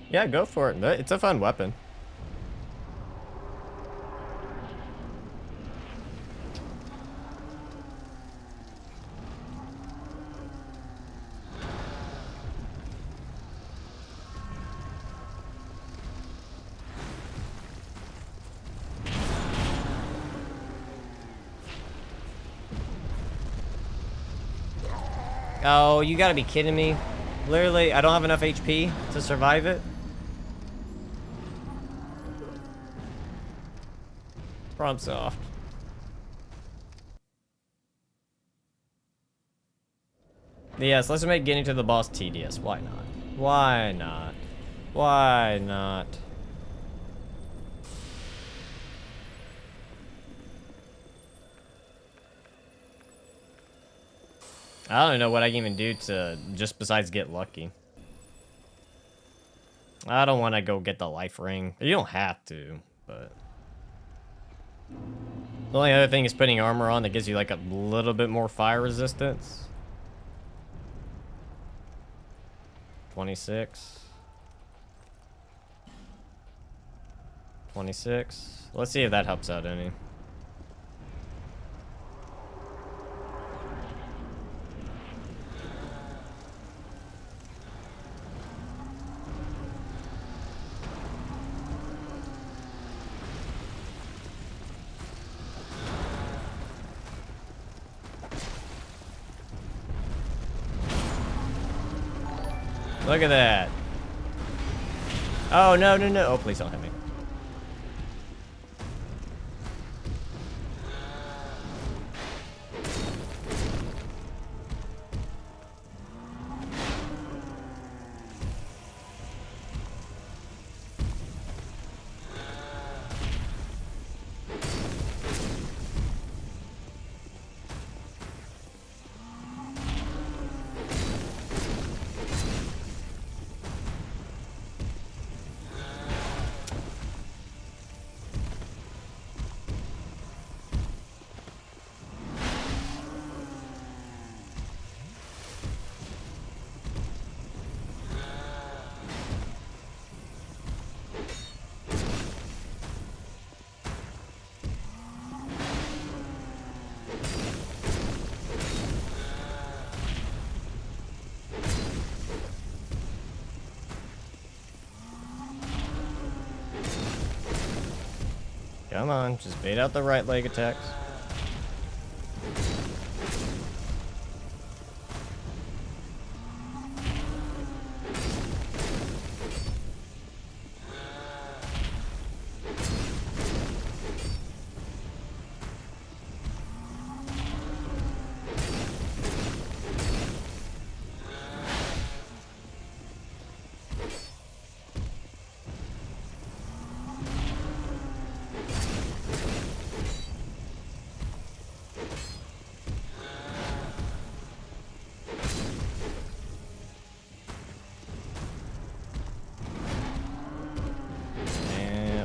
Yeah, go for it. It's a fun weapon. Oh, you gotta be kidding me. Literally, I don't have enough HP to survive it. FromSoft. Yes, let's make getting to the boss tedious. Why not? Why not? Why not? I don't know what I can even do to just besides get lucky. I don't want to go get the life ring. You don't have to, but the only other thing is putting armor on that gives you like a little bit more fire resistance. 26. 26. Let's see if that helps out any. Look at that. Oh, no, no, no. Oh, please don't hit me. Come on, just bait out the right leg attacks.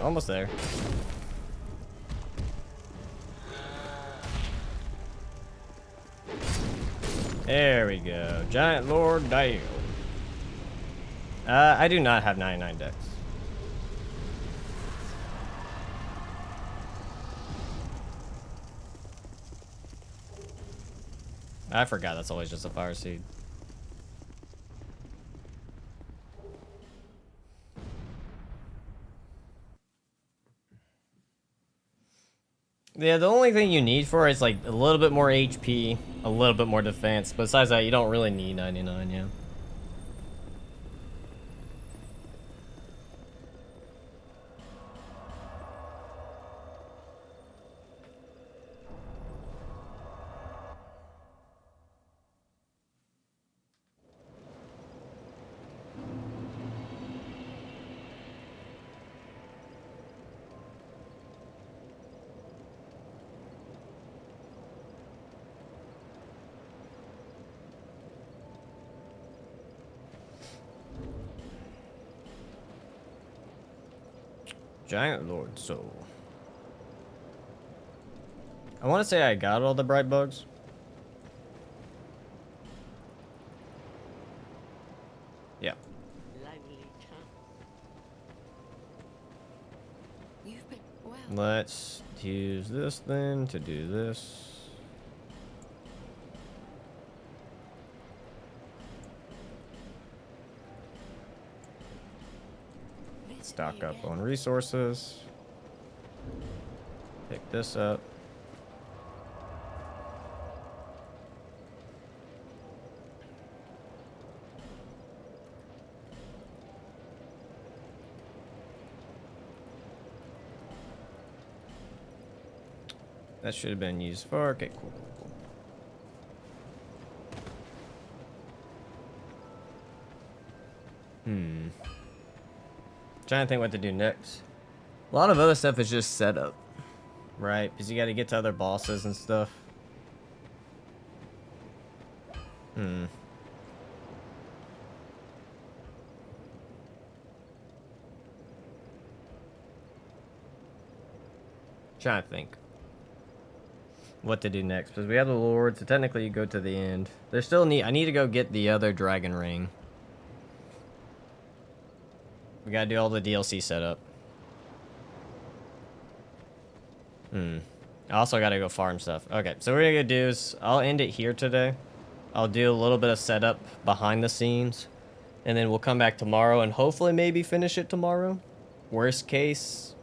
Almost there. There we go. Giant Lord Dio. I do not have 99 decks. I forgot that's always just a fire seed. Yeah, the only thing you need for it is like a little bit more HP, a little bit more defense. Besides that, you don't really need 99, yeah. Giant Lord Soul. I want to say I got all the bright bugs. Yeah. You've been well. Let's use this then to do this. Stock up on resources. Pick this up. That should have been used for. Okay, cool. Trying to think what to do next. A lot of other stuff is just setup, right? Because you got to get to other bosses and stuff. Trying to think what to do next, because we have the Lord, so technically you go to the end. There's still I need to go get the other Dragon Ring. We gotta do all the DLC setup. I also gotta go farm stuff. Okay, so what we're gonna do is I'll end it here today. I'll do a little bit of setup behind the scenes, and then we'll come back tomorrow and hopefully maybe finish it tomorrow. Worst case,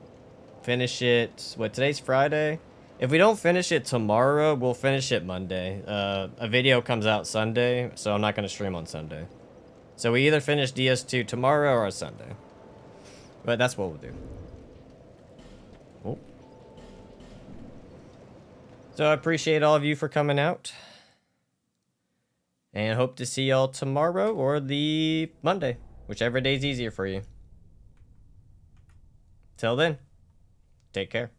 finish it. What, today's Friday? If we don't finish it tomorrow, we'll finish it Monday. A video comes out Sunday, so I'm not gonna stream on Sunday. So we either finish DS2 tomorrow or Sunday. But that's what we'll do. Oh. So I appreciate all of you for coming out. And hope to see y'all tomorrow or the Monday. Whichever day's easier for you. Till then, take care.